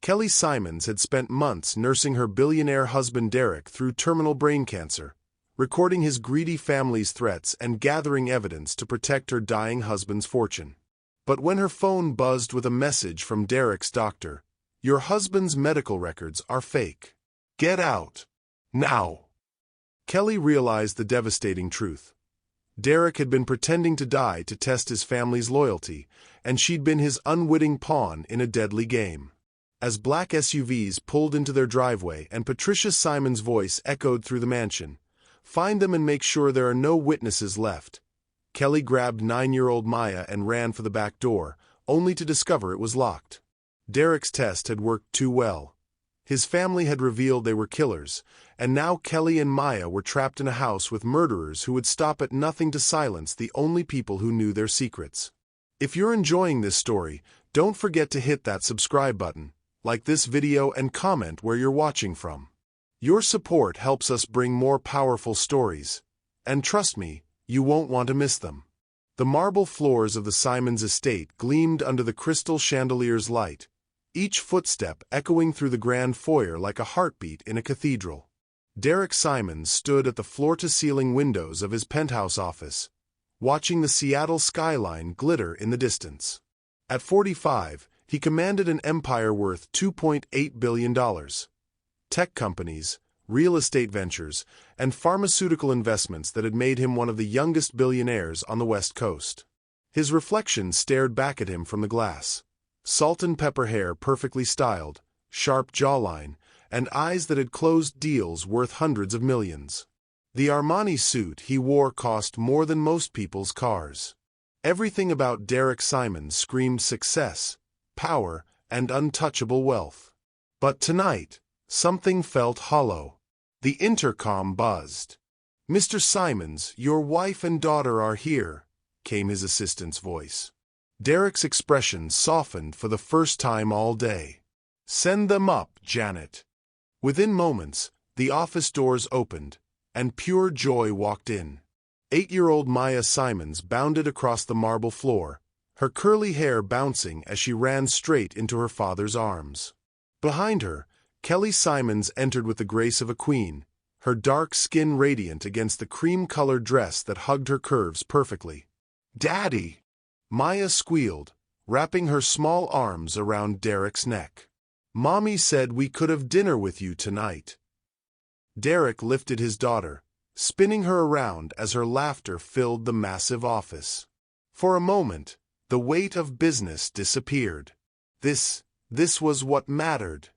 Kelly Simons had spent months nursing her billionaire husband Derek through terminal brain cancer, recording his greedy family's threats and gathering evidence to protect her dying husband's fortune. But when her phone buzzed with a message from Derek's doctor, "Your husband's medical records are fake. Get out. Now." Kelly realized the devastating truth. Derek had been pretending to die to test his family's loyalty, and she'd been his unwitting pawn in a deadly game. As black SUVs pulled into their driveway and Patricia Simons' voice echoed through the mansion, "Find them and make sure there are no witnesses left," Kelly grabbed 9-year-old Maya and ran for the back door, only to discover it was locked. Derek's test had worked too well. His family had revealed they were killers, and now Kelly and Maya were trapped in a house with murderers who would stop at nothing to silence the only people who knew their secrets. If you're enjoying this story, don't forget to hit that subscribe button, like this video, and comment where you're watching from. Your support helps us bring more powerful stories, and trust me, you won't want to miss them. The marble floors of the Simons estate gleamed under the crystal chandelier's light, each footstep echoing through the grand foyer like a heartbeat in a cathedral. Derek Simons stood at the floor-to-ceiling windows of his penthouse office, watching the Seattle skyline glitter in the distance. At 45, he commanded an empire worth $2.8 billion. Tech companies, real estate ventures, and pharmaceutical investments that had made him one of the youngest billionaires on the West Coast. His reflection stared back at him from the glass. Salt and pepper hair perfectly styled, sharp jawline, and eyes that had closed deals worth hundreds of millions. The Armani suit he wore cost more than most people's cars. Everything about Derek Simons screamed success, power, and untouchable wealth. But tonight, something felt hollow. The intercom buzzed. "Mr. Simons, your wife and daughter are here," came his assistant's voice. Derek's expression softened for the first time all day. "Send them up, Janet." Within moments, the office doors opened, and pure joy walked in. 8-year-old Maya Simons bounded across the marble floor, her curly hair bouncing as she ran straight into her father's arms. Behind her, Kelly Simons entered with the grace of a queen, her dark skin radiant against the cream-colored dress that hugged her curves perfectly. "Daddy!" Maya squealed, wrapping her small arms around Derek's neck. "Mommy said we could have dinner with you tonight." Derek lifted his daughter, spinning her around as her laughter filled the massive office. For a moment, the weight of business disappeared. This was what mattered.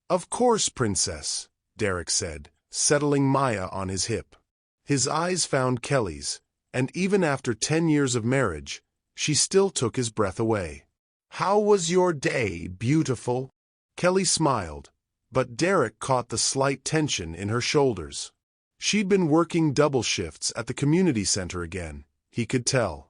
"Of course, Princess," Derek said, settling Maya on his hip. His eyes found Kelly's, and even after 10 years of marriage, she still took his breath away. "How was your day, beautiful?" Kelly smiled, but Derek caught the slight tension in her shoulders. She'd been working double shifts at the community center again, he could tell.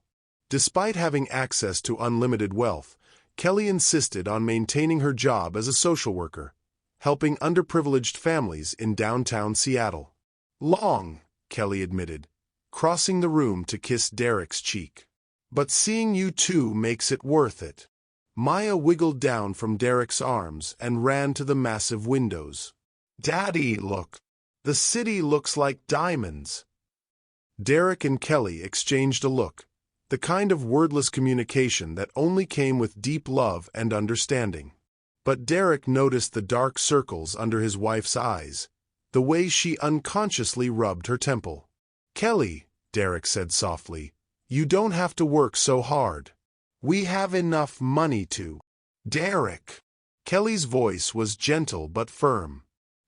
Despite having access to unlimited wealth, Kelly insisted on maintaining her job as a social worker, helping underprivileged families in downtown Seattle. "Long," Kelly admitted, crossing the room to kiss Derek's cheek. "But seeing you two makes it worth it." Maya wiggled down from Derek's arms and ran to the massive windows. "Daddy, look! The city looks like diamonds." Derek and Kelly exchanged a look, the kind of wordless communication that only came with deep love and understanding. But Derek noticed the dark circles under his wife's eyes, the way she unconsciously rubbed her temple. "Kelly," Derek said softly, "you don't have to work so hard. We have enough money to." "Derek!" Kelly's voice was gentle but firm.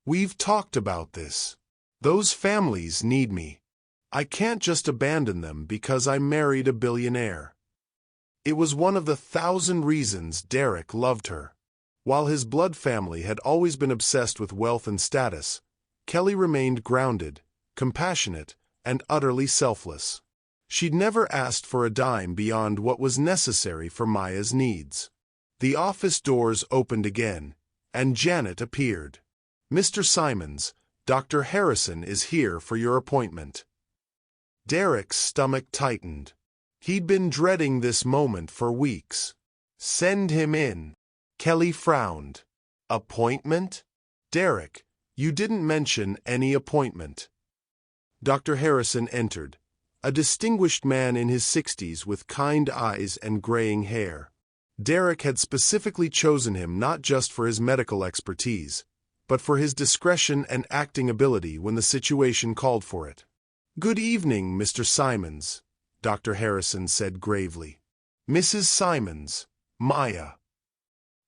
"We've talked about this. Those families need me. I can't just abandon them because I married a billionaire." It was one of the 1,000 reasons Derek loved her. While his blood family had always been obsessed with wealth and status, Kelly remained grounded, compassionate, and utterly selfless. She'd never asked for a dime beyond what was necessary for Maya's needs. The office doors opened again, and Janet appeared. "Mr. Simons, Dr. Harrison is here for your appointment." Derek's stomach tightened. He'd been dreading this moment for weeks. "Send him in." Kelly frowned. Appointment? Derek, you didn't mention any appointment. Dr. Harrison entered, a distinguished man in his 60s with kind eyes and graying hair. Derek had specifically chosen him not just for his medical expertise, but for his discretion and acting ability when the situation called for it. "Good evening, Mr. Simons," Dr. Harrison said gravely. "Mrs. Simons, Maya."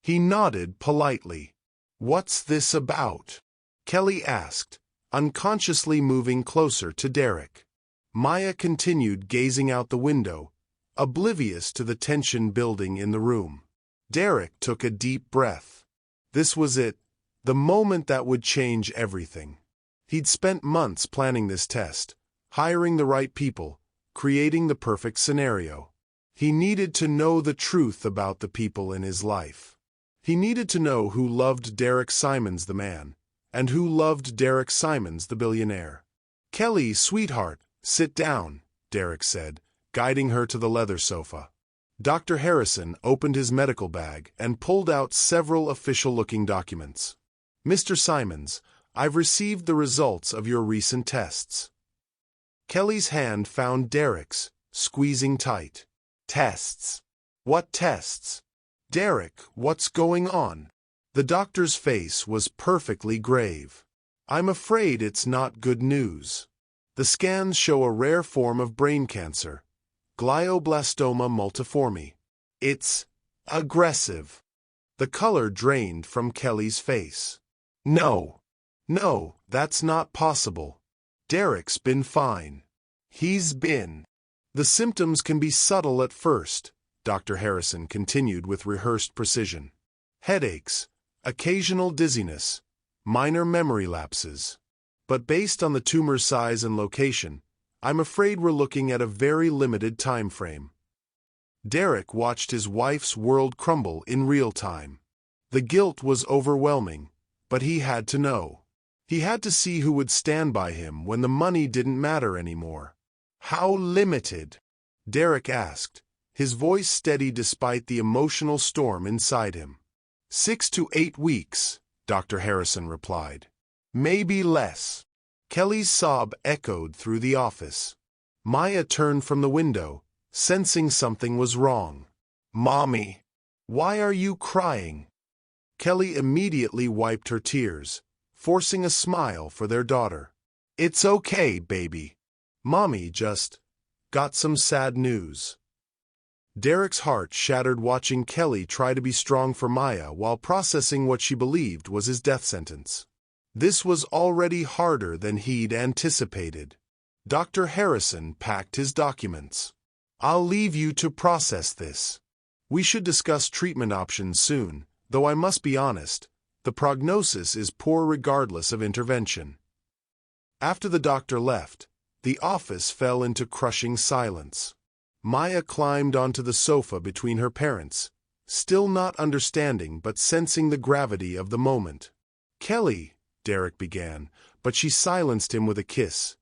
He nodded politely. "What's this about?" Kelly asked, unconsciously moving closer to Derek. Maya continued gazing out the window, oblivious to the tension building in the room. Derek took a deep breath. This was it, the moment that would change everything. He'd spent months planning this test, hiring the right people, creating the perfect scenario. He needed to know the truth about the people in his life. He needed to know who loved Derek Simons the man, and who loved Derek Simons the billionaire. "Kelly, sweetheart, sit down," Derek said, guiding her to the leather sofa. Dr. Harrison opened his medical bag and pulled out several official-looking documents. "Mr. Simons, I've received the results of your recent tests." Kelly's hand found Derek's, squeezing tight. "Tests? What tests? Derek, what's going on?" The doctor's face was perfectly grave. "I'm afraid it's not good news. The scans show a rare form of brain cancer, glioblastoma multiforme. It's aggressive." The color drained from Kelly's face. No, that's not possible. Derek's been fine. He's been. The symptoms can be subtle at first, Dr. Harrison continued with rehearsed precision. Headaches, occasional dizziness, minor memory lapses. But based on the tumor size and location, I'm afraid we're looking at a very limited time frame. Derek watched his wife's world crumble in real time. The guilt was overwhelming, but he had to know. He had to see who would stand by him when the money didn't matter anymore. "How limited?" Derek asked, his voice steady despite the emotional storm inside him. 6 to 8 weeks, Dr. Harrison replied. "Maybe less." Kelly's sob echoed through the office. Maya turned from the window, sensing something was wrong. "Mommy, why are you crying?" Kelly immediately wiped her tears, forcing a smile for their daughter. "It's okay, baby. Mommy just got some sad news." Derek's heart shattered watching Kelly try to be strong for Maya while processing what she believed was his death sentence. This was already harder than he'd anticipated. Dr. Harrison packed his documents. "I'll leave you to process this. We should discuss treatment options soon, though I must be honest, the prognosis is poor regardless of intervention." After the doctor left, the office fell into crushing silence. Maya climbed onto the sofa between her parents, still not understanding but sensing the gravity of the moment. "Kelly," Derek began, but she silenced him with a kiss.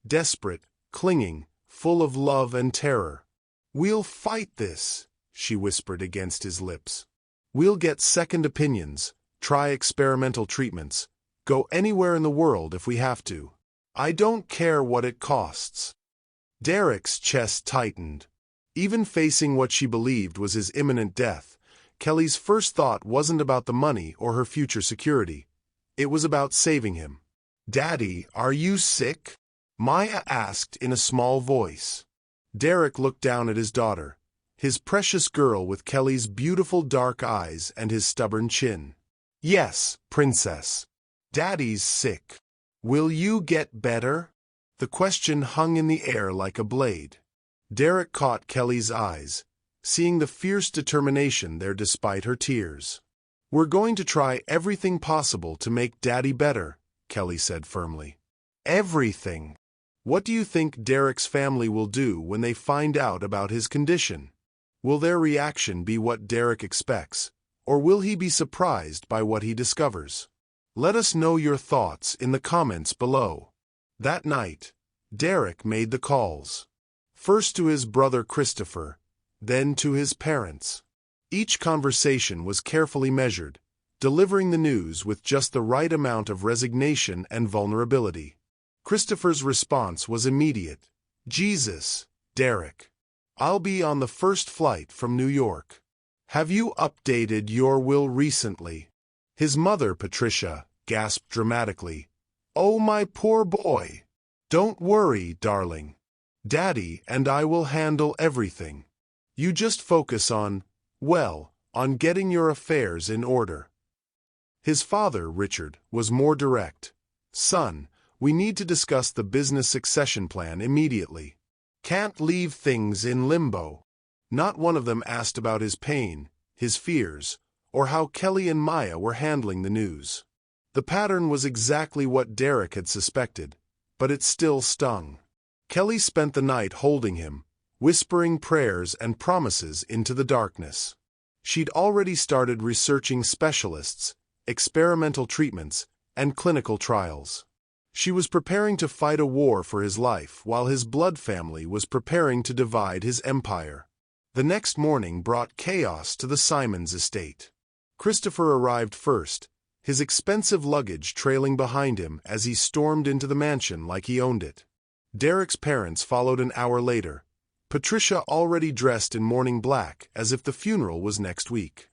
Desperate, clinging, full of love and terror. "We'll fight this," she whispered against his lips. "We'll get second opinions, try experimental treatments, go anywhere in the world if we have to. I don't care what it costs." Derek's chest tightened. Even facing what she believed was his imminent death, Kelly's first thought wasn't about the money or her future security. It was about saving him. "Daddy, are you sick?" Maya asked in a small voice. Derek looked down at his daughter, his precious girl with Kelly's beautiful dark eyes and his stubborn chin. "Yes, princess. Daddy's sick. Will you get better?" The question hung in the air like a blade. Derek caught Kelly's eyes, seeing the fierce determination there despite her tears. "We're going to try everything possible to make Daddy better," Kelly said firmly. "Everything." "What do you think Derek's family will do when they find out about his condition? Will their reaction be what Derek expects, or will he be surprised by what he discovers? Let us know your thoughts in the comments below." That night, Derek made the calls. First to his brother Christopher, then to his parents. Each conversation was carefully measured, delivering the news with just the right amount of resignation and vulnerability. Christopher's response was immediate. "Jesus, Derek. I'll be on the first flight from New York. Have you updated your will recently?" His mother, Patricia, gasped dramatically. "Oh, my poor boy. Don't worry, darling. Daddy and I will handle everything. You just focus on getting your affairs in order." His father, Richard, was more direct. "Son, we need to discuss the business succession plan immediately. Can't leave things in limbo." Not one of them asked about his pain, his fears, or how Kelly and Maya were handling the news. The pattern was exactly what Derek had suspected, but it still stung. Kelly spent the night holding him, whispering prayers and promises into the darkness. She'd already started researching specialists, experimental treatments, and clinical trials. She was preparing to fight a war for his life while his blood family was preparing to divide his empire. The next morning brought chaos to the Simons estate. Christopher arrived first, his expensive luggage trailing behind him as he stormed into the mansion like he owned it. Derek's parents followed an hour later, Patricia already dressed in mourning black as if the funeral was next week.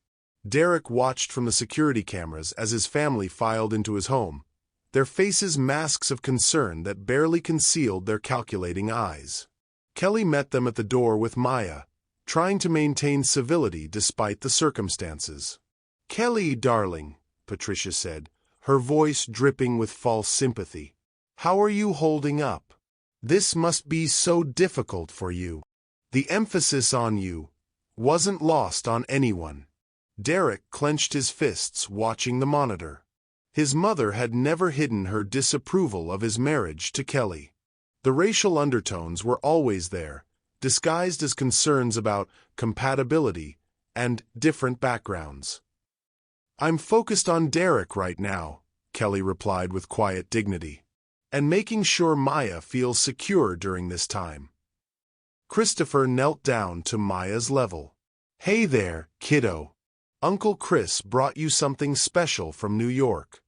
Derek watched from the security cameras as his family filed into his home, their faces masks of concern that barely concealed their calculating eyes. Kelly met them at the door with Maya, trying to maintain civility despite the circumstances. "Kelly, darling," Patricia said, her voice dripping with false sympathy. "How are you holding up? This must be so difficult for you." The emphasis on you wasn't lost on anyone. Derek clenched his fists watching the monitor. His mother had never hidden her disapproval of his marriage to Kelly. The racial undertones were always there, disguised as concerns about compatibility and different backgrounds. "I'm focused on Derek right now," Kelly replied with quiet dignity, "and making sure Maya feels secure during this time." Christopher knelt down to Maya's level. "Hey there, kiddo. Uncle Chris brought you something special from New York."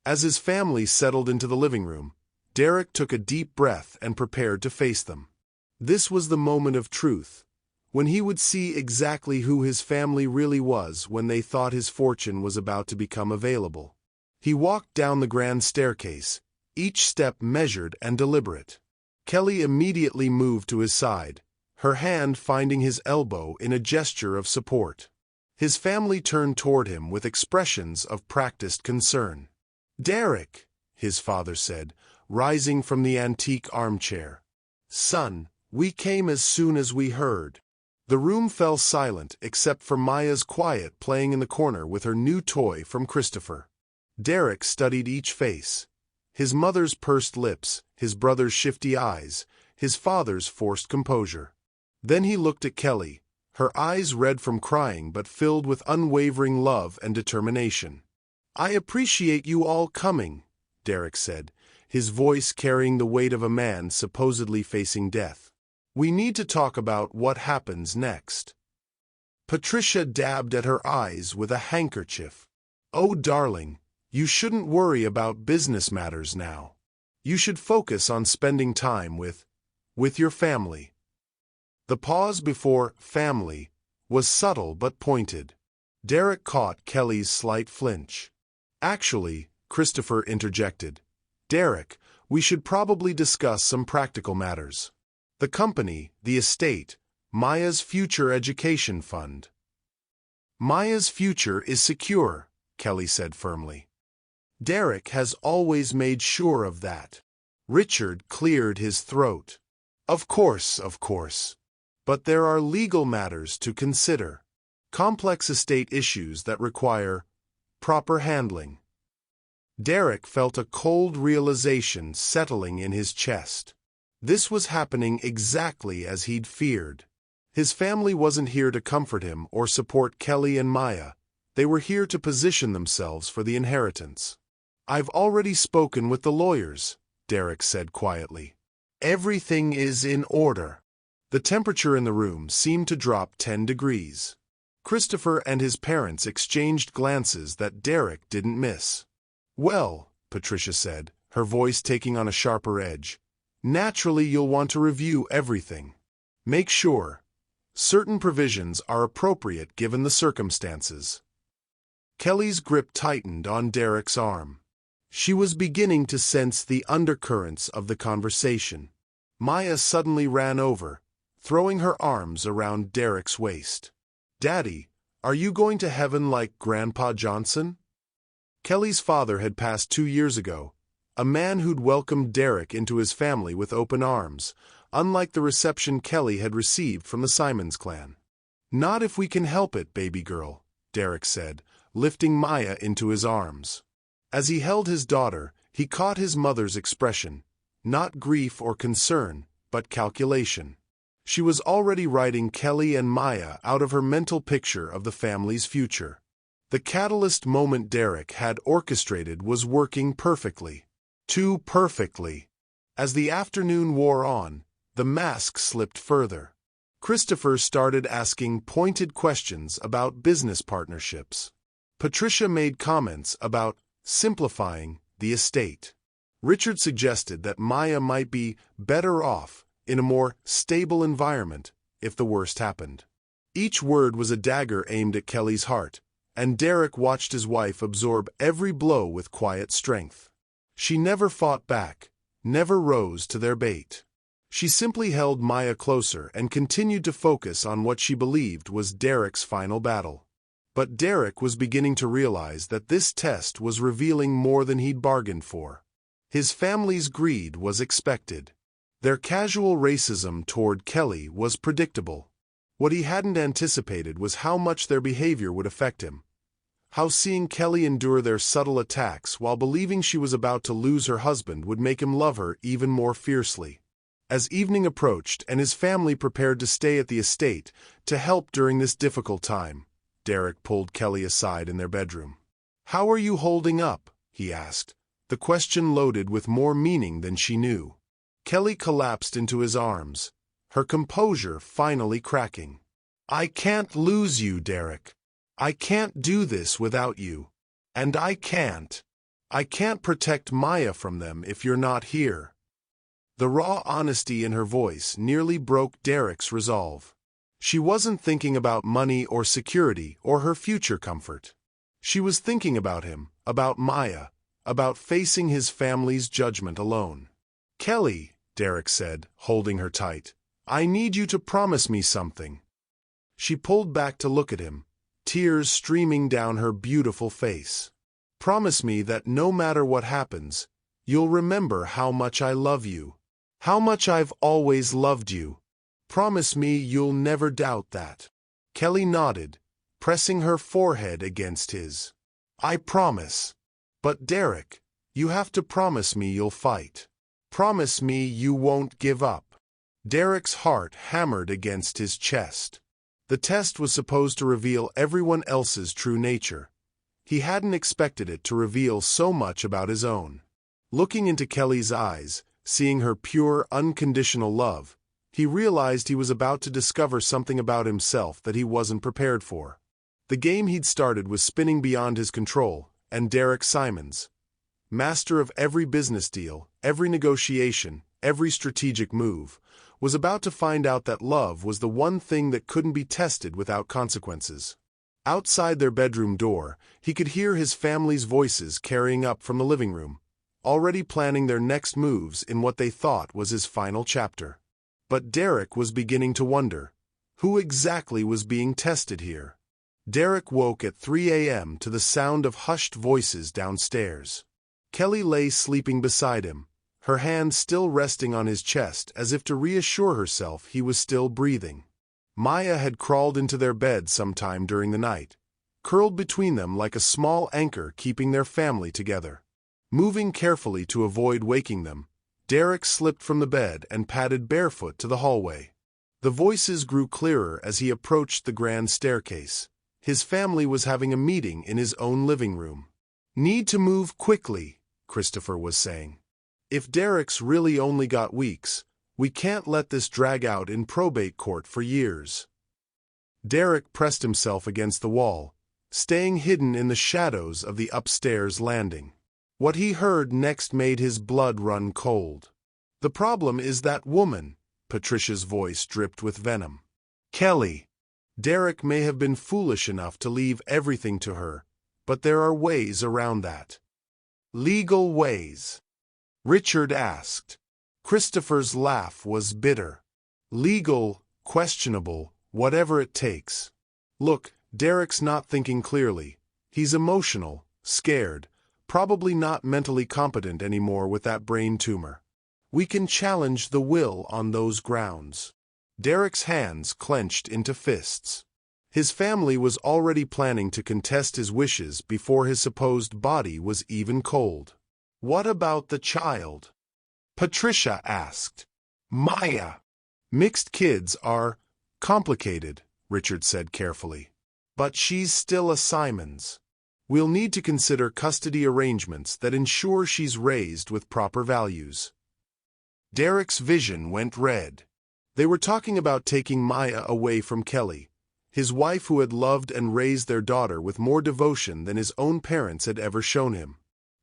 As his family settled into the living room, Derek took a deep breath and prepared to face them. This was the moment of truth, when he would see exactly who his family really was when they thought his fortune was about to become available. He walked down the grand staircase, each step measured and deliberate. Kelly immediately moved to his side, her hand finding his elbow in a gesture of support. His family turned toward him with expressions of practiced concern. "Derek," his father said, rising from the antique armchair. "Son, we came as soon as we heard." The room fell silent except for Maya's quiet playing in the corner with her new toy from Christopher. Derek studied each face. His mother's pursed lips, his brother's shifty eyes, his father's forced composure. Then he looked at Kelly, her eyes red from crying but filled with unwavering love and determination. "I appreciate you all coming," Derek said, his voice carrying the weight of a man supposedly facing death. "We need to talk about what happens next." Patricia dabbed at her eyes with a handkerchief. "Oh, darling, you shouldn't worry about business matters now. You should focus on spending time with your family." The pause before family was subtle but pointed. Derek caught Kelly's slight flinch. "Actually," Christopher interjected, "Derek, we should probably discuss some practical matters. The company, the estate, Maya's future education fund." "Maya's future is secure," Kelly said firmly. "Derek has always made sure of that." Richard cleared his throat. Of course. But there are legal matters to consider. Complex estate issues that require proper handling." Derek felt a cold realization settling in his chest. This was happening exactly as he'd feared. His family wasn't here to comfort him or support Kelly and Maya. They were here to position themselves for the inheritance. "I've already spoken with the lawyers," Derek said quietly. "Everything is in order." The temperature in the room seemed to drop 10 degrees. Christopher and his parents exchanged glances that Derek didn't miss. "Well," Patricia said, her voice taking on a sharper edge, "naturally you'll want to review everything. Make sure certain provisions are appropriate given the circumstances." Kelly's grip tightened on Derek's arm. She was beginning to sense the undercurrents of the conversation. Maya suddenly ran over, throwing her arms around Derek's waist. "Daddy, are you going to heaven like Grandpa Johnson?" Kelly's father had passed 2 years ago, a man who'd welcomed Derek into his family with open arms, unlike the reception Kelly had received from the Simons clan. "Not if we can help it, baby girl," Derek said, lifting Maya into his arms. As he held his daughter, he caught his mother's expression, not grief or concern, but calculation. She was already writing Kelly and Maya out of her mental picture of the family's future. The catalyst moment Derek had orchestrated was working perfectly. Too perfectly. As the afternoon wore on, the mask slipped further. Christopher started asking pointed questions about business partnerships. Patricia made comments about simplifying the estate. Richard suggested that Maya might be better off in a more stable environment if the worst happened. Each word was a dagger aimed at Kelly's heart, and Derek watched his wife absorb every blow with quiet strength. She never fought back, never rose to their bait. She simply held Maya closer and continued to focus on what she believed was Derek's final battle. But Derek was beginning to realize that this test was revealing more than he'd bargained for. His family's greed was expected. Their casual racism toward Kelly was predictable. What he hadn't anticipated was how much their behavior would affect him. How seeing Kelly endure their subtle attacks while believing she was about to lose her husband would make him love her even more fiercely. As evening approached and his family prepared to stay at the estate to help during this difficult time, Derek pulled Kelly aside in their bedroom. "How are you holding up?" he asked, the question loaded with more meaning than she knew. Kelly collapsed into his arms, her composure finally cracking. "I can't lose you, Derek. I can't do this without you. And I can't protect Maya from them if you're not here." The raw honesty in her voice nearly broke Derek's resolve. She wasn't thinking about money or security or her future comfort. She was thinking about him, about Maya, about facing his family's judgment alone. "Kelly," Derek said, holding her tight, "I need you to promise me something." She pulled back to look at him, tears streaming down her beautiful face. "Promise me that no matter what happens, you'll remember how much I love you. How much I've always loved you. Promise me you'll never doubt that." Kelly nodded, pressing her forehead against his. "I promise. But Derek, you have to promise me you'll fight. Promise me you won't give up." Derek's heart hammered against his chest. The test was supposed to reveal everyone else's true nature. He hadn't expected it to reveal so much about his own. Looking into Kelly's eyes, seeing her pure, unconditional love, he realized he was about to discover something about himself that he wasn't prepared for. The game he'd started was spinning beyond his control, and Derek Simons, master of every business deal, every negotiation, every strategic move, was about to find out that love was the one thing that couldn't be tested without consequences. Outside their bedroom door, he could hear his family's voices carrying up from the living room, already planning their next moves in what they thought was his final chapter. But Derek was beginning to wonder, who exactly was being tested here? Derek woke at 3 a.m. to the sound of hushed voices downstairs. Kelly lay sleeping beside him, her hand still resting on his chest as if to reassure herself he was still breathing. Maya had crawled into their bed sometime during the night, curled between them like a small anchor keeping their family together. Moving carefully to avoid waking them, Derek slipped from the bed and padded barefoot to the hallway. The voices grew clearer as he approached the grand staircase. His family was having a meeting in his own living room. "Need to move quickly," Christopher was saying. "If Derek's really only got weeks, we can't let this drag out in probate court for years." Derek pressed himself against the wall, staying hidden in the shadows of the upstairs landing. What he heard next made his blood run cold. "The problem is that woman," Patricia's voice dripped with venom. "Kelly. Derek may have been foolish enough to leave everything to her, but there are ways around that." "Legal ways?" Richard asked. Christopher's laugh was bitter. "Legal, questionable, whatever it takes. Look, Derek's not thinking clearly. He's emotional, scared, probably not mentally competent anymore with that brain tumor. We can challenge the will on those grounds." Derek's hands clenched into fists. His family was already planning to contest his wishes before his supposed body was even cold. "What about the child?" Patricia asked. "Maya." "Mixed kids are complicated," Richard said carefully. "But she's still a Simons. We'll need to consider custody arrangements that ensure she's raised with proper values." Derek's vision went red. They were talking about taking Maya away from Kelly, his wife who had loved and raised their daughter with more devotion than his own parents had ever shown him.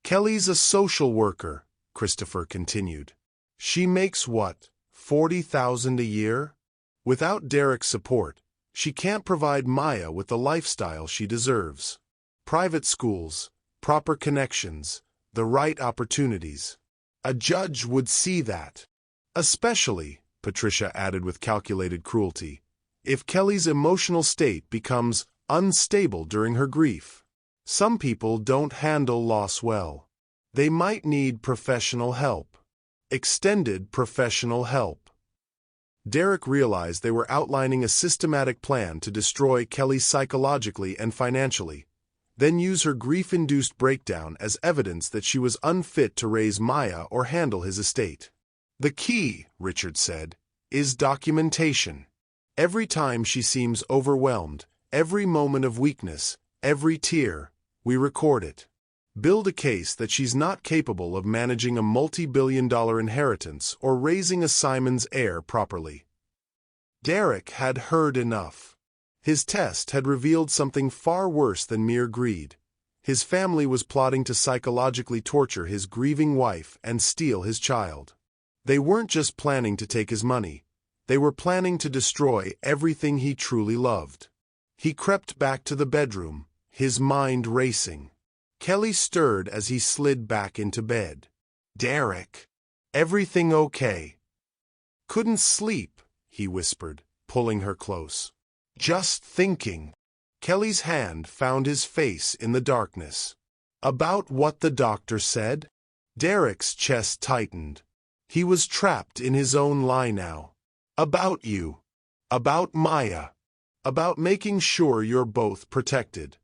"Kelly's a social worker," Christopher continued. "She makes what, $40,000 a year? Without Derek's support, she can't provide Maya with the lifestyle she deserves. Private schools, proper connections, the right opportunities. A judge would see that. Especially," Patricia added with calculated cruelty, "if Kelly's emotional state becomes unstable during her grief. Some people don't handle loss well. They might need professional help. Extended professional help." Derek realized they were outlining a systematic plan to destroy Kelly psychologically and financially, then use her grief-induced breakdown as evidence that she was unfit to raise Maya or handle his estate. "The key," Richard said, "is documentation. Every time she seems overwhelmed, every moment of weakness, every tear, we record it. Build a case that she's not capable of managing a multi-billion-dollar inheritance or raising a Simons heir properly." Derek had heard enough. His test had revealed something far worse than mere greed. His family was plotting to psychologically torture his grieving wife and steal his child. They weren't just planning to take his money. They were planning to destroy everything he truly loved. He crept back to the bedroom, his mind racing. Kelly stirred as he slid back into bed. "Derek, everything okay?" "Couldn't sleep," he whispered, pulling her close. "Just thinking." Kelly's hand found his face in the darkness. "About what the doctor said?" Derek's chest tightened. He was trapped in his own lie now. "About you. About Maya. About making sure you're both protected."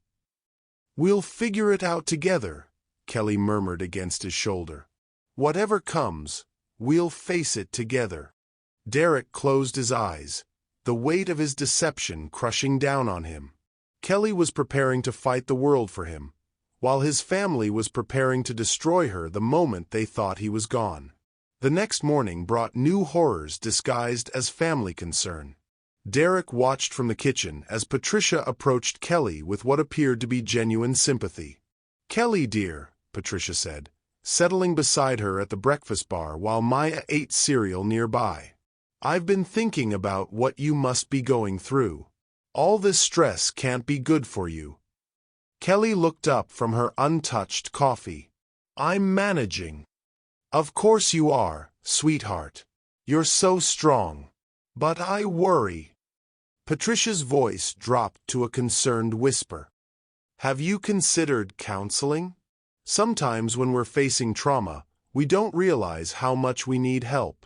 "We'll figure it out together," Kelly murmured against his shoulder. "Whatever comes, we'll face it together." Derek closed his eyes, the weight of his deception crushing down on him. Kelly was preparing to fight the world for him, while his family was preparing to destroy her the moment they thought he was gone. The next morning brought new horrors disguised as family concern. Derek watched from the kitchen as Patricia approached Kelly with what appeared to be genuine sympathy. "Kelly, dear," Patricia said, settling beside her at the breakfast bar while Maya ate cereal nearby. "I've been thinking about what you must be going through. All this stress can't be good for you." Kelly looked up from her untouched coffee. "I'm managing." "Of course you are, sweetheart. You're so strong. But I worry." Patricia's voice dropped to a concerned whisper. "Have you considered counseling? Sometimes when we're facing trauma, we don't realize how much we need help."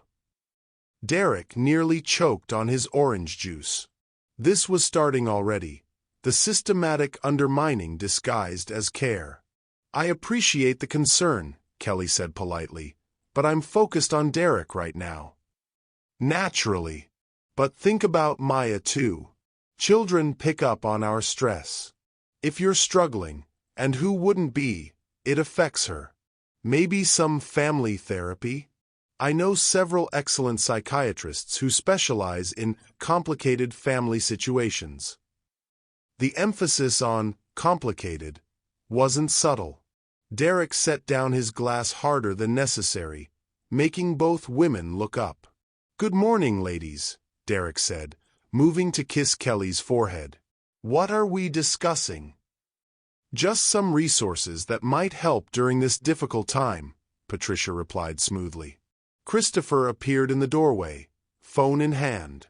Derek nearly choked on his orange juice. This was starting already, the systematic undermining disguised as care. "I appreciate the concern," Kelly said politely, "but I'm focused on Derek right now." "Naturally. But think about Maya too. Children pick up on our stress. If you're struggling, and who wouldn't be, it affects her. Maybe some family therapy?" I know several excellent psychiatrists who specialize in complicated family situations. The emphasis on complicated wasn't subtle. Derek set down his glass harder than necessary, making both women look up. "Good morning, ladies," Derek said, moving to kiss Kelly's forehead. "What are we discussing?" "Just some resources that might help during this difficult time," Patricia replied smoothly. Christopher appeared in the doorway, phone in hand.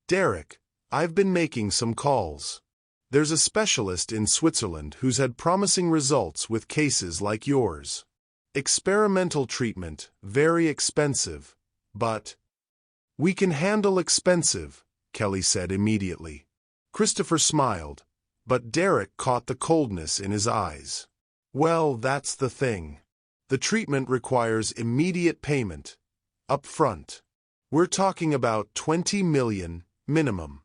"Derek, I've been making some calls. There's a specialist in Switzerland who's had promising results with cases like yours. Experimental treatment, very expensive, but—" "We can handle expensive," Kelly said immediately. Christopher smiled, but Derek caught the coldness in his eyes. "Well, that's the thing. The treatment requires immediate payment, up front. We're talking about $20 million minimum.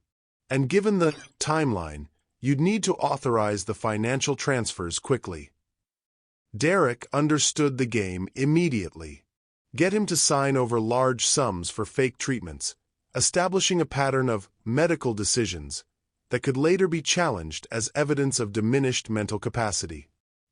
And given the timeline, you'd need to authorize the financial transfers quickly." Derek understood the game immediately. Get him to sign over large sums for fake treatments, establishing a pattern of medical decisions that could later be challenged as evidence of diminished mental capacity.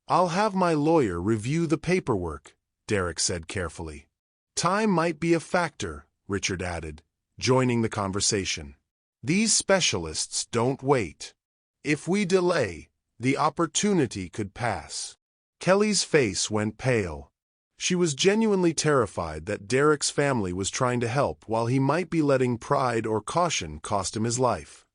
"I'll have my lawyer review the paperwork," Derek said carefully. "Time might be a factor," Richard added, joining the conversation. "These specialists don't wait. If we delay, the opportunity could pass." Kelly's face went pale. She was genuinely terrified that Derek's family was trying to help while he might be letting pride or caution cost him his life.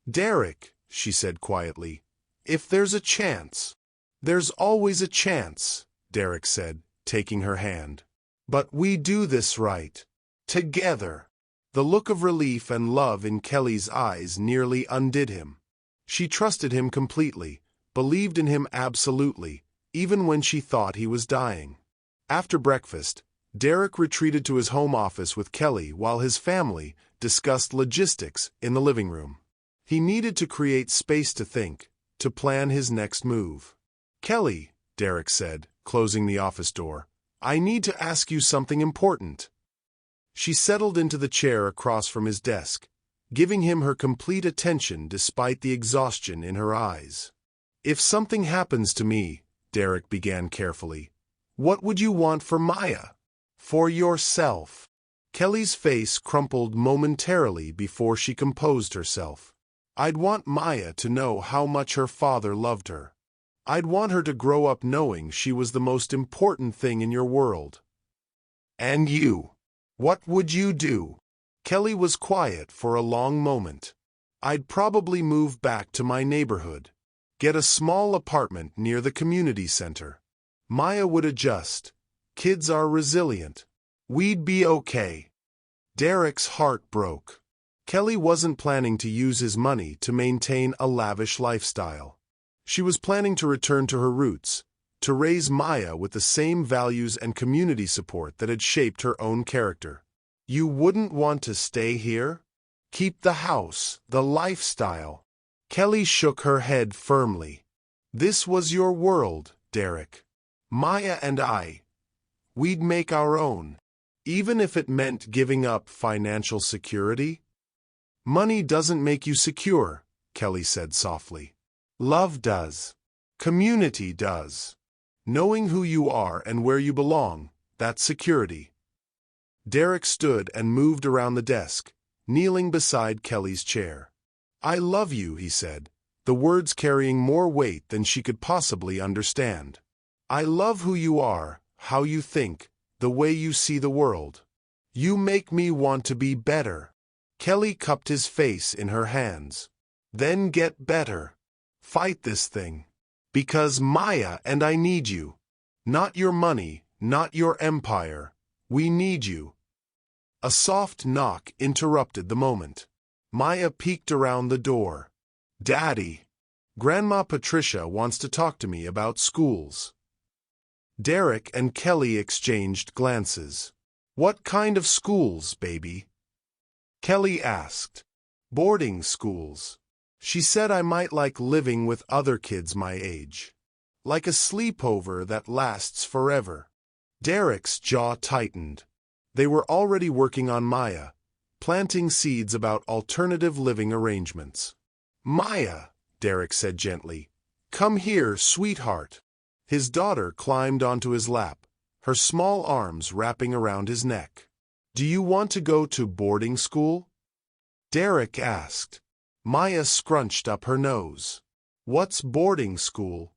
"Derek," she said quietly, "if there's a chance—" "There's always a chance," Derek said, taking her hand. "But we do this right. Together." The look of relief and love in Kelly's eyes nearly undid him. She trusted him completely, believed in him absolutely, even when she thought he was dying. After breakfast, Derek retreated to his home office with Kelly while his family discussed logistics in the living room. He needed to create space to think, to plan his next move. "Kelly," Derek said, closing the office door, "I need to ask you something important." She settled into the chair across from his desk, giving him her complete attention despite the exhaustion in her eyes. "If something happens to me," Derek began carefully, "what would you want for Maya? For yourself?" Kelly's face crumpled momentarily before she composed herself. "I'd want Maya to know how much her father loved her. I'd want her to grow up knowing she was the most important thing in your world." "And you? What would you do?" Kelly was quiet for a long moment. "I'd probably move back to my neighborhood. Get a small apartment near the community center. Maya would adjust. Kids are resilient. We'd be okay." Derek's heart broke. Kelly wasn't planning to use his money to maintain a lavish lifestyle. She was planning to return to her roots, to raise Maya with the same values and community support that had shaped her own character. "You wouldn't want to stay here? Keep the house, the lifestyle." Kelly shook her head firmly. "This was your world, Derek. Maya and we'd make our own. Even if it meant giving up financial security." "Money doesn't make you secure," Kelly said softly. "Love does. Community does. Knowing who you are and where you belong, that's security." Derek stood and moved around the desk, kneeling beside Kelly's chair. "I love you," he said, the words carrying more weight than she could possibly understand. "I love who you are, how you think, the way you see the world. You make me want to be better." Kelly cupped his face in her hands. "Then get better. Fight this thing. Because Maya and I need you. Not your money, not your empire. We need you." A soft knock interrupted the moment. Maya peeked around the door. "Daddy, Grandma Patricia wants to talk to me about schools." Derek and Kelly exchanged glances. "What kind of schools, baby?" Kelly asked. "Boarding schools. She said I might like living with other kids my age. Like a sleepover that lasts forever." Derek's jaw tightened. They were already working on Maya, planting seeds about alternative living arrangements. "Maya," Derek said gently, "come here, sweetheart." His daughter climbed onto his lap, her small arms wrapping around his neck. "Do you want to go to boarding school?" Derek asked. Maya scrunched up her nose. "What's boarding school?"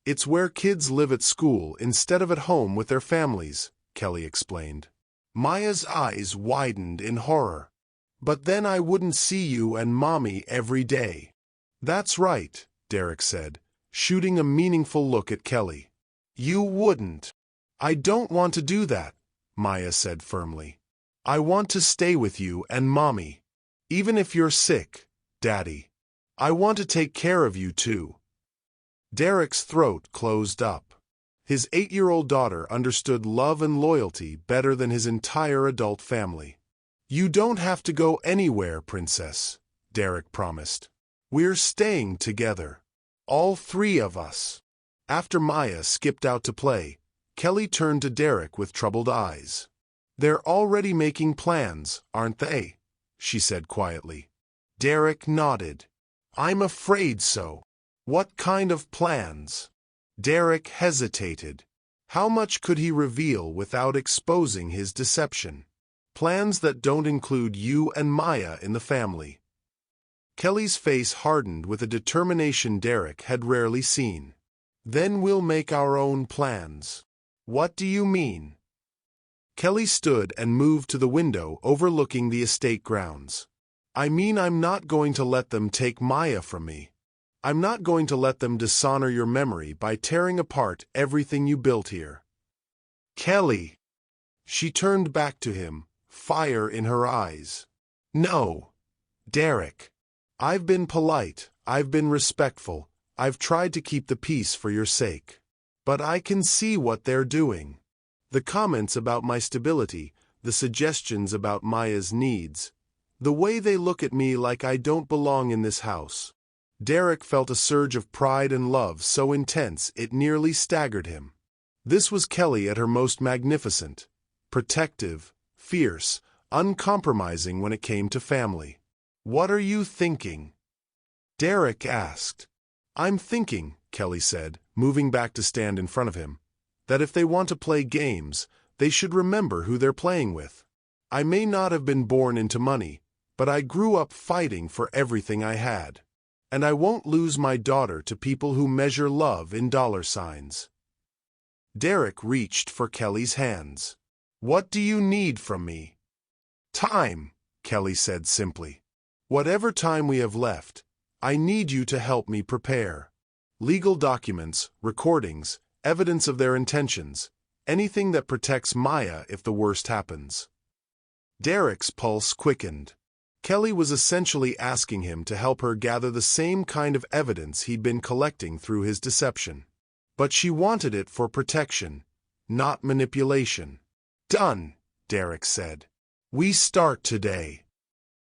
"It's where kids live at school instead of at home with their families," Kelly explained. Maya's eyes widened in horror. "But then I wouldn't see you and Mommy every day." "That's right," Derek said, shooting a meaningful look at Kelly. "You wouldn't." "I don't want to do that," Maya said firmly. "I want to stay with you and Mommy. Even if you're sick, Daddy. I want to take care of you too." Derek's throat closed up. His 8-year-old daughter understood love and loyalty better than his entire adult family. "You don't have to go anywhere, Princess," Derek promised. "We're staying together. All 3 of us." After Maya skipped out to play, Kelly turned to Derek with troubled eyes. "They're already making plans, aren't they?" she said quietly. Derek nodded. "I'm afraid so." "What kind of plans?" Derek hesitated. How much could he reveal without exposing his deception? "Plans that don't include you and Maya in the family." Kelly's face hardened with a determination Derek had rarely seen. "Then we'll make our own plans." "What do you mean?" Kelly stood and moved to the window overlooking the estate grounds. "I mean I'm not going to let them take Maya from me. I'm not going to let them dishonor your memory by tearing apart everything you built here." "Kelly!" She turned back to him, fire in her eyes. "No, Derek. I've been polite, I've been respectful, I've tried to keep the peace for your sake. But I can see what they're doing. The comments about my stability, the suggestions about Maya's needs, the way they look at me like I don't belong in this house." Derek felt a surge of pride and love so intense it nearly staggered him. This was Kelly at her most magnificent, protective, fierce, uncompromising when it came to family. "What are you thinking?" Derek asked. "I'm thinking," Kelly said, moving back to stand in front of him, "that if they want to play games, they should remember who they're playing with. I may not have been born into money, but I grew up fighting for everything I had. And I won't lose my daughter to people who measure love in dollar signs." Derek reached for Kelly's hands. "What do you need from me?" "Time," Kelly said simply. "Whatever time we have left, I need you to help me prepare. Legal documents, recordings, evidence of their intentions, anything that protects Maya if the worst happens." Derek's pulse quickened. Kelly was essentially asking him to help her gather the same kind of evidence he'd been collecting through his deception. But she wanted it for protection, not manipulation. "Done," Derek said. "We start today."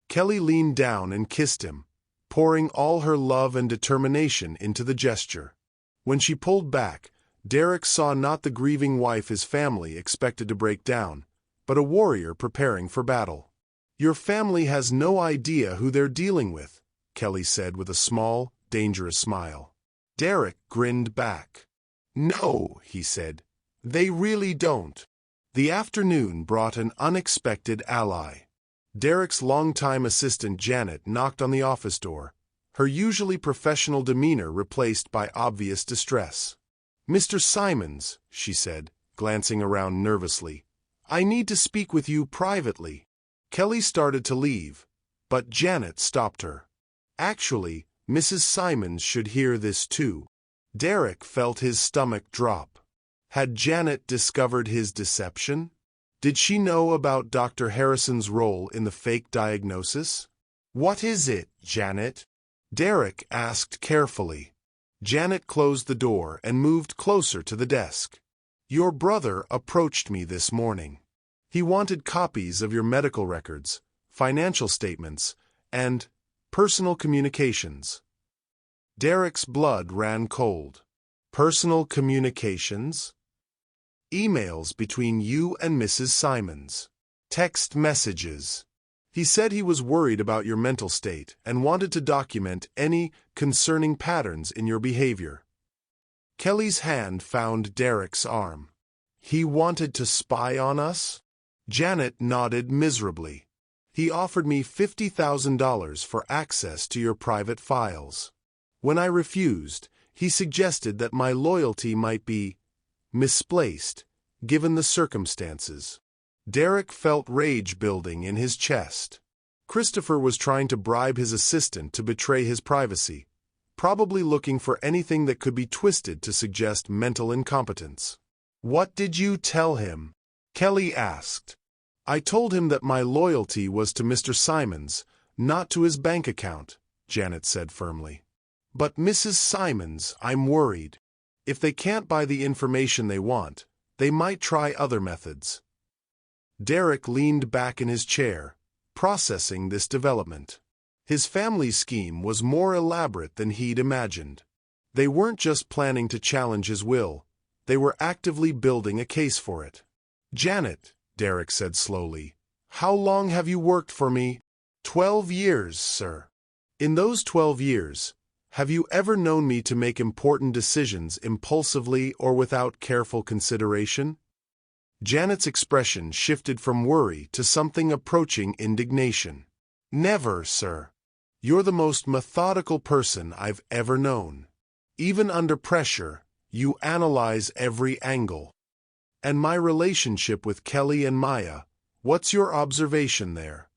Kelly leaned down and kissed him, pouring all her love and determination into the gesture. When she pulled back, Derek saw not the grieving wife his family expected to break down, but a warrior preparing for battle. "Your family has no idea who they're dealing with," Kelly said with a small, dangerous smile. Derek grinned back. "No," he said, "they really don't." The afternoon brought an unexpected ally. Derek's longtime assistant Janet knocked on the office door, her usually professional demeanor replaced by obvious distress. "Mr. Simons," she said, glancing around nervously, "I need to speak with you privately." Kelly started to leave, but Janet stopped her. "Actually, Mrs. Simons should hear this too." Derek felt his stomach drop. Had Janet discovered his deception? Did she know about Dr. Harrison's role in the fake diagnosis? "What is it, Janet?" Derek asked carefully. Janet closed the door and moved closer to the desk. "Your brother approached me this morning. He wanted copies of your medical records, financial statements, and personal communications." Derek's blood ran cold. Personal communications? Emails between you and Mrs. Simons. Text messages. He said he was worried about your mental state and wanted to document any concerning patterns in your behavior. Kelly's hand found Derek's arm. He wanted to spy on us? Janet nodded miserably. He offered me $50,000 for access to your private files. When I refused, he suggested that my loyalty might be misplaced, given the circumstances. Derek felt rage building in his chest. Christopher was trying to bribe his assistant to betray his privacy, probably looking for anything that could be twisted to suggest mental incompetence. What did you tell him? Kelly asked. I told him that my loyalty was to Mr. Simons, not to his bank account, Janet said firmly. But Mrs. Simons, I'm worried. If they can't buy the information they want, they might try other methods. Derek leaned back in his chair, processing this development. His family's scheme was more elaborate than he'd imagined. They weren't just planning to challenge his will, they were actively building a case for it. Janet, Derek said slowly, how long have you worked for me? 12 years, sir. In those 12 years, have you ever known me to make important decisions impulsively or without careful consideration? Janet's expression shifted from worry to something approaching indignation. Never, sir. You're the most methodical person I've ever known. Even under pressure, you analyze every angle. And my relationship with Kelly and Maya, what's your observation there?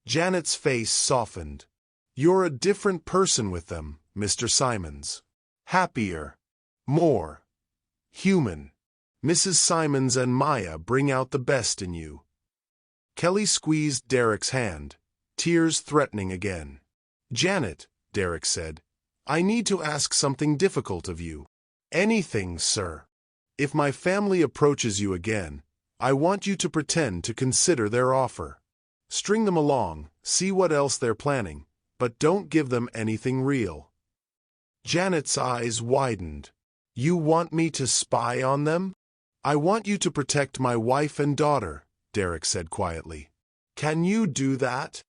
Janet's face softened. You're a different person with them, Mr. Simons. Happier. More. Human. Mrs. Simons and Maya bring out the best in you. Kelly squeezed Derek's hand, tears threatening again. Janet, Derek said, I need to ask something difficult of you. Anything, sir. If my family approaches you again, I want you to pretend to consider their offer. String them along, see what else they're planning, but don't give them anything real. Janet's eyes widened. You want me to spy on them? I want you to protect my wife and daughter, Derek said quietly. Can you do that?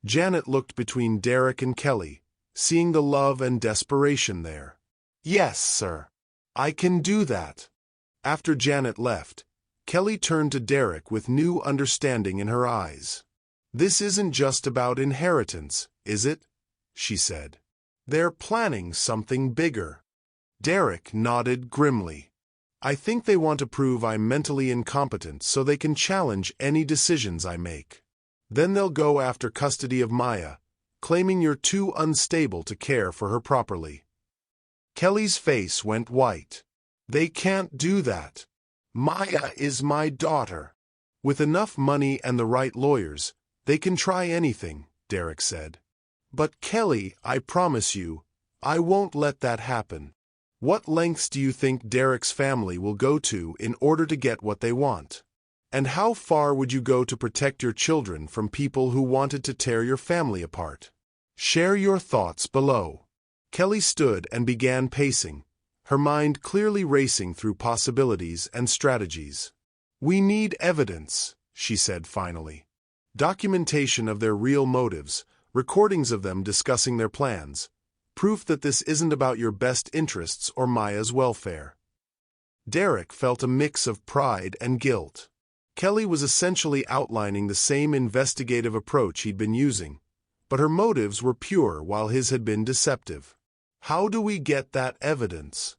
Janet looked between Derek and Kelly, seeing the love and desperation there. Yes, sir. I can do that. After Janet left, Kelly turned to Derek with new understanding in her eyes. This isn't just about inheritance, is it? She said. They're planning something bigger. Derek nodded grimly. I think they want to prove I'm mentally incompetent so they can challenge any decisions I make. Then they'll go after custody of Maya, claiming you're too unstable to care for her properly. Kelly's face went white. They can't do that. Maya is my daughter. With enough money and the right lawyers, they can try anything, Derek said. But Kelly, I promise you, I won't let that happen. What lengths do you think Derek's family will go to in order to get what they want? And how far would you go to protect your children from people who wanted to tear your family apart? Share your thoughts below. Kelly stood and began pacing, her mind clearly racing through possibilities and strategies. We need evidence, she said finally. Documentation of their real motives, recordings of them discussing their plans. Proof that this isn't about your best interests or Maya's welfare. Derek felt a mix of pride and guilt. Kelly was essentially outlining the same investigative approach he'd been using, but her motives were pure while his had been deceptive. How do we get that evidence?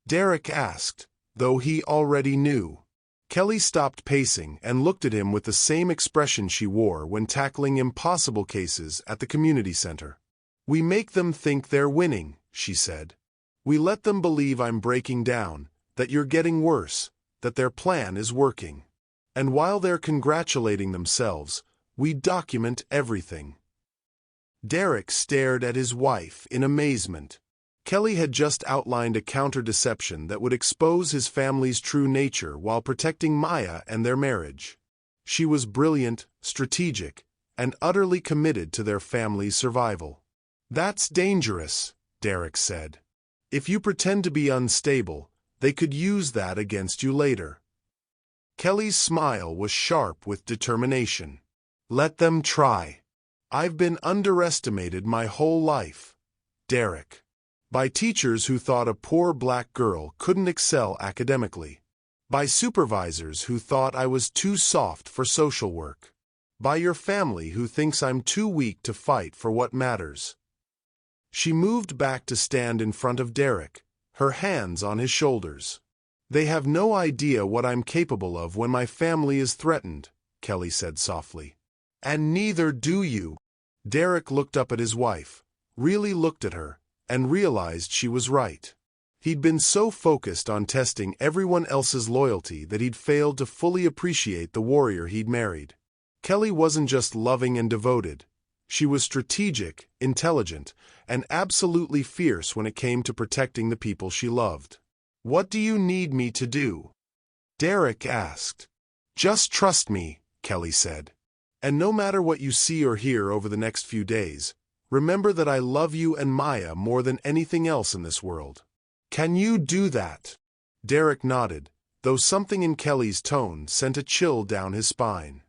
Derek asked, though he already knew. Kelly stopped pacing and looked at him with the same expression she wore when tackling impossible cases at the community center. We make them think they're winning, she said. We let them believe I'm breaking down, that you're getting worse, that their plan is working. And while they're congratulating themselves, we document everything. Derek stared at his wife in amazement. Kelly had just outlined a counter-deception that would expose his family's true nature while protecting Maya and their marriage. She was brilliant, strategic, and utterly committed to their family's survival. That's dangerous, Derek said. If you pretend to be unstable, They could use that against you later. Kelly's smile was sharp with determination. Let them try. I've been underestimated my whole life, Derek. By teachers who thought a poor black girl couldn't excel academically. By supervisors who thought I was too soft for social work. By your family who thinks I'm too weak to fight for what matters. She moved back to stand in front of Derek, her hands on his shoulders. They have no idea what I'm capable of when my family is threatened, Kelly said softly. And neither do you. Derek looked up at his wife, really looked at her, and realized she was right. He'd been so focused on testing everyone else's loyalty that he'd failed to fully appreciate the warrior he'd married. Kelly wasn't just loving and devoted. She was strategic, intelligent, and absolutely fierce when it came to protecting the people she loved. What do you need me to do? Derek asked. Just trust me, Kelly said. And no matter what you see or hear over the next few days, remember that I love you and Maya more than anything else in this world. Can you do that? Derek nodded, though something in Kelly's tone sent a chill down his spine.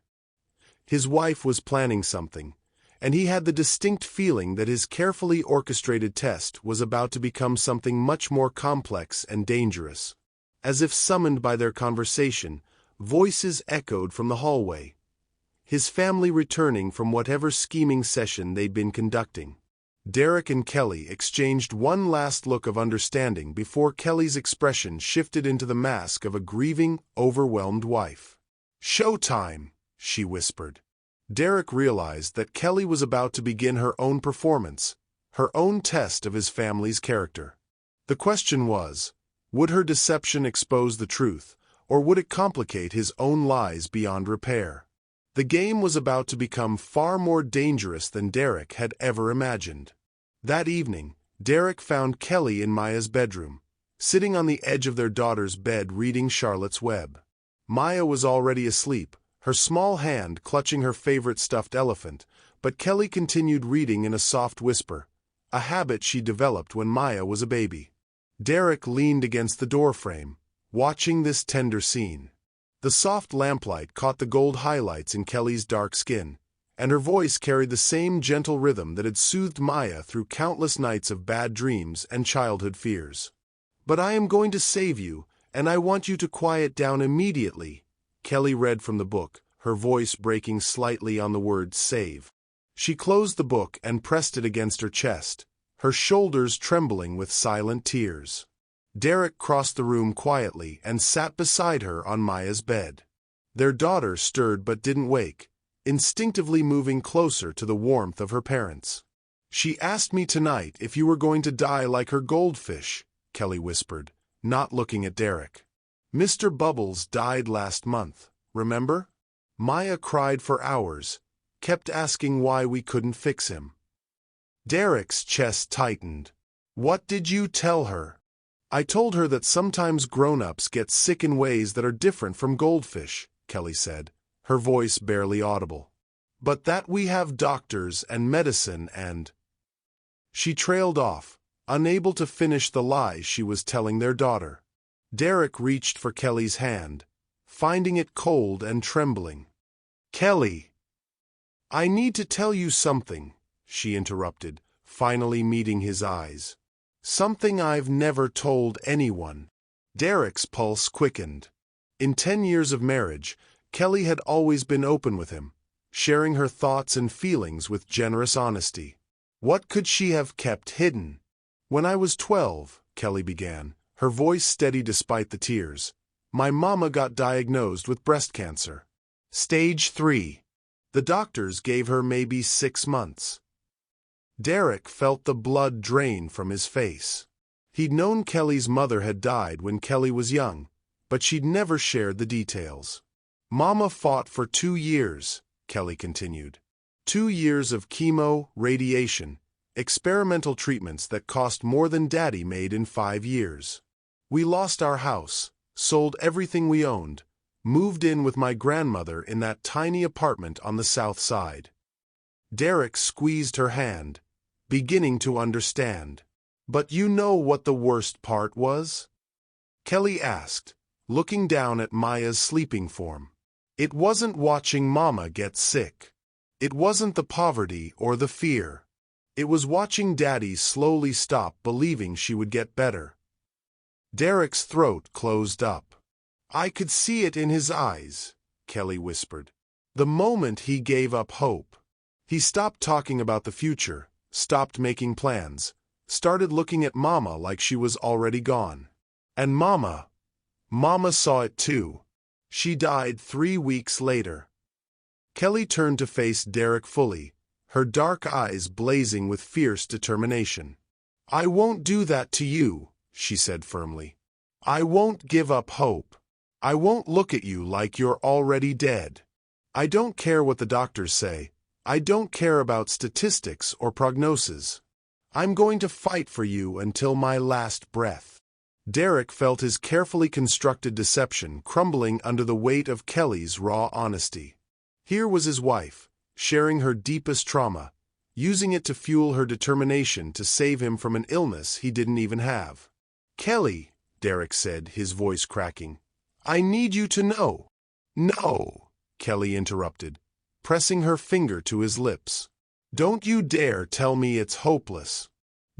His wife was planning something, and he had the distinct feeling that his carefully orchestrated test was about to become something much more complex and dangerous. As if summoned by their conversation, voices echoed from the hallway. His family returning from whatever scheming session they'd been conducting. Derek and Kelly exchanged one last look of understanding before Kelly's expression shifted into the mask of a grieving, overwhelmed wife. "Showtime," she whispered. Derek realized that Kelly was about to begin her own performance, her own test of his family's character. The question was, would her deception expose the truth, or would it complicate his own lies beyond repair? The game was about to become far more dangerous than Derek had ever imagined. That evening, Derek found Kelly in Maya's bedroom, sitting on the edge of their daughter's bed reading Charlotte's Web. Maya was already asleep, her small hand clutching her favorite stuffed elephant, but Kelly continued reading in a soft whisper, a habit she developed when Maya was a baby. Derek leaned against the doorframe, watching this tender scene. The soft lamplight caught the gold highlights in Kelly's dark skin, and her voice carried the same gentle rhythm that had soothed Maya through countless nights of bad dreams and childhood fears. "But I am going to save you, and I want you to quiet down immediately," Kelly read from the book, her voice breaking slightly on the word save. She closed the book and pressed it against her chest, her shoulders trembling with silent tears. Derek crossed the room quietly and sat beside her on Maya's bed. Their daughter stirred but didn't wake, instinctively moving closer to the warmth of her parents. "She asked me tonight if you were going to die like her goldfish," Kelly whispered, not looking at Derek. "Mr. Bubbles died last month, remember?" Maya cried for hours, kept asking why we couldn't fix him. Derek's chest tightened. "What did you tell her?" "I told her that sometimes grown-ups get sick in ways that are different from goldfish," Kelly said, her voice barely audible. "But that we have doctors and medicine and—" She trailed off, unable to finish the lies she was telling their daughter. Derek reached for Kelly's hand, finding it cold and trembling. "Kelly, I need to tell you something," she interrupted, finally meeting his eyes. "Something I've never told anyone." Derek's pulse quickened. In 10 years of marriage, Kelly had always been open with him, sharing her thoughts and feelings with generous honesty. What could she have kept hidden? "When I was 12, Kelly began, her voice steady despite the tears, "my mama got diagnosed with breast cancer. Stage 3. The doctors gave her maybe 6 months. Derek felt the blood drain from his face. He'd known Kelly's mother had died when Kelly was young, but she'd never shared the details. "Mama fought for 2 years, Kelly continued. 2 years of chemo, radiation, experimental treatments that cost more than Daddy made in 5 years. We lost our house, sold everything we owned, moved in with my grandmother in that tiny apartment on the south side." Derek squeezed her hand, beginning to understand. "But you know what the worst part was?" Kelly asked, looking down at Maya's sleeping form. It wasn't watching Mama get sick. It wasn't the poverty or the fear. It was watching Daddy slowly stop believing she would get better. Derek's throat closed up. I could see it in his eyes, Kelly whispered. The moment he gave up hope. He stopped talking about the future, stopped making plans, started looking at Mama like she was already gone. And Mama saw it too. She died 3 weeks later. Kelly turned to face Derek fully, her dark eyes blazing with fierce determination. I won't do that to you, she said firmly. I won't give up hope. I won't look at you like you're already dead. I don't care what the doctors say. I don't care about statistics or prognosis. I'm going to fight for you until my last breath. Derek felt his carefully constructed deception crumbling under the weight of Kelly's raw honesty. Here was his wife, sharing her deepest trauma, using it to fuel her determination to save him from an illness he didn't even have. Kelly, Derek said, his voice cracking, I need you to know. No, Kelly interrupted, pressing her finger to his lips. Don't you dare tell me it's hopeless.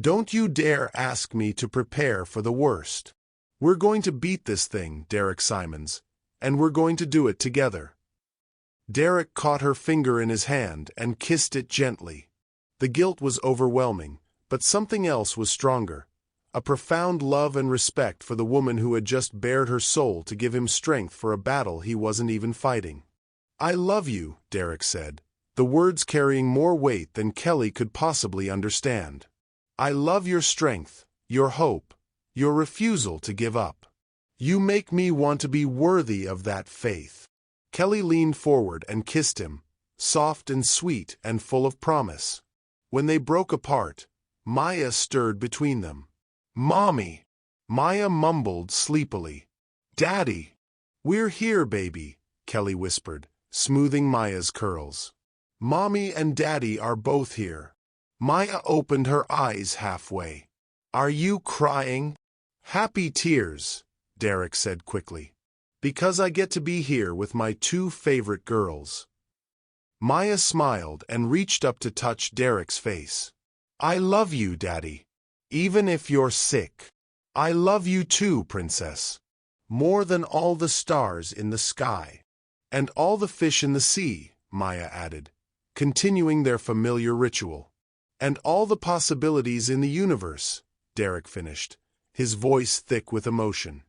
Don't you dare ask me to prepare for the worst. We're going to beat this thing, Derek Simons, and we're going to do it together. Derek caught her finger in his hand and kissed it gently. The guilt was overwhelming, but something else was stronger. A profound love and respect for the woman who had just bared her soul to give him strength for a battle he wasn't even fighting. I love you, Derek said, the words carrying more weight than Kelly could possibly understand. I love your strength, your hope, your refusal to give up. You make me want to be worthy of that faith. Kelly leaned forward and kissed him, soft and sweet and full of promise. When they broke apart, Maya stirred between them. Mommy! Maya mumbled sleepily. Daddy! We're here, baby, Kelly whispered, smoothing Maya's curls. Mommy and Daddy are both here. Maya opened her eyes halfway. Are you crying? Happy tears, Derek said quickly. Because I get to be here with my 2 favorite girls. Maya smiled and reached up to touch Derek's face. I love you, Daddy. Even if you're sick. I love you too, Princess. More than all the stars in the sky. And all the fish in the sea, Maya added, continuing their familiar ritual. And all the possibilities in the universe, Derek finished, his voice thick with emotion.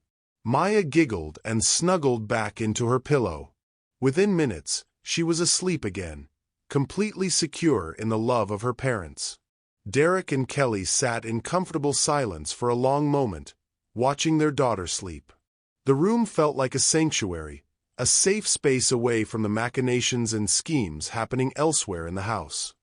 Maya giggled and snuggled back into her pillow. Within minutes, she was asleep again, completely secure in the love of her parents. Derek and Kelly sat in comfortable silence for a long moment, watching their daughter sleep. The room felt like a sanctuary, a safe space away from the machinations and schemes happening elsewhere in the house.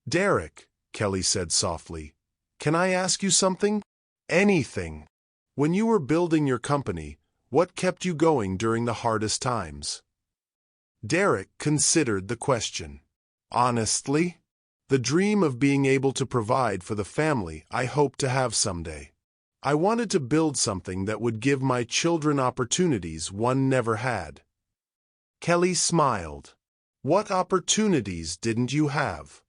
Derek, Kelly said softly, can I ask you something? Anything. When you were building your company, what kept you going during the hardest times? Derek considered the question. Honestly, the dream of being able to provide for the family I hoped to have someday. I wanted to build something that would give my children opportunities one never had. Kelly smiled. What opportunities didn't you have?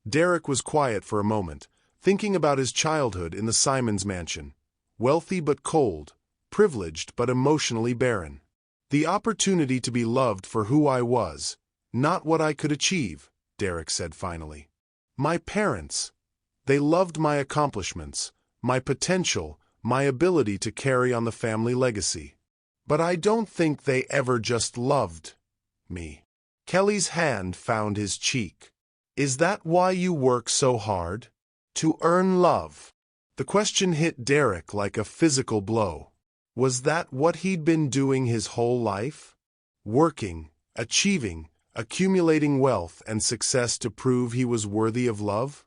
Derek was quiet for a moment, thinking about his childhood in the Simons mansion. Wealthy but cold, privileged but emotionally barren. The opportunity to be loved for who I was, not what I could achieve, Derek said finally. My parents. They loved my accomplishments, my potential, my ability to carry on the family legacy. But I don't think they ever just loved me. Kelly's hand found his cheek. Is that why you work so hard? To earn love? The question hit Derek like a physical blow. Was that what he'd been doing his whole life? Working, achieving, accumulating wealth and success to prove he was worthy of love?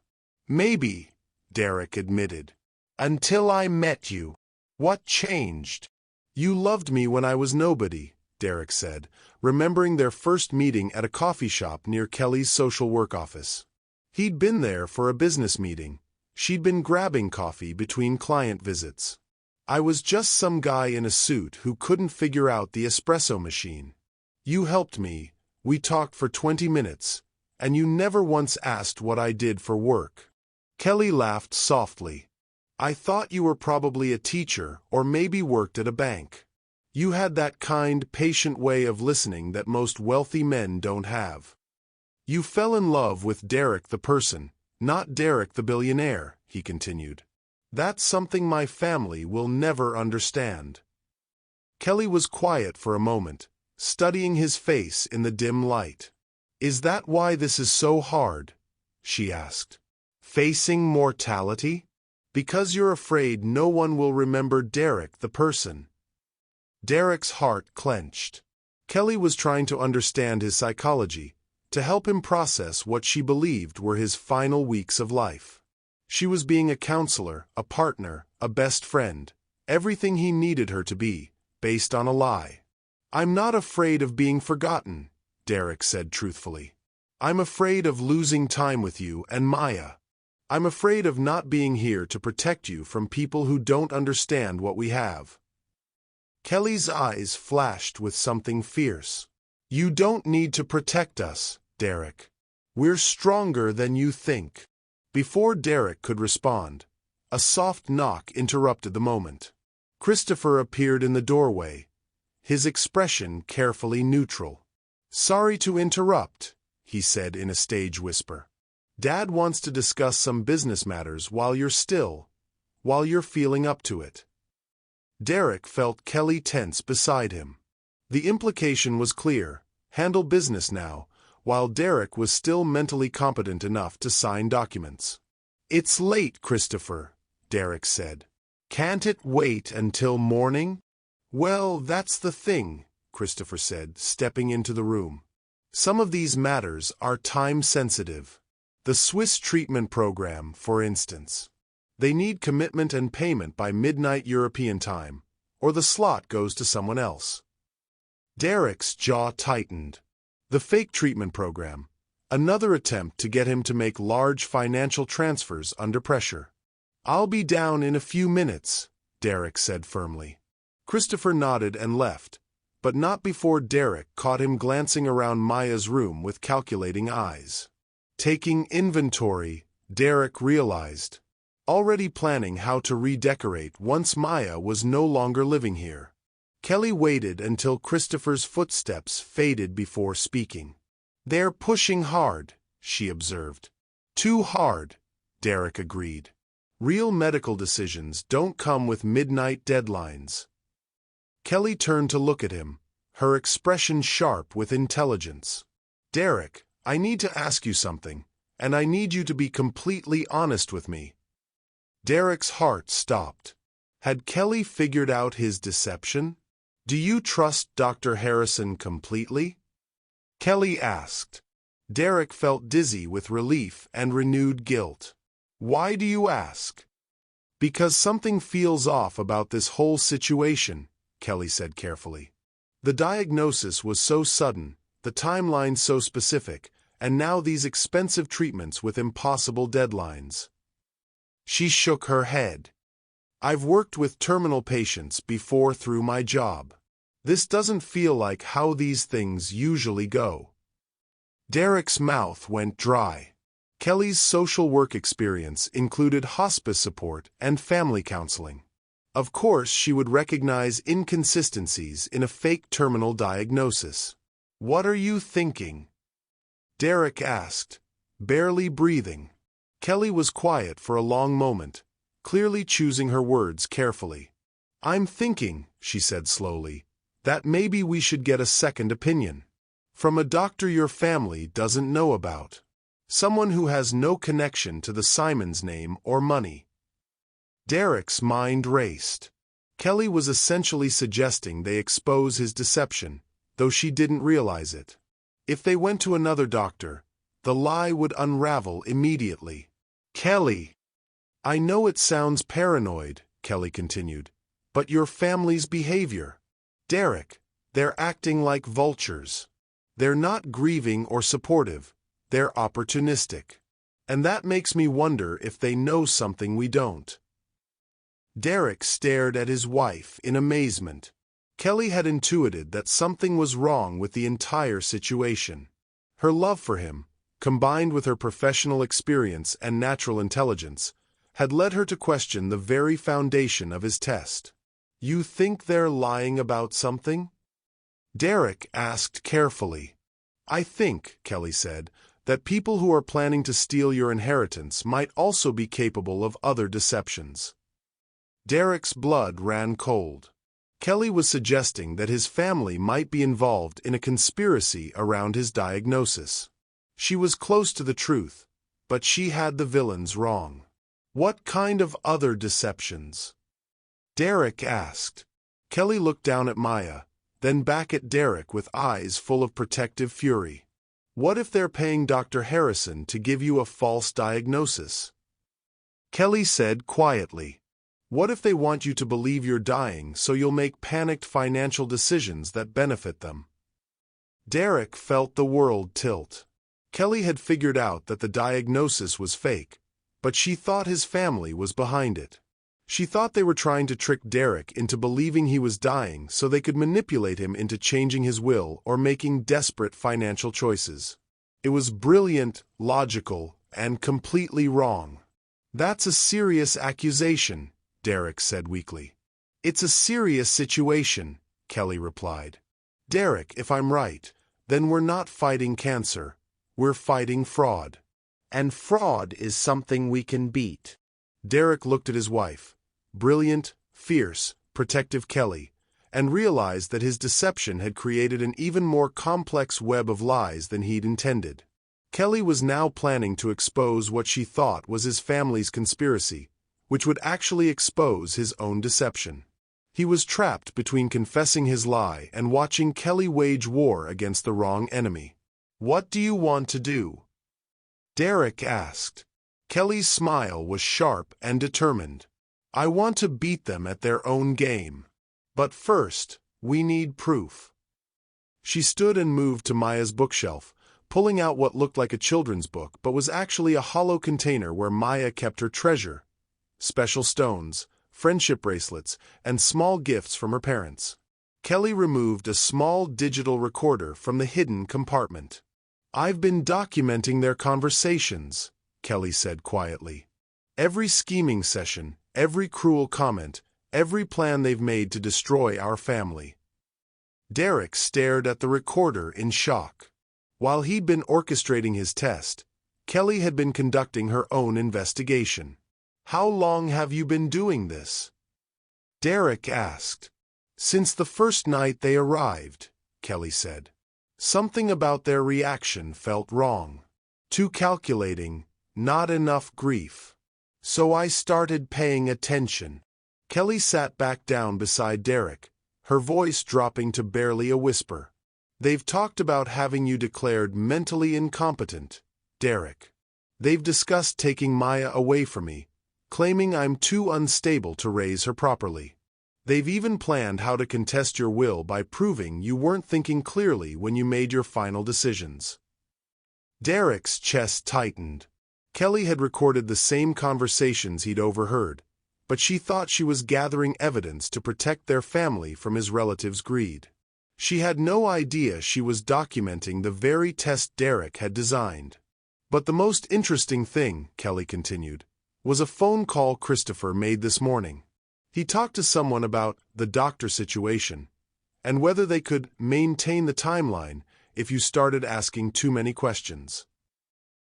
Maybe, Derek admitted. Until I met you. What changed? You loved me when I was nobody, Derek said, remembering their first meeting at a coffee shop near Kelly's social work office. He'd been there for a business meeting. She'd been grabbing coffee between client visits. I was just some guy in a suit who couldn't figure out the espresso machine. You helped me, we talked for 20 minutes, and you never once asked what I did for work." Kelly laughed softly. "I thought you were probably a teacher or maybe worked at a bank. You had that kind, patient way of listening that most wealthy men don't have. You fell in love with Derek the person, not Derek the billionaire," he continued. "That's something my family will never understand." Kelly was quiet for a moment, studying his face in the dim light. "Is that why this is so hard?" she asked. "Facing mortality? Because you're afraid no one will remember Derek the person." Derek's heart clenched. Kelly was trying to understand his psychology, to help him process what she believed were his final weeks of life. She was being a counselor, a partner, a best friend, everything he needed her to be, based on a lie. "I'm not afraid of being forgotten," Derek said truthfully. "I'm afraid of losing time with you and Maya. I'm afraid of not being here to protect you from people who don't understand what we have." Kelly's eyes flashed with something fierce. "You don't need to protect us, Derek. We're stronger than you think." Before Derek could respond, a soft knock interrupted the moment. Christopher appeared in the doorway, his expression carefully neutral. "Sorry to interrupt," he said in a stage whisper. "Dad wants to discuss some business matters while you're feeling up to it." Derek felt Kelly tense beside him. The implication was clear: handle business now, while Derek was still mentally competent enough to sign documents. "It's late, Christopher," Derek said. "Can't it wait until morning?" "Well, that's the thing," Christopher said, stepping into the room. "Some of these matters are time-sensitive. The Swiss treatment program, for instance. They need commitment and payment by midnight European time, or the slot goes to someone else." Derek's jaw tightened. The fake treatment program, another attempt to get him to make large financial transfers under pressure. "I'll be down in a few minutes," Derek said firmly. Christopher nodded and left, but not before Derek caught him glancing around Maya's room with calculating eyes. Taking inventory, Derek realized, already planning how to redecorate once Maya was no longer living here. Kelly waited until Christopher's footsteps faded before speaking. "They're pushing hard," she observed. "Too hard," Derek agreed. "Real medical decisions don't come with midnight deadlines." Kelly turned to look at him, her expression sharp with intelligence. "Derek, I need to ask you something, and I need you to be completely honest with me." Derek's heart stopped. Had Kelly figured out his deception? "Do you trust Dr. Harrison completely?" Kelly asked. Derek felt dizzy with relief and renewed guilt. "Why do you ask?" "Because something feels off about this whole situation," Kelly said carefully. "The diagnosis was so sudden, the timeline so specific, and now these expensive treatments with impossible deadlines." She shook her head. "I've worked with terminal patients before through my job. This doesn't feel like how these things usually go." Derek's mouth went dry. Kelly's social work experience included hospice support and family counseling. Of course, she would recognize inconsistencies in a fake terminal diagnosis. "What are you thinking?" Derek asked, barely breathing. Kelly was quiet for a long moment, clearly choosing her words carefully. "I'm thinking," she said slowly, "that maybe we should get a second opinion. From a doctor your family doesn't know about. Someone who has no connection to the Simons name or money." Derek's mind raced. Kelly was essentially suggesting they expose his deception, though she didn't realize it. If they went to another doctor, the lie would unravel immediately. "Kelly, I know it sounds paranoid," Kelly continued, "but your family's behavior. Derek, they're acting like vultures. They're not grieving or supportive, they're opportunistic. And that makes me wonder if they know something we don't." Derek stared at his wife in amazement. Kelly had intuited that something was wrong with the entire situation. Her love for him, combined with her professional experience and natural intelligence, had led her to question the very foundation of his test. "You think they're lying about something?" Derek asked carefully. "I think," Kelly said, "that people who are planning to steal your inheritance might also be capable of other deceptions." Derek's blood ran cold. Kelly was suggesting that his family might be involved in a conspiracy around his diagnosis. She was close to the truth, but she had the villains wrong. "What kind of other deceptions?" Derek asked. Kelly looked down at Maya, then back at Derek with eyes full of protective fury. "What if they're paying Dr. Harrison to give you a false diagnosis?" Kelly said quietly. "What if they want you to believe you're dying so you'll make panicked financial decisions that benefit them?" Derek felt the world tilt. Kelly had figured out that the diagnosis was fake, but she thought his family was behind it. She thought they were trying to trick Derek into believing he was dying so they could manipulate him into changing his will or making desperate financial choices. It was brilliant, logical, and completely wrong. "That's a serious accusation," Derek said weakly. "It's a serious situation," Kelly replied. "Derek, if I'm right, then we're not fighting cancer. We're fighting fraud. And fraud is something we can beat." Derek looked at his wife, brilliant, fierce, protective Kelly, and realized that his deception had created an even more complex web of lies than he'd intended. Kelly was now planning to expose what she thought was his family's conspiracy, which would actually expose his own deception. He was trapped between confessing his lie and watching Kelly wage war against the wrong enemy. "What do you want to do?" Derek asked. Kelly's smile was sharp and determined. "I want to beat them at their own game. But first, we need proof." She stood and moved to Maya's bookshelf, pulling out what looked like a children's book but was actually a hollow container where Maya kept her treasure: special stones, friendship bracelets, and small gifts from her parents. Kelly removed a small digital recorder from the hidden compartment. "I've been documenting their conversations," Kelly said quietly. "Every scheming session, every cruel comment, every plan they've made to destroy our family." Derek stared at the recorder in shock. While he'd been orchestrating his test, Kelly had been conducting her own investigation. "How long have you been doing this?" Derek asked. "Since the first night they arrived," Kelly said. Something about their reaction felt wrong. Too calculating, not enough grief. "So I started paying attention." Kelly sat back down beside Derek, her voice dropping to barely a whisper. "They've talked about having you declared mentally incompetent, Derek. They've discussed taking Maya away from me, claiming I'm too unstable to raise her properly. They've even planned how to contest your will by proving you weren't thinking clearly when you made your final decisions." Derek's chest tightened. Kelly had recorded the same conversations he'd overheard, but she thought she was gathering evidence to protect their family from his relatives' greed. She had no idea she was documenting the very test Derek had designed. "But the most interesting thing," Kelly continued, "was a phone call Christopher made this morning. He talked to someone about the doctor situation and whether they could maintain the timeline if you started asking too many questions."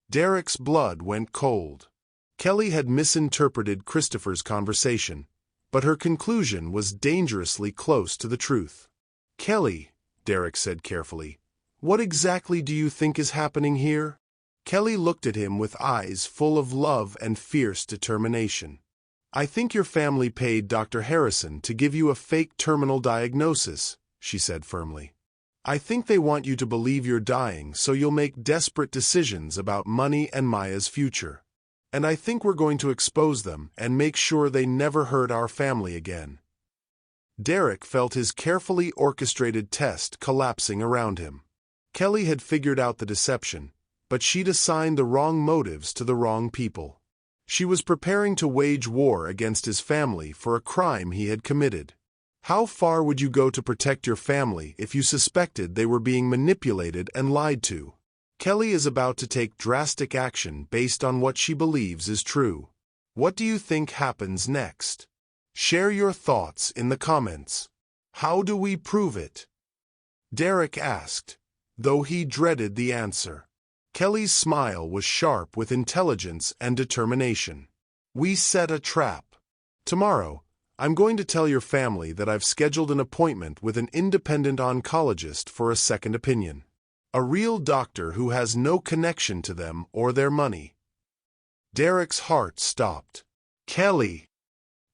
Derek's blood went cold. Kelly had misinterpreted Christopher's conversation, but her conclusion was dangerously close to the truth. "Kelly," Derek said carefully, "what exactly do you think is happening here?" Kelly looked at him with eyes full of love and fierce determination. "I think your family paid Dr. Harrison to give you a fake terminal diagnosis," she said firmly. "I think they want you to believe you're dying so you'll make desperate decisions about money and Maya's future. And I think we're going to expose them and make sure they never hurt our family again." Derek felt his carefully orchestrated test collapsing around him. Kelly had figured out the deception, but she'd assigned the wrong motives to the wrong people. She was preparing to wage war against his family for a crime he had committed. How far would you go to protect your family if you suspected they were being manipulated and lied to? Kelly is about to take drastic action based on what she believes is true. What do you think happens next? Share your thoughts in the comments. How do we prove it? Derek asked, though he dreaded the answer. Kelly's smile was sharp with intelligence and determination. We set a trap. Tomorrow, I'm going to tell your family that I've scheduled an appointment with an independent oncologist for a second opinion. A real doctor who has no connection to them or their money. Derek's heart stopped. Kelly!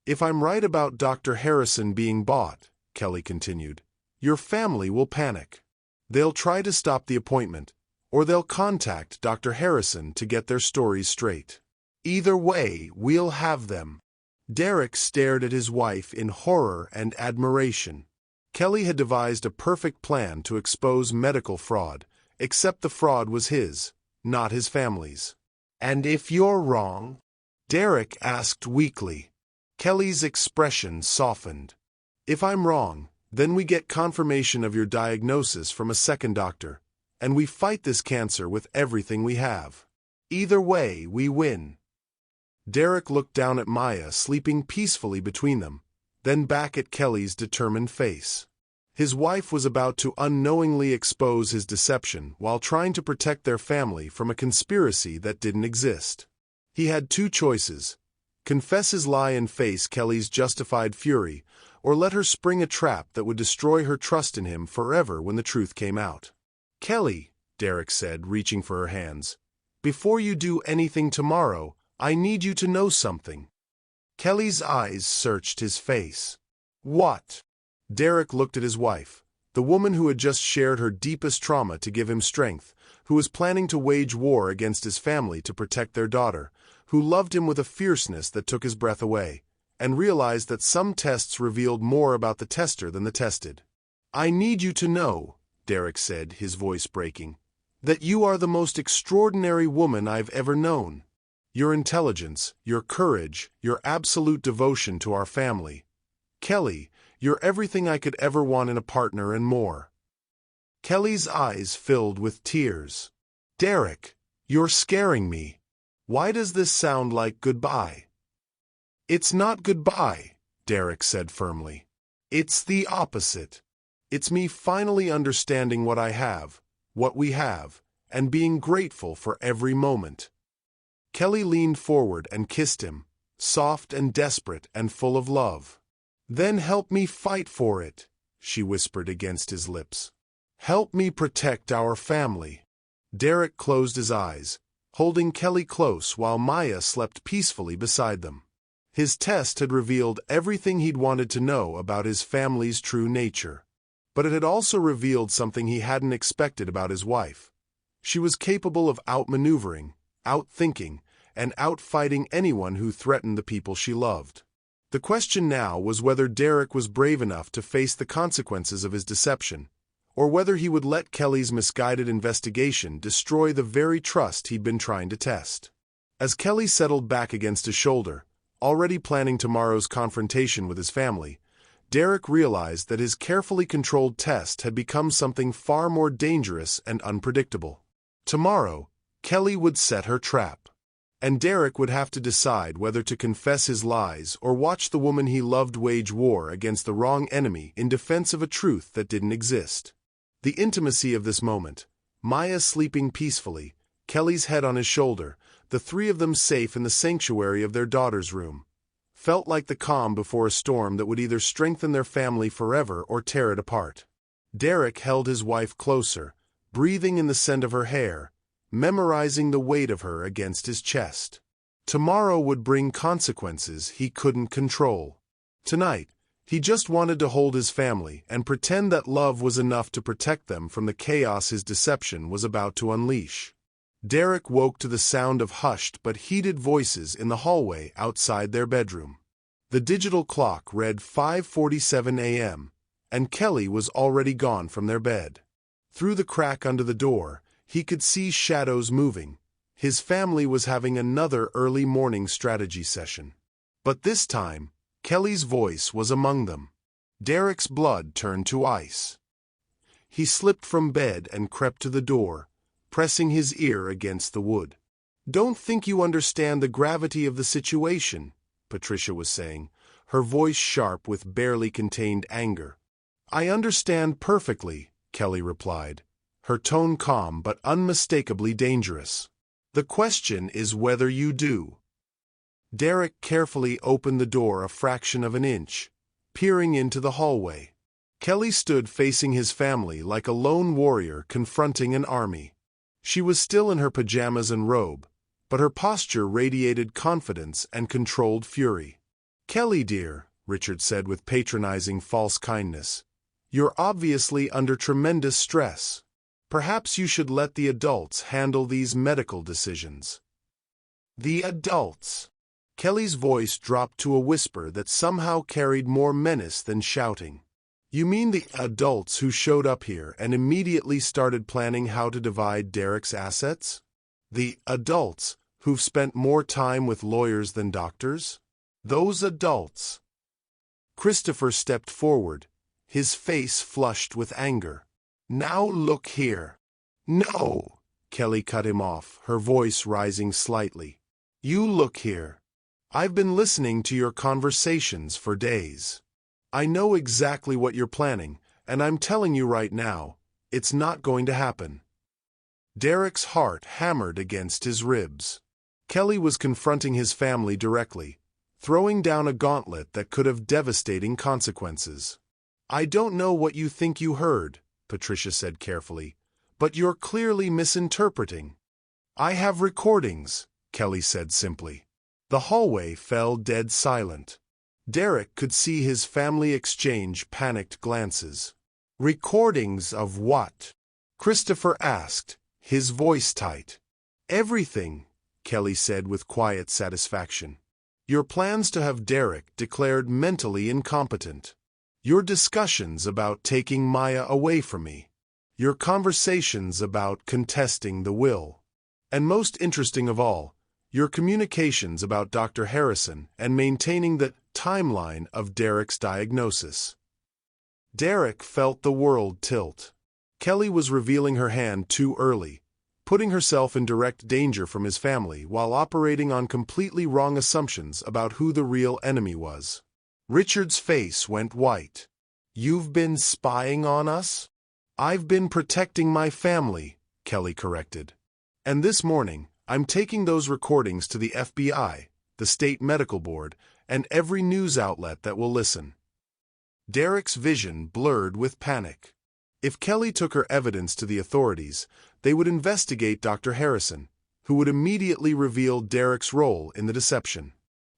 If I'm right about Dr. Harrison being bought, Kelly continued, your family will panic. They'll try to stop the appointment, or they'll contact Dr. Harrison to get their stories straight. Either way, we'll have them. Derek stared at his wife in horror and admiration. Kelly had devised a perfect plan to expose medical fraud, except the fraud was his, not his family's. And if you're wrong? Derek asked weakly. Kelly's expression softened. If I'm wrong, then we get confirmation of your diagnosis from a second doctor, and we fight this cancer with everything we have. Either way, we win. Derek looked down at Maya sleeping peacefully between them, then back at Kelly's determined face. His wife was about to unknowingly expose his deception while trying to protect their family from a conspiracy that didn't exist. He had two choices: confess his lie and face Kelly's justified fury, or let her spring a trap that would destroy her trust in him forever when the truth came out. Kelly, Derek said, reaching for her hands, before you do anything tomorrow, I need you to know something. Kelly's eyes searched his face. What? Derek looked at his wife, the woman who had just shared her deepest trauma to give him strength, who was planning to wage war against his family to protect their daughter, who loved him with a fierceness that took his breath away, and realized that some tests revealed more about the tester than the tested. I need you to know, Derek said, his voice breaking, that you are the most extraordinary woman I've ever known. Your intelligence, your courage, your absolute devotion to our family. Kelly, you're everything I could ever want in a partner and more. Kelly's eyes filled with tears. Derek, you're scaring me. Why does this sound like goodbye? It's not goodbye, Derek said firmly. It's the opposite. It's me finally understanding what I have, what we have, and being grateful for every moment. Kelly leaned forward and kissed him, soft and desperate and full of love. Then help me fight for it, she whispered against his lips. Help me protect our family. Derek closed his eyes, holding Kelly close while Maya slept peacefully beside them. His test had revealed everything he'd wanted to know about his family's true nature. But it had also revealed something he hadn't expected about his wife. She was capable of outmaneuvering, outthinking, and outfighting anyone who threatened the people she loved. The question now was whether Derek was brave enough to face the consequences of his deception, or whether he would let Kelly's misguided investigation destroy the very trust he'd been trying to test. As Kelly settled back against his shoulder, already planning tomorrow's confrontation with his family, Derek realized that his carefully controlled test had become something far more dangerous and unpredictable. Tomorrow, Kelly would set her trap, and Derek would have to decide whether to confess his lies or watch the woman he loved wage war against the wrong enemy in defense of a truth that didn't exist. The intimacy of this moment, Maya sleeping peacefully, Kelly's head on his shoulder, the three of them safe in the sanctuary of their daughter's room, felt like the calm before a storm that would either strengthen their family forever or tear it apart. Derek held his wife closer, breathing in the scent of her hair, memorizing the weight of her against his chest. Tomorrow would bring consequences he couldn't control. Tonight, he just wanted to hold his family and pretend that love was enough to protect them from the chaos his deception was about to unleash. Derek woke to the sound of hushed but heated voices in the hallway outside their bedroom. The digital clock read 5:47 a.m., and Kelly was already gone from their bed. Through the crack under the door, he could see shadows moving, His family was having another early morning strategy session. But this time, Kelly's voice was among them. Derek's blood turned to ice. He slipped from bed and crept to the door, pressing his ear against the wood. "Don't think you understand the gravity of the situation," Patricia was saying, her voice sharp with barely contained anger. "I understand perfectly," Kelly replied, her tone calm but unmistakably dangerous. "The question is whether you do." Derek carefully opened the door a fraction of an inch, peering into the hallway. Kelly stood facing his family like a lone warrior confronting an army. She was still in her pajamas and robe, but her posture radiated confidence and controlled fury. "Kelly, dear," Richard said with patronizing false kindness, "you're obviously under tremendous stress. Perhaps you should let the adults handle these medical decisions." "The adults?" Kelly's voice dropped to a whisper that somehow carried more menace than shouting. "You mean the adults who showed up here and immediately started planning how to divide Derek's assets? The adults who've spent more time with lawyers than doctors? Those adults?" Christopher stepped forward, his face flushed with anger. "Now look here." "No," Kelly cut him off, her voice rising slightly. "You look here. I've been listening to your conversations for days. I know exactly what you're planning, and I'm telling you right now, it's not going to happen." Derek's heart hammered against his ribs. Kelly was confronting his family directly, throwing down a gauntlet that could have devastating consequences. "I don't know what you think you heard," Patricia said carefully, "but you're clearly misinterpreting." "I have recordings," Kelly said simply. The hallway fell dead silent. Derek could see his family exchange panicked glances. "Recordings of what?" Christopher asked, his voice tight. "Everything," Kelly said with quiet satisfaction. "Your plans to have Derek declared mentally incompetent. Your discussions about taking Maya away from me. Your conversations about contesting the will. And most interesting of all, your communications about Dr. Harrison and maintaining the timeline of Derek's diagnosis." Derek felt the world tilt. Kelly was revealing her hand too early, putting herself in direct danger from his family while operating on completely wrong assumptions about who the real enemy was. Richard's face went white. "You've been spying on us?" "I've been protecting my family," Kelly corrected. "And this morning, I'm taking those recordings to the FBI, the State Medical Board, and every news outlet that will listen." Derek's vision blurred with panic. If Kelly took her evidence to the authorities, they would investigate Dr. Harrison, who would immediately reveal Derek's role in the deception.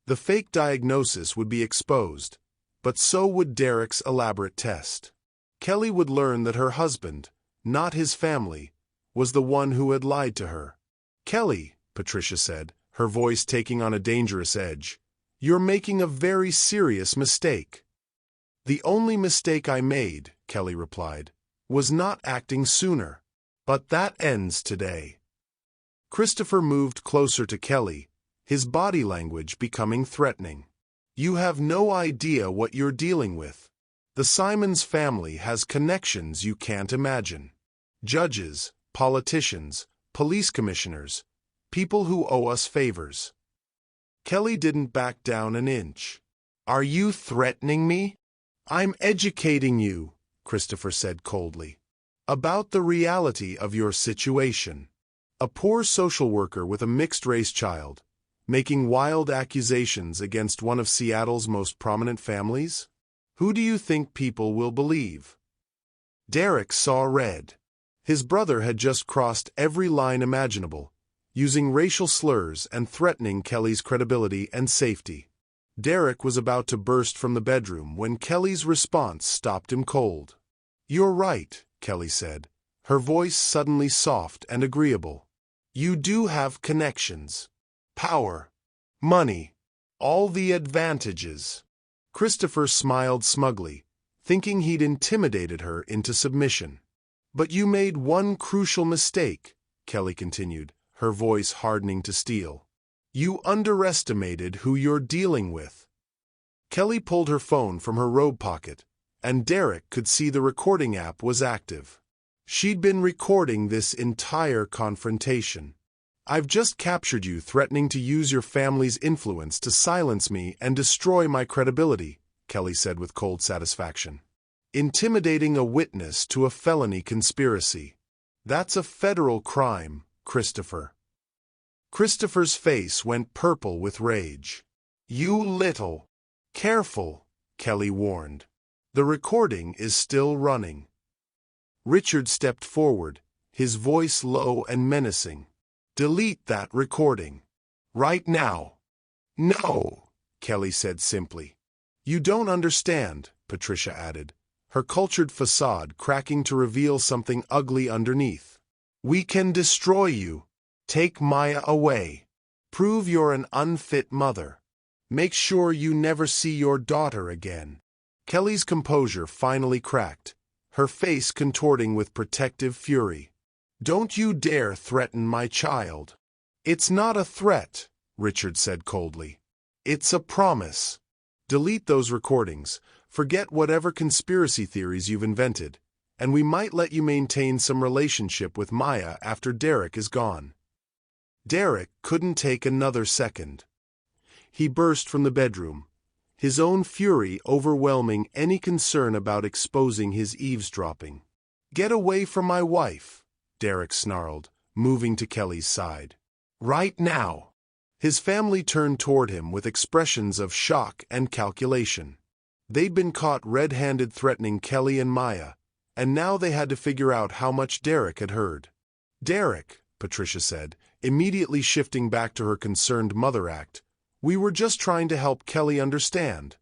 The fake diagnosis would be exposed, but so would Derek's elaborate test. Kelly would learn that her husband, not his family, was the one who had lied to her. "Kelly," Patricia said, her voice taking on a dangerous edge, "you're making a very serious mistake." "The only mistake I made," Kelly replied, "was not acting sooner. But that ends today." Christopher moved closer to Kelly, his body language becoming threatening. "You have no idea what you're dealing with. The Simons family has connections you can't imagine. Judges, politicians, police commissioners, people who owe us favors." Kelly didn't back down an inch. "Are you threatening me?" "I'm educating you," Christopher said coldly, "about the reality of your situation. A poor social worker with a mixed-race child, making wild accusations against one of Seattle's most prominent families? Who do you think people will believe?" Derek saw red. His brother had just crossed every line imaginable, using racial slurs and threatening Kelly's credibility and safety. Derek was about to burst from the bedroom when Kelly's response stopped him cold. "You're right," Kelly said, her voice suddenly soft and agreeable. "You do have connections. Power. Money. All the advantages." Christopher smiled smugly, thinking he'd intimidated her into submission. "But you made one crucial mistake," Kelly continued, her voice hardening to steel. You underestimated who you're dealing with. Kelly pulled her phone from her robe pocket, and Derek could see the recording app was active. She'd been recording this entire confrontation. I've just captured you threatening to use your family's influence to silence me and destroy my credibility, Kelly said with cold satisfaction. Intimidating a witness to a felony conspiracy. That's a federal crime, Christopher. Christopher's face went purple with rage. You little. Careful, Kelly warned. The recording is still running. Richard stepped forward, his voice low and menacing. Delete that recording. Right now. No, Kelly said simply. You don't understand, Patricia added, her cultured facade cracking to reveal something ugly underneath. We can destroy you. Take Maya away. Prove you're an unfit mother. Make sure you never see your daughter again. Kelly's composure finally cracked, her face contorting with protective fury. Don't you dare threaten my child. It's not a threat, Richard said coldly. It's a promise. Delete those recordings, forget whatever conspiracy theories you've invented, and we might let you maintain some relationship with Maya after Derek is gone. Derek couldn't take another second. He burst from the bedroom, his own fury overwhelming any concern about exposing his eavesdropping. Get away from my wife, Derek snarled, moving to Kelly's side. Right now. His family turned toward him with expressions of shock and calculation. They'd been caught red-handed threatening Kelly and Maya, and now they had to figure out how much Derek had heard. Derek, Patricia said, immediately shifting back to her concerned mother act, we were just trying to help Kelly understand.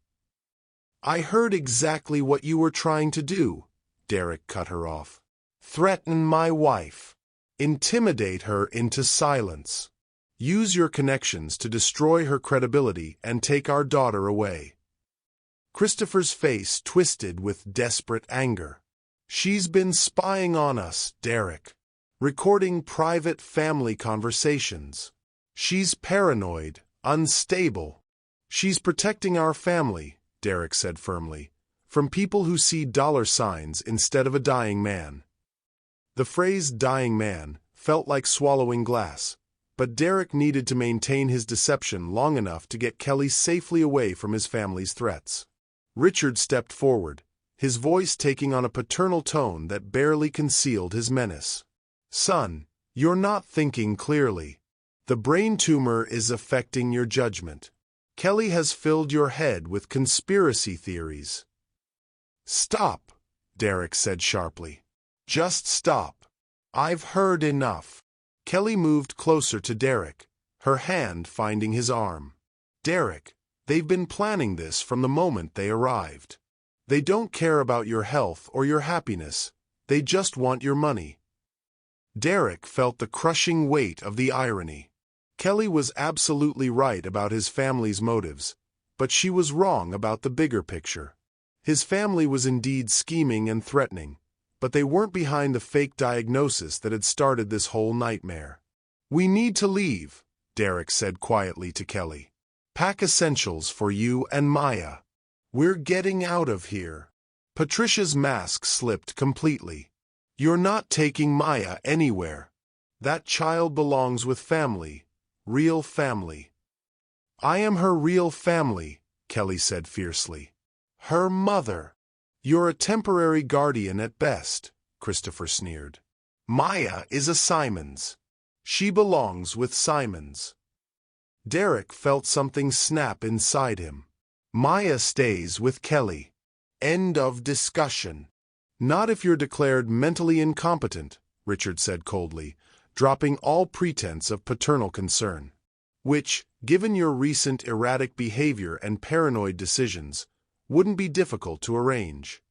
I heard exactly what you were trying to do, Derek cut her off. Threaten my wife. Intimidate her into silence. Use your connections to destroy her credibility and take our daughter away. Christopher's face twisted with desperate anger. She's been spying on us, Derek. Recording private family conversations. She's paranoid, unstable. She's protecting our family, Derek said firmly, from people who see dollar signs instead of a dying man. The phrase dying man felt like swallowing glass, but Derek needed to maintain his deception long enough to get Kelly safely away from his family's threats. Richard stepped forward, his voice taking on a paternal tone that barely concealed his menace. Son, you're not thinking clearly. The brain tumor is affecting your judgment. Kelly has filled your head with conspiracy theories. Stop, Derek said sharply. Just stop. I've heard enough. Kelly moved closer to Derek, her hand finding his arm. Derek, they've been planning this from the moment they arrived. They don't care about your health or your happiness. They just want your money. Derek felt the crushing weight of the irony. Kelly was absolutely right about his family's motives, but she was wrong about the bigger picture. His family was indeed scheming and threatening, but they weren't behind the fake diagnosis that had started this whole nightmare. We need to leave, Derek said quietly to Kelly. Pack essentials for you and Maya. We're getting out of here. Patricia's mask slipped completely. You're not taking Maya anywhere. That child belongs with family, real family. I am her real family, Kelly said fiercely. Her mother. You're a temporary guardian at best, Christopher sneered. Maya is a Simons. She belongs with Simons. Derek felt something snap inside him. Maya stays with Kelly. End of discussion. Not if you're declared mentally incompetent, Richard said coldly, dropping all pretense of paternal concern. Which, given your recent erratic behavior and paranoid decisions, wouldn't be difficult to arrange.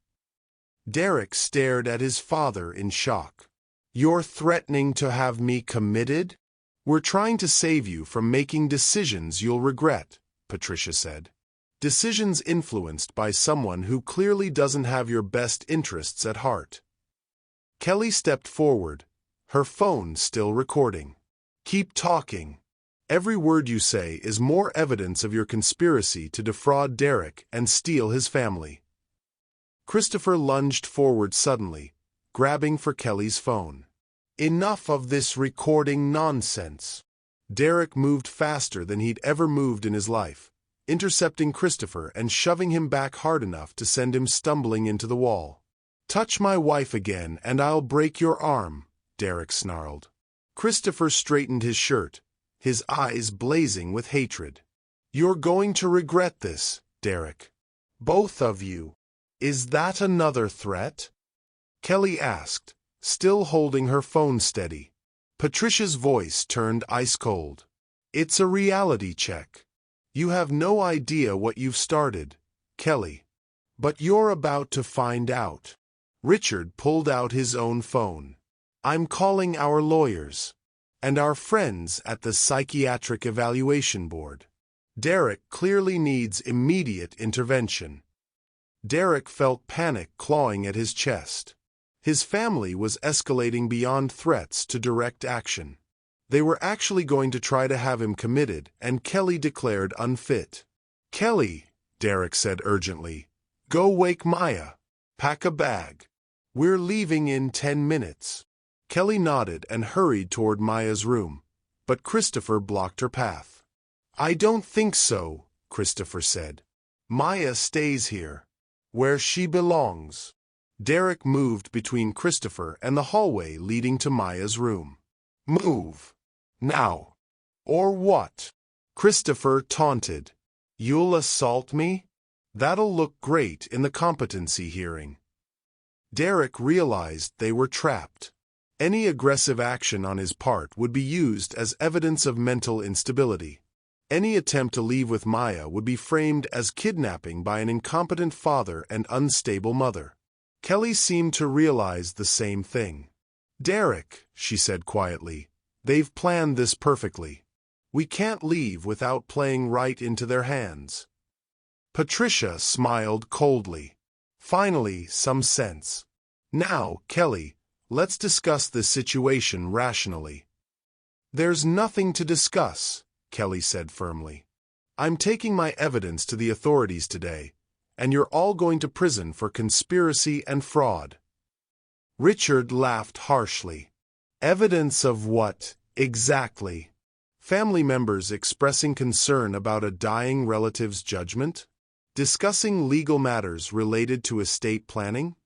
Derek stared at his father in shock. You're threatening to have me committed? We're trying to save you from making decisions you'll regret, Patricia said. Decisions influenced by someone who clearly doesn't have your best interests at heart. Kelly stepped forward, her phone still recording. Keep talking. Every word you say is more evidence of your conspiracy to defraud Derek and steal his family. Christopher lunged forward suddenly, grabbing for Kelly's phone. Enough of this recording nonsense. Derek moved faster than he'd ever moved in his life, intercepting Christopher and shoving him back hard enough to send him stumbling into the wall. Touch my wife again and I'll break your arm, Derek snarled. Christopher straightened his shirt, his eyes blazing with hatred. You're going to regret this, Derek. Both of you. Is that another threat? Kelly asked, still holding her phone steady. Patricia's voice turned ice-cold. It's a reality check. You have no idea what you've started, Kelly. But you're about to find out. Richard pulled out his own phone. I'm calling our lawyers and our friends at the Psychiatric Evaluation Board. Derek clearly needs immediate intervention. Derek felt panic clawing at his chest. His family was escalating beyond threats to direct action. They were actually going to try to have him committed, and Kelly declared unfit. Kelly, Derek said urgently, go wake Maya. Pack a bag. We're leaving in 10 minutes. Kelly nodded and hurried toward Maya's room, but Christopher blocked her path. I don't think so, Christopher said. Maya stays here, where she belongs. Derek moved between Christopher and the hallway leading to Maya's room. Move. Now. Or what? Christopher taunted. You'll assault me? That'll look great in the competency hearing. Derek realized they were trapped. Any aggressive action on his part would be used as evidence of mental instability. Any attempt to leave with Maya would be framed as kidnapping by an incompetent father and unstable mother. Kelly seemed to realize the same thing. Derek, she said quietly, they've planned this perfectly. We can't leave without playing right into their hands. Patricia smiled coldly. Finally, some sense. Now, Kelly, let's discuss this situation rationally. There's nothing to discuss, Kelly said firmly. I'm taking my evidence to the authorities today, and you're all going to prison for conspiracy and fraud. Richard laughed harshly. Evidence of what, exactly? Family members expressing concern about a dying relative's judgment? Discussing legal matters related to estate planning?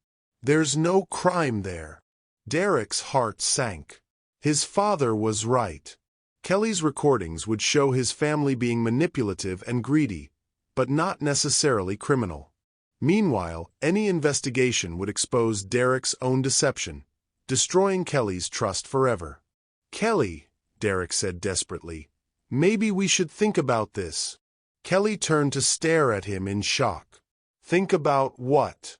There's no crime there. Derek's heart sank. His father was right. Kelly's recordings would show his family being manipulative and greedy, but not necessarily criminal. Meanwhile, any investigation would expose Derek's own deception, destroying Kelly's trust forever. Kelly, Derek said desperately, maybe we should think about this. Kelly turned to stare at him in shock. Think about what?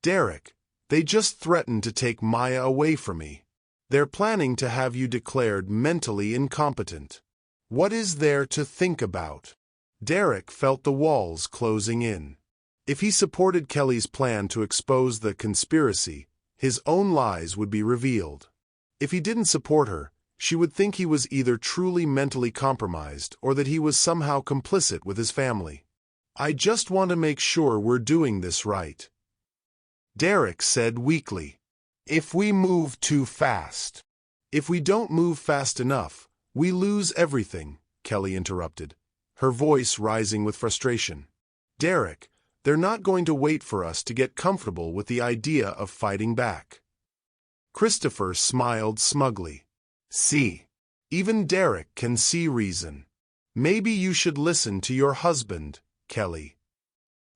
Derek, they just threatened to take Maya away from me. They're planning to have you declared mentally incompetent. What is there to think about? Derek felt the walls closing in. If he supported Kelly's plan to expose the conspiracy, his own lies would be revealed. If he didn't support her, she would think he was either truly mentally compromised or that he was somehow complicit with his family. I just want to make sure we're doing this right. Derek said weakly. If we move too fast. If we don't move fast enough, we lose everything, Kelly interrupted, her voice rising with frustration. Derek, they're not going to wait for us to get comfortable with the idea of fighting back. Christopher smiled smugly. See, even Derek can see reason. Maybe you should listen to your husband, Kelly.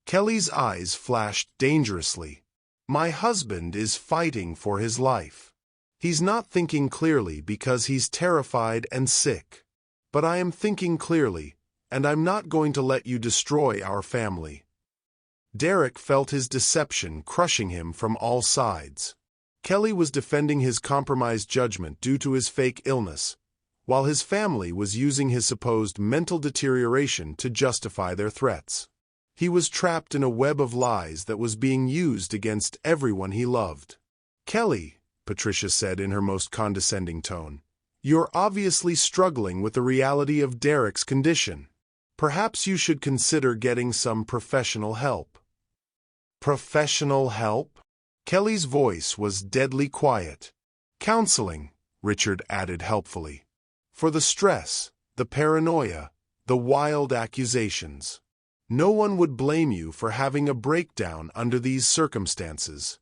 Kelly's eyes flashed dangerously. My husband is fighting for his life. He's not thinking clearly because he's terrified and sick. But I am thinking clearly, and I'm not going to let you destroy our family. Derek felt his deception crushing him from all sides. Kelly was defending his compromised judgment due to his fake illness, while his family was using his supposed mental deterioration to justify their threats. He was trapped in a web of lies that was being used against everyone he loved. Kelly, Patricia said in her most condescending tone, You're obviously struggling with the reality of Derek's condition. Perhaps you should consider getting some professional help." "Professional help?" Kelly's voice was deadly quiet. "Counseling," Richard added helpfully. "For the stress, the paranoia, the wild accusations. No one would blame you for having a breakdown under these circumstances."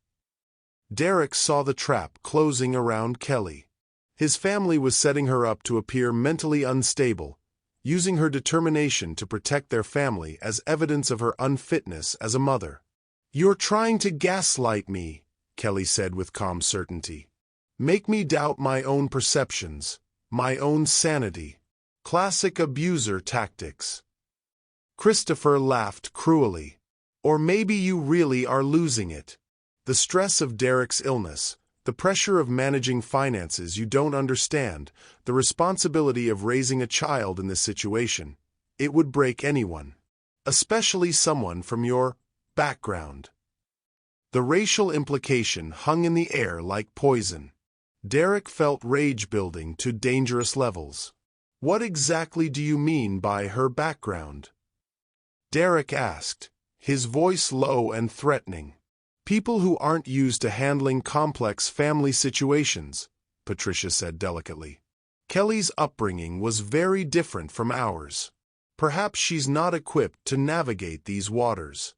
Derek saw the trap closing around Kelly. His family was setting her up to appear mentally unstable, using her determination to protect their family as evidence of her unfitness as a mother. "You're trying to gaslight me," Kelly said with calm certainty. "Make me doubt my own perceptions, my own sanity. Classic abuser tactics." Christopher laughed cruelly. "Or maybe you really are losing it. The stress of Derek's illness, the pressure of managing finances you don't understand, the responsibility of raising a child in this situation, it would break anyone. Especially someone from your background." The racial implication hung in the air like poison. Derek felt rage building to dangerous levels. "What exactly do you mean by her background?" Derek asked, his voice low and threatening. "People who aren't used to handling complex family situations," Patricia said delicately. "Kelly's upbringing was very different from ours. Perhaps she's not equipped to navigate these waters."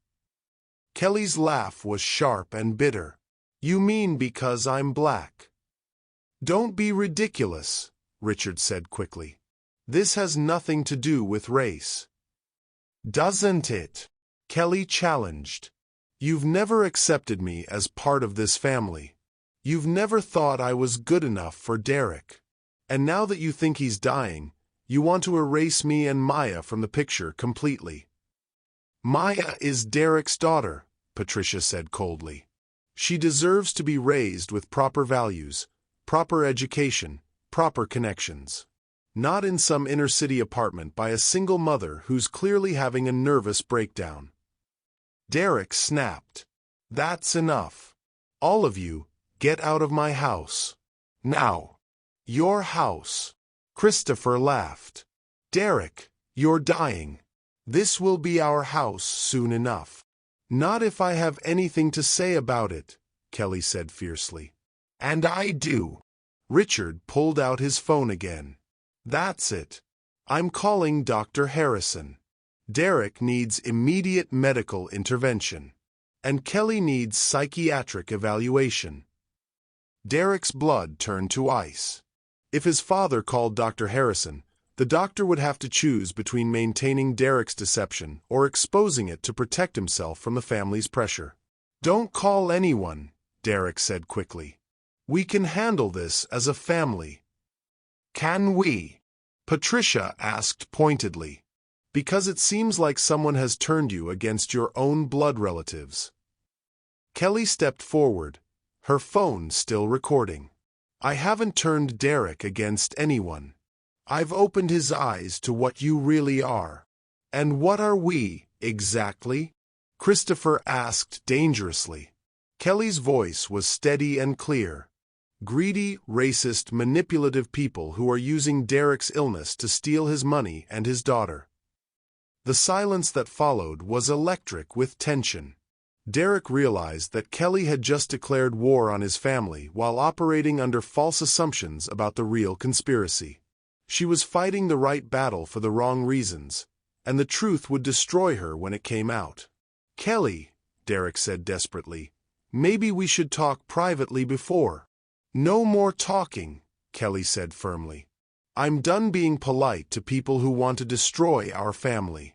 Kelly's laugh was sharp and bitter. "You mean because I'm black?" "Don't be ridiculous," Richard said quickly. "This has nothing to do with race." "Doesn't it?" Kelly challenged. "You've never accepted me as part of this family. You've never thought I was good enough for Derek. And now that you think he's dying, you want to erase me and Maya from the picture completely." "Maya is Derek's daughter," Patricia said coldly. "She deserves to be raised with proper values, proper education, proper connections. Not in some inner-city apartment by a single mother who's clearly having a nervous breakdown." Derek snapped. "That's enough. All of you, get out of my house. Now." "Your house?" Christopher laughed. "Derek, you're dying. This will be our house soon enough." "Not if I have anything to say about it," Kelly said fiercely. "And I do." Richard pulled out his phone again. "That's it. I'm calling Dr. Harrison. Derek needs immediate medical intervention. And Kelly needs psychiatric evaluation." Derek's blood turned to ice. If his father called Dr. Harrison, the doctor would have to choose between maintaining Derek's deception or exposing it to protect himself from the family's pressure. "Don't call anyone," Derek said quickly. "We can handle this as a family." "Can we?" Patricia asked pointedly. "Because it seems like someone has turned you against your own blood relatives." Kelly stepped forward, her phone still recording. "I haven't turned Derek against anyone. I've opened his eyes to what you really are." "And what are we, exactly?" Christopher asked dangerously. Kelly's voice was steady and clear. "Greedy, racist, manipulative people who are using Derek's illness to steal his money and his daughter." The silence that followed was electric with tension. Derek realized that Kelly had just declared war on his family while operating under false assumptions about the real conspiracy. She was fighting the right battle for the wrong reasons, and the truth would destroy her when it came out. "Kelly," Derek said desperately, "maybe we should talk privately before." "No more talking," Kelly said firmly. "I'm done being polite to people who want to destroy our family.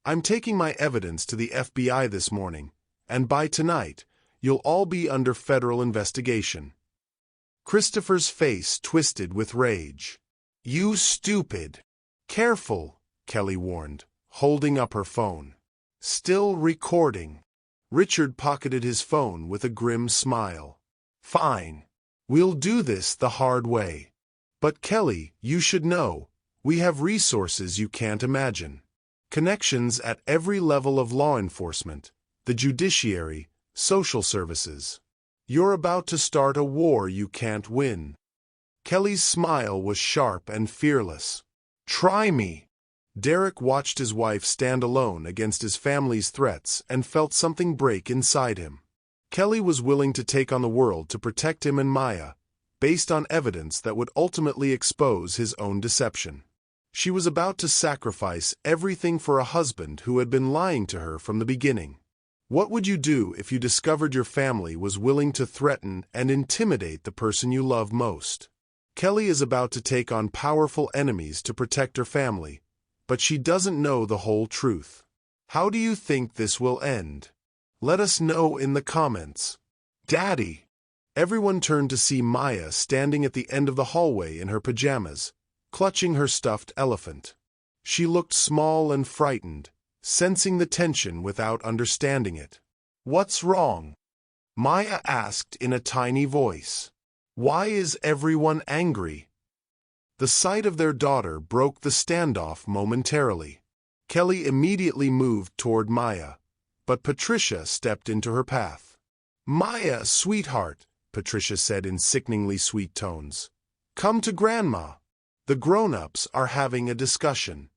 I'm taking my evidence to the FBI this morning, and by tonight, you'll all be under federal investigation." Christopher's face twisted with rage. "You stupid!" "Careful," Kelly warned, holding up her phone. "Still recording." Richard pocketed his phone with a grim smile. "Fine. We'll do this the hard way. But Kelly, you should know, we have resources you can't imagine. Connections at every level of law enforcement, the judiciary, social services. You're about to start a war you can't win." Kelly's smile was sharp and fearless. "Try me." Derek watched his wife stand alone against his family's threats and felt something break inside him. Kelly was willing to take on the world to protect him and Maya, based on evidence that would ultimately expose his own deception. She was about to sacrifice everything for a husband who had been lying to her from the beginning. What would you do if you discovered your family was willing to threaten and intimidate the person you love most? Kelly is about to take on powerful enemies to protect her family, but she doesn't know the whole truth. How do you think this will end? Let us know in the comments. Daddy! Everyone turned to see Maya standing at the end of the hallway in her pajamas, clutching her stuffed elephant. She looked small and frightened, sensing the tension without understanding it. "What's wrong?" Maya asked in a tiny voice. "Why is everyone angry?" The sight of their daughter broke the standoff momentarily. Kelly immediately moved toward Maya, but Patricia stepped into her path. "Maya, sweetheart," Patricia said in sickeningly sweet tones. "Come to Grandma. The grown-ups are having a discussion."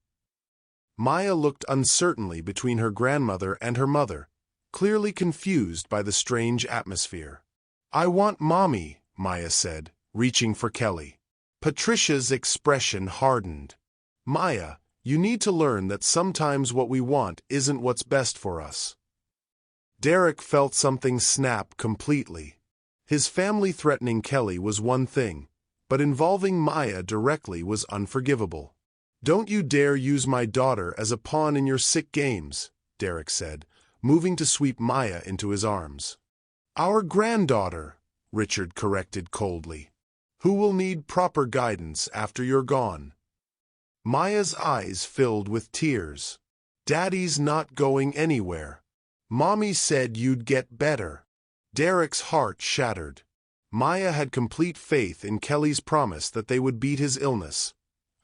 Maya looked uncertainly between her grandmother and her mother, clearly confused by the strange atmosphere. "I want Mommy," Maya said, reaching for Kelly. Patricia's expression hardened. "Maya, you need to learn that sometimes what we want isn't what's best for us." Derek felt something snap completely. His family threatening Kelly was one thing, but involving Maya directly was unforgivable. "Don't you dare use my daughter as a pawn in your sick games," Derek said, moving to sweep Maya into his arms. "Our granddaughter," Richard corrected coldly, "who will need proper guidance after you're gone." Maya's eyes filled with tears. "Daddy's not going anywhere. Mommy said you'd get better." Derek's heart shattered. Maya had complete faith in Kelly's promise that they would beat his illness,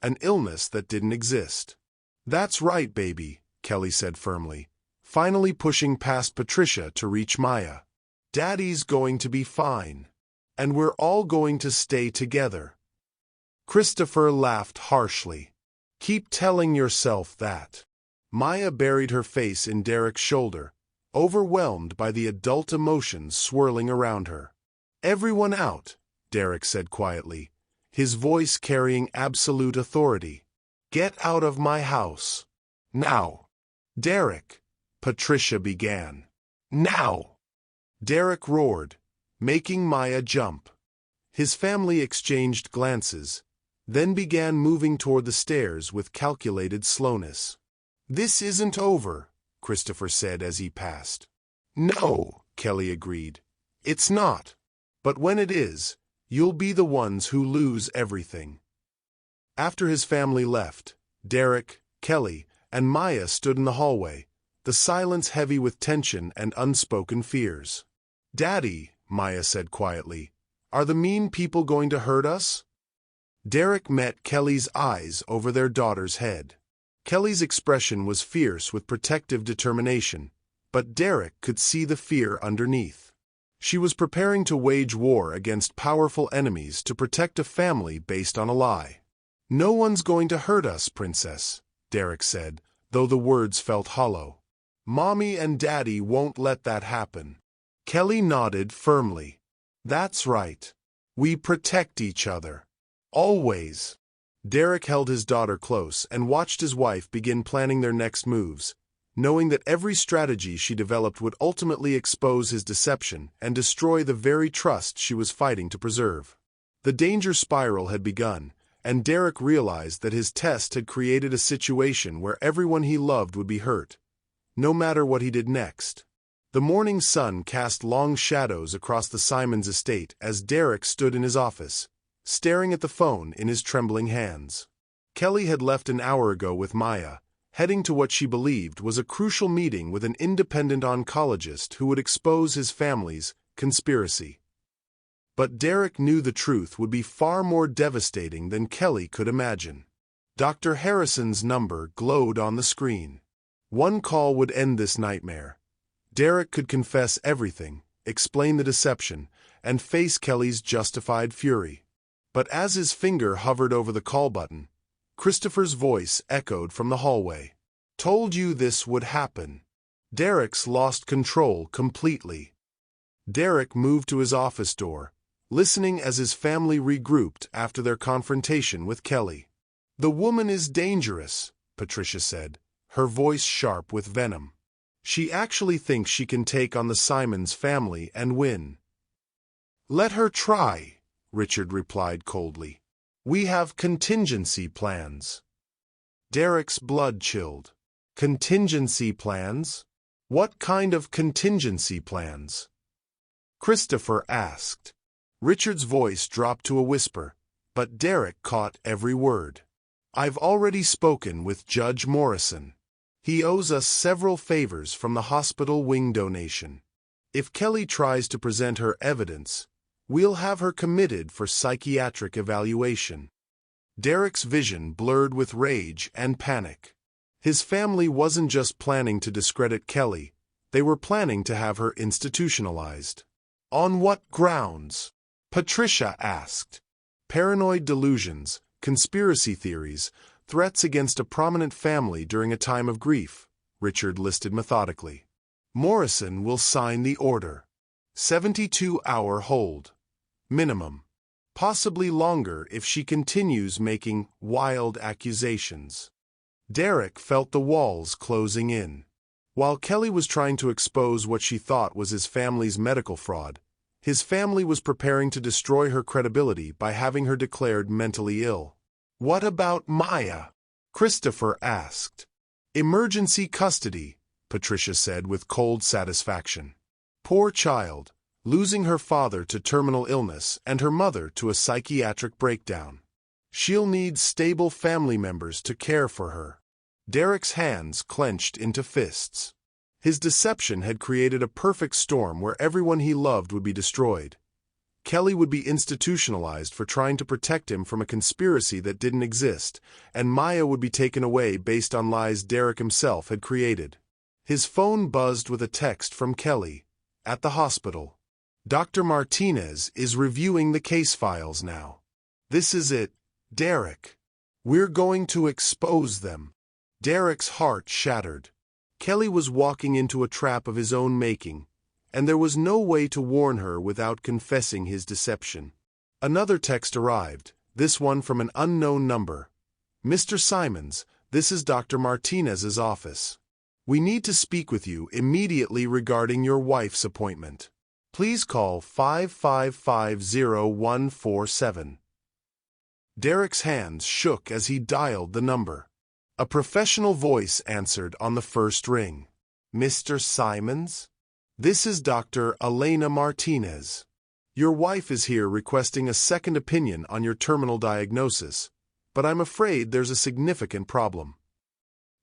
an illness that didn't exist. "That's right, baby," Kelly said firmly, finally pushing past Patricia to reach Maya. "Daddy's going to be fine, and we're all going to stay together." Christopher laughed harshly. "Keep telling yourself that." Maya buried her face in Derek's shoulder, overwhelmed by the adult emotions swirling around her. "Everyone out," Derek said quietly, his voice carrying absolute authority. "Get out of my house. Now." "Derek," Patricia began. "Now!" Derek roared, making Maya jump. His family exchanged glances, then began moving toward the stairs with calculated slowness. "This isn't over," Christopher said as he passed. "No," Kelly agreed. "It's not. But when it is, you'll be the ones who lose everything." After his family left, Derek, Kelly, and Maya stood in the hallway, the silence heavy with tension and unspoken fears. "Daddy," Maya said quietly, "are the mean people going to hurt us?" Derek met Kelly's eyes over their daughter's head. Kelly's expression was fierce with protective determination, but Derek could see the fear underneath. She was preparing to wage war against powerful enemies to protect a family based on a lie. "No one's going to hurt us, Princess," Derek said, though the words felt hollow. "Mommy and Daddy won't let that happen." Kelly nodded firmly. "That's right. We protect each other. Always." Derek held his daughter close and watched his wife begin planning their next moves, knowing that every strategy she developed would ultimately expose his deception and destroy the very trust she was fighting to preserve. The danger spiral had begun, and Derek realized that his test had created a situation where everyone he loved would be hurt, no matter what he did next. The morning sun cast long shadows across the Simons estate as Derek stood in his office, staring at the phone in his trembling hands. Kelly had left an hour ago with Maya, heading to what she believed was a crucial meeting with an independent oncologist who would expose his family's conspiracy. But Derek knew the truth would be far more devastating than Kelly could imagine. Dr. Harrison's number glowed on the screen. One call would end this nightmare. Derek could confess everything, explain the deception, and face Kelly's justified fury. But as his finger hovered over the call button, Christopher's voice echoed from the hallway. "Told you this would happen." Derek's lost control completely. Derek moved to his office door, listening as his family regrouped after their confrontation with Kelly. "The woman is dangerous," Patricia said, her voice sharp with venom. "She actually thinks she can take on the Simons family and win." "Let her try," Richard replied coldly. "We have contingency plans." Derek's blood chilled. Contingency plans? What kind of contingency plans? Christopher asked. Richard's voice dropped to a whisper, but Derek caught every word. "I've already spoken with Judge Morrison. He owes us several favors from the hospital wing donation. If Kelly tries to present her evidence, we'll have her committed for psychiatric evaluation." Derek's vision blurred with rage and panic. His family wasn't just planning to discredit Kelly, they were planning to have her institutionalized. "On what grounds?" Patricia asked. "Paranoid delusions, conspiracy theories, threats against a prominent family during a time of grief," Richard listed methodically. "Morrison will sign the order. 72-hour hold. Minimum. Possibly longer if she continues making wild accusations." Derek felt the walls closing in. While Kelly was trying to expose what she thought was his family's medical fraud, his family was preparing to destroy her credibility by having her declared mentally ill. "What about Maya?" Christopher asked. "Emergency custody," Patricia said with cold satisfaction. "Poor child, losing her father to terminal illness and her mother to a psychiatric breakdown. She'll need stable family members to care for her." Derek's hands clenched into fists. His deception had created a perfect storm where everyone he loved would be destroyed. Kelly would be institutionalized for trying to protect him from a conspiracy that didn't exist, and Maya would be taken away based on lies Derek himself had created. His phone buzzed with a text from Kelly, at the hospital. "Dr. Martinez is reviewing the case files now. This is it, Derek. We're going to expose them." Derek's heart shattered. Kelly was walking into a trap of his own making, and there was no way to warn her without confessing his deception. Another text arrived, this one from an unknown number. "Mr. Simons, this is Dr. Martinez's office. We need to speak with you immediately regarding your wife's appointment. Please call 5550147. Derek's hands shook as he dialed the number. A professional voice answered on the first ring. "Mr. Simons? This is Dr. Elena Martinez. Your wife is here requesting a second opinion on your terminal diagnosis, but I'm afraid there's a significant problem."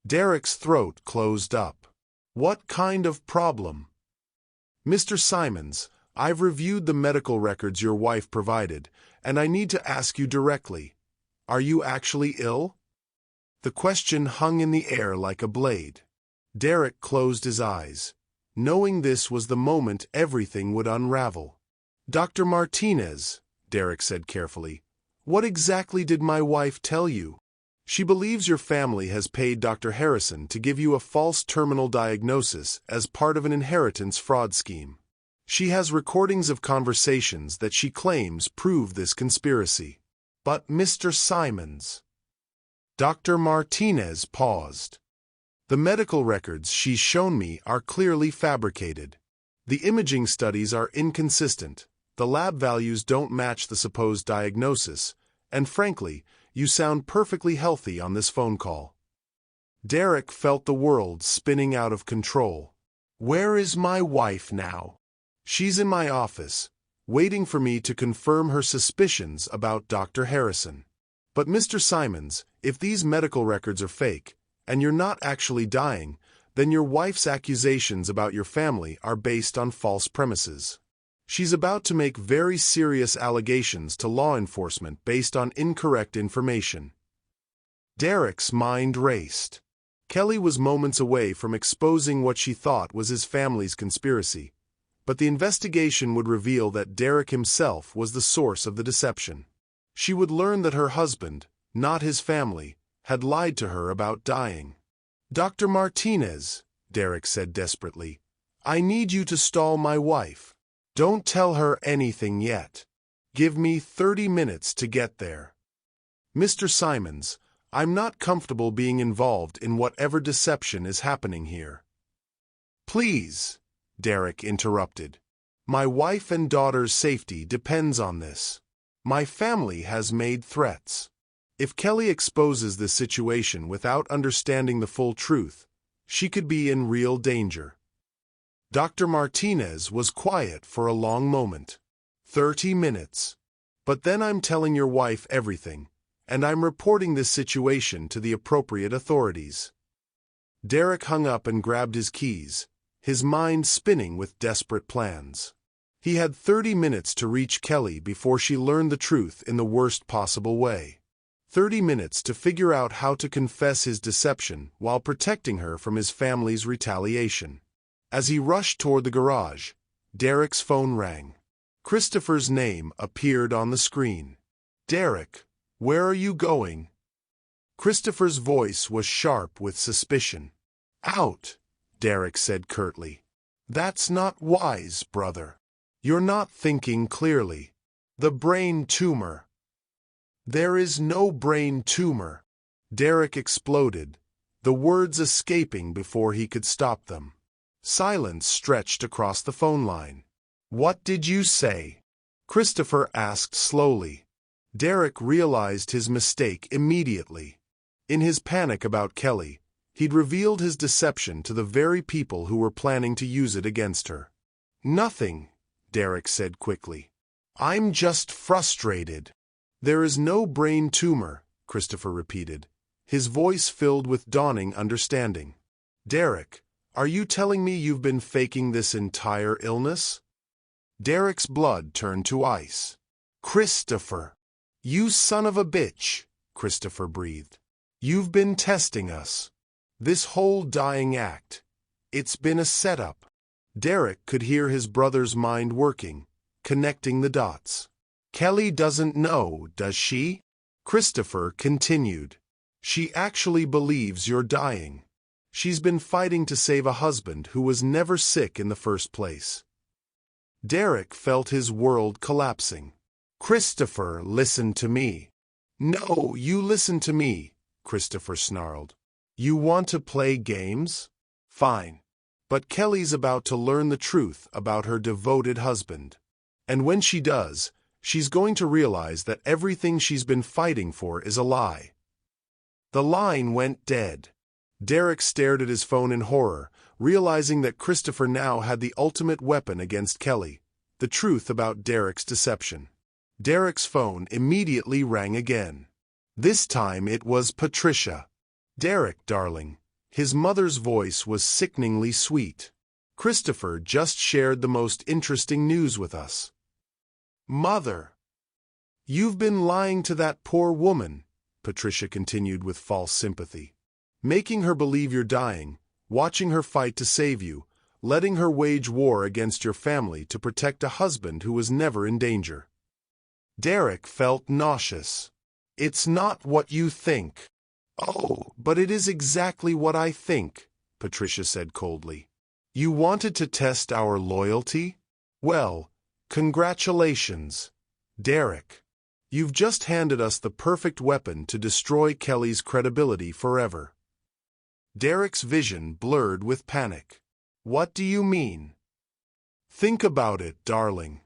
Derek's throat closed up. "What kind of problem?" "Mr. Simons, I've reviewed the medical records your wife provided, and I need to ask you directly. Are you actually ill?" The question hung in the air like a blade. Derek closed his eyes, knowing this was the moment everything would unravel. "Dr. Martinez," Derek said carefully, "what exactly did my wife tell you?" "She believes your family has paid Dr. Harrison to give you a false terminal diagnosis as part of an inheritance fraud scheme. She has recordings of conversations that she claims prove this conspiracy." "But Mr. Simons..." Dr. Martinez paused. "The medical records she's shown me are clearly fabricated. The imaging studies are inconsistent, the lab values don't match the supposed diagnosis, and frankly, you sound perfectly healthy on this phone call." Derek felt the world spinning out of control. "Where is my wife now?" "She's in my office, waiting for me to confirm her suspicions about Dr. Harrison." "But Mr. Simons, if these medical records are fake, and you're not actually dying, then your wife's accusations about your family are based on false premises. She's about to make very serious allegations to law enforcement based on incorrect information." Derek's mind raced. Kelly was moments away from exposing what she thought was his family's conspiracy, but the investigation would reveal that Derek himself was the source of the deception. She would learn that her husband, not his family, had lied to her about dying. "Dr. Martinez," Derek said desperately, "I need you to stall my wife. Don't tell her anything yet. Give me 30 minutes to get there. Mr. Simons, I'm not comfortable being involved in whatever deception is happening here." "Please," Derek interrupted. "My wife and daughter's safety depends on this. My family has made threats. If Kelly exposes this situation without understanding the full truth, she could be in real danger." Dr. Martinez was quiet for a long moment. 30 minutes. "But then I'm telling your wife everything, and I'm reporting this situation to the appropriate authorities." Derek hung up and grabbed his keys, his mind spinning with desperate plans. He had 30 minutes to reach Kelly before she learned the truth in the worst possible way. 30 minutes to figure out how to confess his deception while protecting her from his family's retaliation. As he rushed toward the garage, Derek's phone rang. Christopher's name appeared on the screen. "Derek, where are you going?" Christopher's voice was sharp with suspicion. "Out," Derek said curtly. "That's not wise, brother. You're not thinking clearly. The brain tumor." "There is no brain tumor," Derek exploded, the words escaping before he could stop them. Silence stretched across the phone line. "What did you say?" Christopher asked slowly. Derek realized his mistake immediately. In his panic about Kelly, he'd revealed his deception to the very people who were planning to use it against her. "Nothing," Derek said quickly. "I'm just frustrated." "There is no brain tumor," Christopher repeated, his voice filled with dawning understanding. "Derek, are you telling me you've been faking this entire illness?" Derek's blood turned to ice. "Christopher, you son of a bitch," Christopher breathed. "You've been testing us. This whole dying act, it's been a setup." Derek could hear his brother's mind working, connecting the dots. "Kelly doesn't know, does she?" Christopher continued. "She actually believes you're dying. She's been fighting to save a husband who was never sick in the first place." Derek felt his world collapsing. "Christopher, listen to me." "No, you listen to me," Christopher snarled. "You want to play games? Fine. But Kelly's about to learn the truth about her devoted husband. And when she does, she's going to realize that everything she's been fighting for is a lie." The line went dead. Derek stared at his phone in horror, realizing that Christopher now had the ultimate weapon against Kelly, the truth about Derek's deception. Derek's phone immediately rang again. This time it was Patricia. "Derek, darling." His mother's voice was sickeningly sweet. "Christopher just shared the most interesting news with us." "Mother, you've been lying to that poor woman," Patricia continued with false sympathy. "Making her believe you're dying, watching her fight to save you, letting her wage war against your family to protect a husband who was never in danger." Derek felt nauseous. "It's not what you think." "Oh, but it is exactly what I think," Patricia said coldly. "You wanted to test our loyalty? Well, congratulations, Derek. You've just handed us the perfect weapon to destroy Kelly's credibility forever." Derek's vision blurred with panic. "What do you mean?" "Think about it, darling.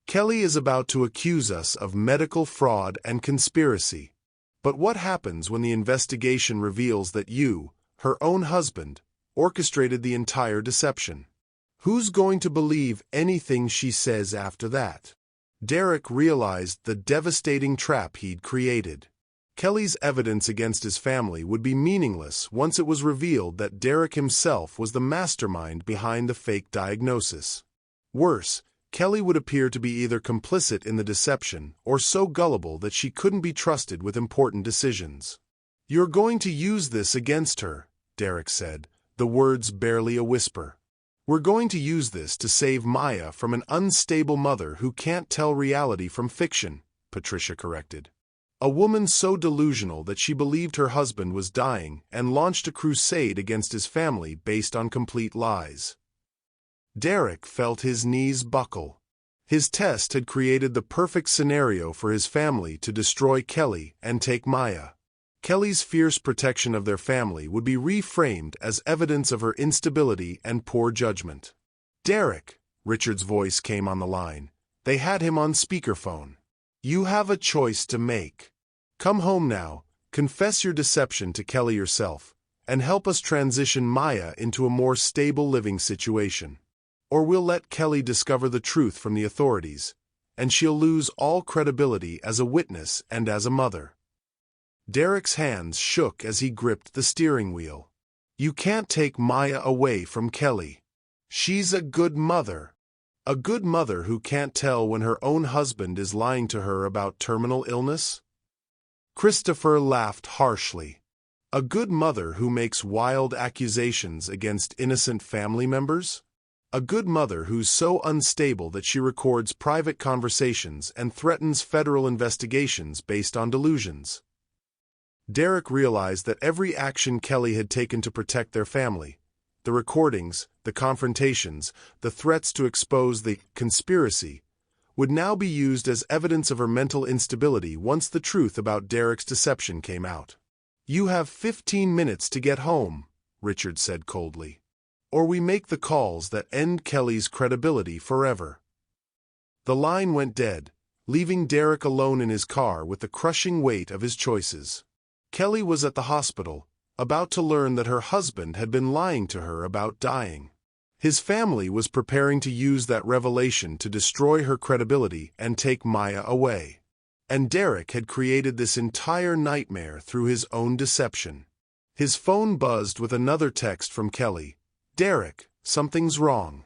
Kelly is about to accuse us of medical fraud and conspiracy. But what happens when the investigation reveals that you, her own husband, orchestrated the entire deception? Who's going to believe anything she says after that?" Derek realized the devastating trap he'd created. Kelly's evidence against his family would be meaningless once it was revealed that Derek himself was the mastermind behind the fake diagnosis. Worse, Kelly would appear to be either complicit in the deception or so gullible that she couldn't be trusted with important decisions. "You're going to use this against her," Derek said, the words barely a whisper. "We're going to use this to save Maya from an unstable mother who can't tell reality from fiction," Patricia corrected. A woman so delusional that she believed her husband was dying and launched a crusade against his family based on complete lies. Derek felt his knees buckle. His test had created the perfect scenario for his family to destroy Kelly and take Maya. Kelly's fierce protection of their family would be reframed as evidence of her instability and poor judgment. "Derek," Richard's voice came on the line. They had him on speakerphone. "You have a choice to make. Come home now, confess your deception to Kelly yourself, and help us transition Maya into a more stable living situation. Or we'll let Kelly discover the truth from the authorities, and she'll lose all credibility as a witness and as a mother." Derek's hands shook as he gripped the steering wheel. "You can't take Maya away from Kelly. She's a good mother. A good mother who can't tell when her own husband is lying to her about terminal illness?" Christopher laughed harshly. "A good mother who makes wild accusations against innocent family members? A good mother who's so unstable that she records private conversations and threatens federal investigations based on delusions?" Derek realized that every action Kelly had taken to protect their family, the recordings, the confrontations, the threats to expose the conspiracy, would now be used as evidence of her mental instability once the truth about Derek's deception came out. "You have 15 minutes to get home," Richard said coldly. "Or we make the calls that end Kelly's credibility forever." The line went dead, leaving Derek alone in his car with the crushing weight of his choices. Kelly was at the hospital, about to learn that her husband had been lying to her about dying. His family was preparing to use that revelation to destroy her credibility and take Maya away. And Derek had created this entire nightmare through his own deception. His phone buzzed with another text from Kelly. "Derek, something's wrong.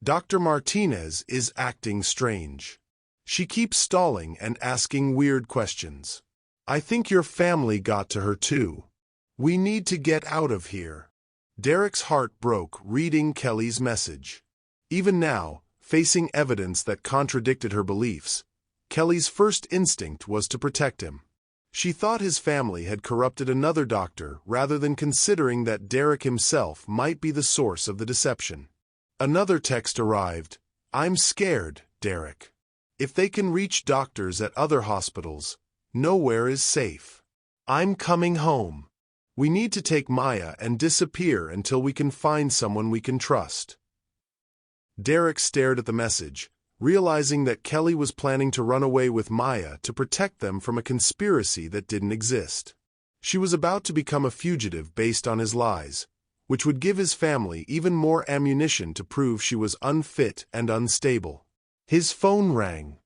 Dr. Martinez is acting strange. She keeps stalling and asking weird questions. I think your family got to her too. We need to get out of here." Derek's heart broke reading Kelly's message. Even now, facing evidence that contradicted her beliefs, Kelly's first instinct was to protect him. She thought his family had corrupted another doctor rather than considering that Derek himself might be the source of the deception. Another text arrived. "I'm scared, Derek. If they can reach doctors at other hospitals, nowhere is safe. I'm coming home. We need to take Maya and disappear until we can find someone we can trust." Derek stared at the message, realizing that Kelly was planning to run away with Maya to protect them from a conspiracy that didn't exist. She was about to become a fugitive based on his lies, which would give his family even more ammunition to prove she was unfit and unstable. His phone rang.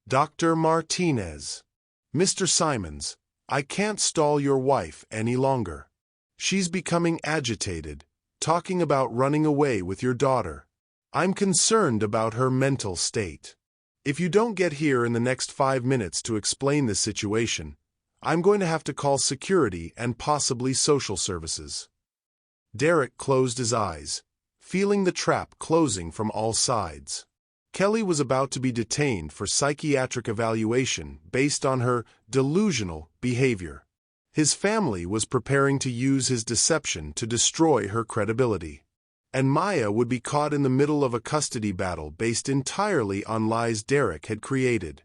"Dr. Martinez. Mr. Simons, I can't stall your wife any longer. She's becoming agitated, talking about running away with your daughter. I'm concerned about her mental state. If you don't get here in the next 5 minutes to explain this situation, I'm going to have to call security and possibly social services." Derek closed his eyes, feeling the trap closing from all sides. Kelly was about to be detained for psychiatric evaluation based on her delusional behavior. His family was preparing to use his deception to destroy her credibility. And Maya would be caught in the middle of a custody battle based entirely on lies Derek had created.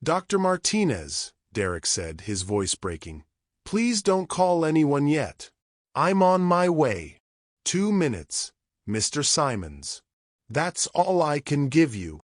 "Dr. Martinez," Derek said, his voice breaking, "please don't call anyone yet. I'm on my way. 2 minutes, Mr. Simons. That's all I can give you."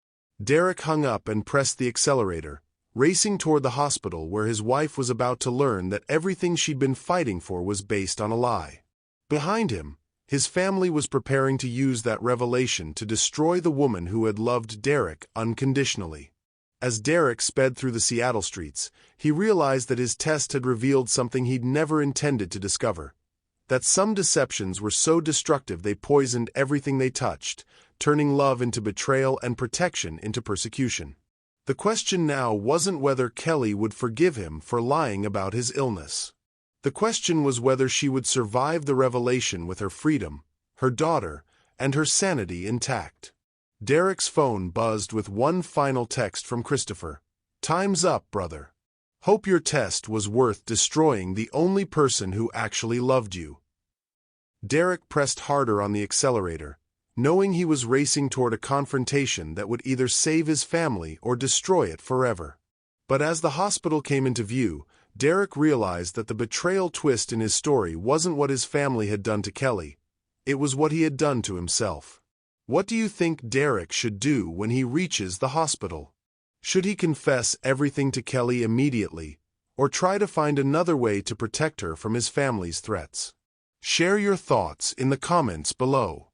Derek hung up and pressed the accelerator, racing toward the hospital where his wife was about to learn that everything she'd been fighting for was based on a lie. Behind him, his family was preparing to use that revelation to destroy the woman who had loved Derek unconditionally. As Derek sped through the Seattle streets, he realized that his test had revealed something he'd never intended to discover. That some deceptions were so destructive they poisoned everything they touched, turning love into betrayal and protection into persecution. The question now wasn't whether Kelly would forgive him for lying about his illness. The question was whether she would survive the revelation with her freedom, her daughter, and her sanity intact. Derek's phone buzzed with one final text from Christopher. "Time's up, brother. Hope your test was worth destroying the only person who actually loved you. Derek pressed harder on the accelerator, knowing he was racing toward a confrontation that would either save his family or destroy it forever. But as the hospital came into view, Derek realized that the betrayal twist in his story wasn't what his family had done to Kelly, it was what he had done to himself. What do you think Derek should do when he reaches the hospital? Should he confess everything to Kelly immediately, or try to find another way to protect her from his family's threats? Share your thoughts in the comments below.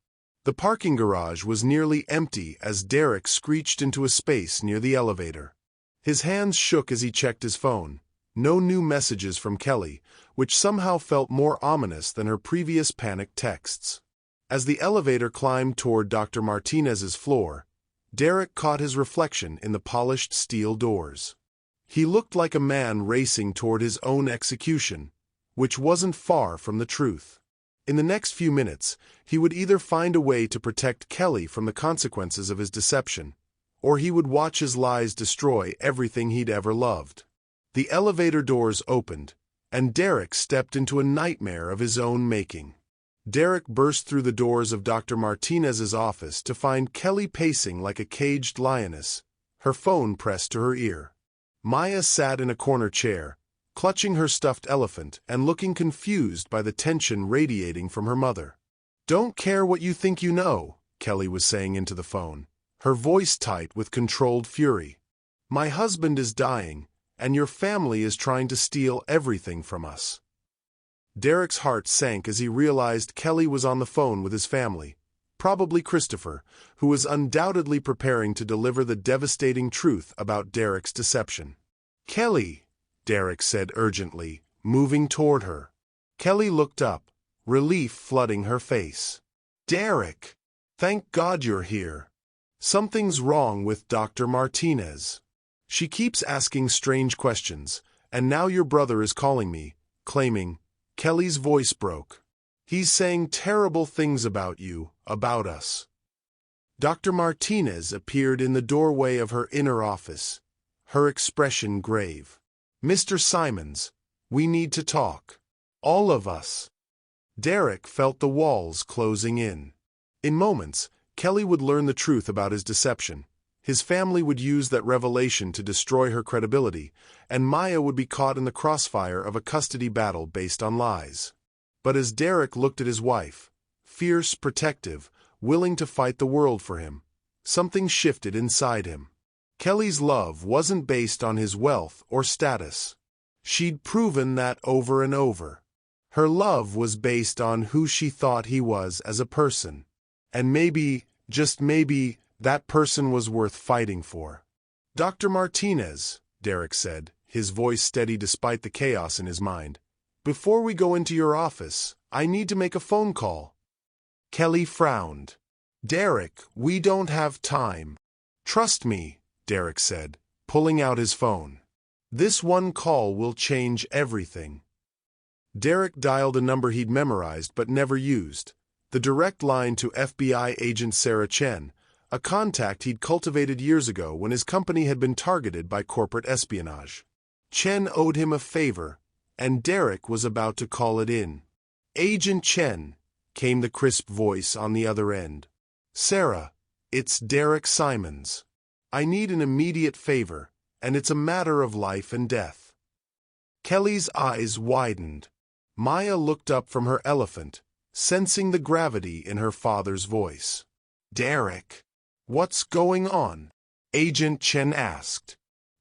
The parking garage was nearly empty as Derek screeched into a space near the elevator. His hands shook as he checked his phone. No new messages from Kelly, which somehow felt more ominous than her previous panicked texts. As the elevator climbed toward Dr. Martinez's floor, Derek caught his reflection in the polished steel doors. He looked like a man racing toward his own execution, which wasn't far from the truth. In the next few minutes, he would either find a way to protect Kelly from the consequences of his deception, or he would watch his lies destroy everything he'd ever loved. The elevator doors opened, and Derek stepped into a nightmare of his own making. Derek burst through the doors of Dr. Martinez's office to find Kelly pacing like a caged lioness, her phone pressed to her ear. Maya sat in a corner chair, clutching her stuffed elephant and looking confused by the tension radiating from her mother. "Don't care what you think you know," Kelly was saying into the phone, her voice tight with controlled fury. "My husband is dying, and your family is trying to steal everything from us." Derek's heart sank as he realized Kelly was on the phone with his family, probably Christopher, who was undoubtedly preparing to deliver the devastating truth about Derek's deception. "Kelly," Derek said urgently, moving toward her. Kelly looked up, relief flooding her face. "Derek! Thank God you're here. Something's wrong with Dr. Martinez. She keeps asking strange questions, and now your brother is calling me, claiming..." Kelly's voice broke. "He's saying terrible things about you, about us." Dr. Martinez appeared in the doorway of her inner office, her expression grave. "Mr. Simons, we need to talk. All of us." Derek felt the walls closing in. In moments, Kelly would learn the truth about his deception. His family would use that revelation to destroy her credibility, and Maya would be caught in the crossfire of a custody battle based on lies. But as Derek looked at his wife, fierce, protective, willing to fight the world for him, something shifted inside him. Kelly's love wasn't based on his wealth or status. She'd proven that over and over. Her love was based on who she thought he was as a person. And maybe, just maybe, that person was worth fighting for. "Dr. Martinez," Derek said, his voice steady despite the chaos in his mind, "before we go into your office, I need to make a phone call." Kelly frowned. "Derek, we don't have time." "Trust me," Derek said, pulling out his phone. "This one call will change everything." Derek dialed a number he'd memorized but never used, the direct line to FBI agent Sarah Chen, a contact he'd cultivated years ago when his company had been targeted by corporate espionage. Chen owed him a favor, and Derek was about to call it in. "Agent Chen," came the crisp voice on the other end. "Sarah, it's Derek Simons. I need an immediate favor, and it's a matter of life and death." Kelly's eyes widened. Maya looked up from her elephant, sensing the gravity in her father's voice. "Derek, what's going on?" Agent Chen asked.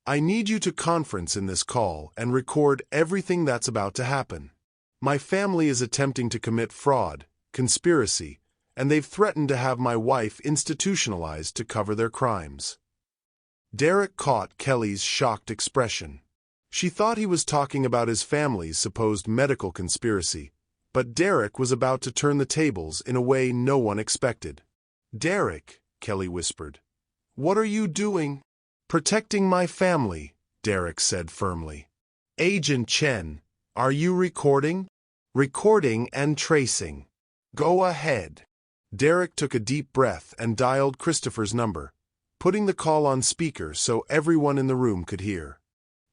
"I need you to conference in this call and record everything that's about to happen. My family is attempting to commit fraud, conspiracy, and they've threatened to have my wife institutionalized to cover their crimes." Derek caught Kelly's shocked expression. She thought he was talking about his family's supposed medical conspiracy, but Derek was about to turn the tables in a way no one expected. "Derek," Kelly whispered, "what are you doing?" "Protecting my family," Derek said firmly. "Agent Chen, are you recording?" "Recording and tracing." "Go ahead." Derek took a deep breath and dialed Christopher's number, putting the call on speaker so everyone in the room could hear.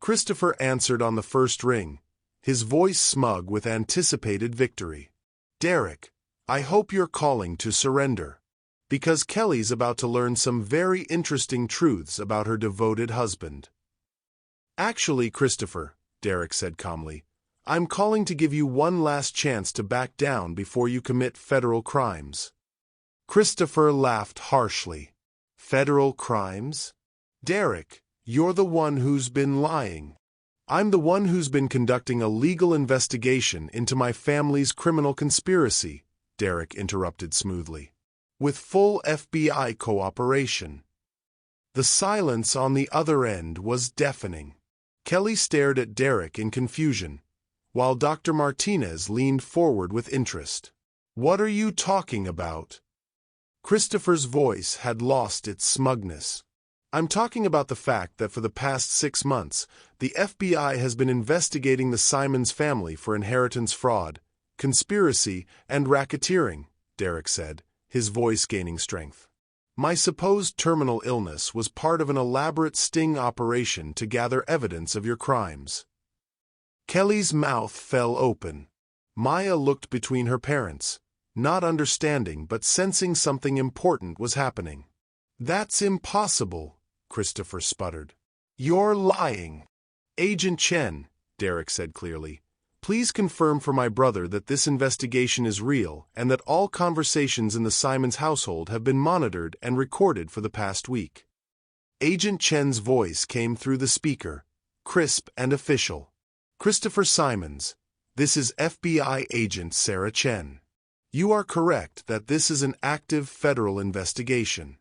Christopher answered on the first ring, his voice smug with anticipated victory. "Derek, I hope you're calling to surrender. Because Kelly's about to learn some very interesting truths about her devoted husband." "Actually, Christopher," Derek said calmly, "I'm calling to give you one last chance to back down before you commit federal crimes." Christopher laughed harshly. "Federal crimes? Derek, you're the one who's been lying." "I'm the one who's been conducting a legal investigation into my family's criminal conspiracy," Derek interrupted smoothly, "with full FBI cooperation." The silence on the other end was deafening. Kelly stared at Derek in confusion, while Dr. Martinez leaned forward with interest. "What are you talking about?" Christopher's voice had lost its smugness. "I'm talking about the fact that for the past 6 months, the FBI has been investigating the Simons family for inheritance fraud, conspiracy, and racketeering," Derek said, his voice gaining strength. "My supposed terminal illness was part of an elaborate sting operation to gather evidence of your crimes." Kelly's mouth fell open. Maya looked between her parents, not understanding but sensing something important was happening. "That's impossible," Christopher sputtered. "You're lying." "Agent Chen," Derek said clearly, "please confirm for my brother that this investigation is real and that all conversations in the Simons household have been monitored and recorded for the past week." Agent Chen's voice came through the speaker, crisp and official. "Christopher Simons, this is FBI agent Sarah Chen. You are correct that this is an active federal investigation.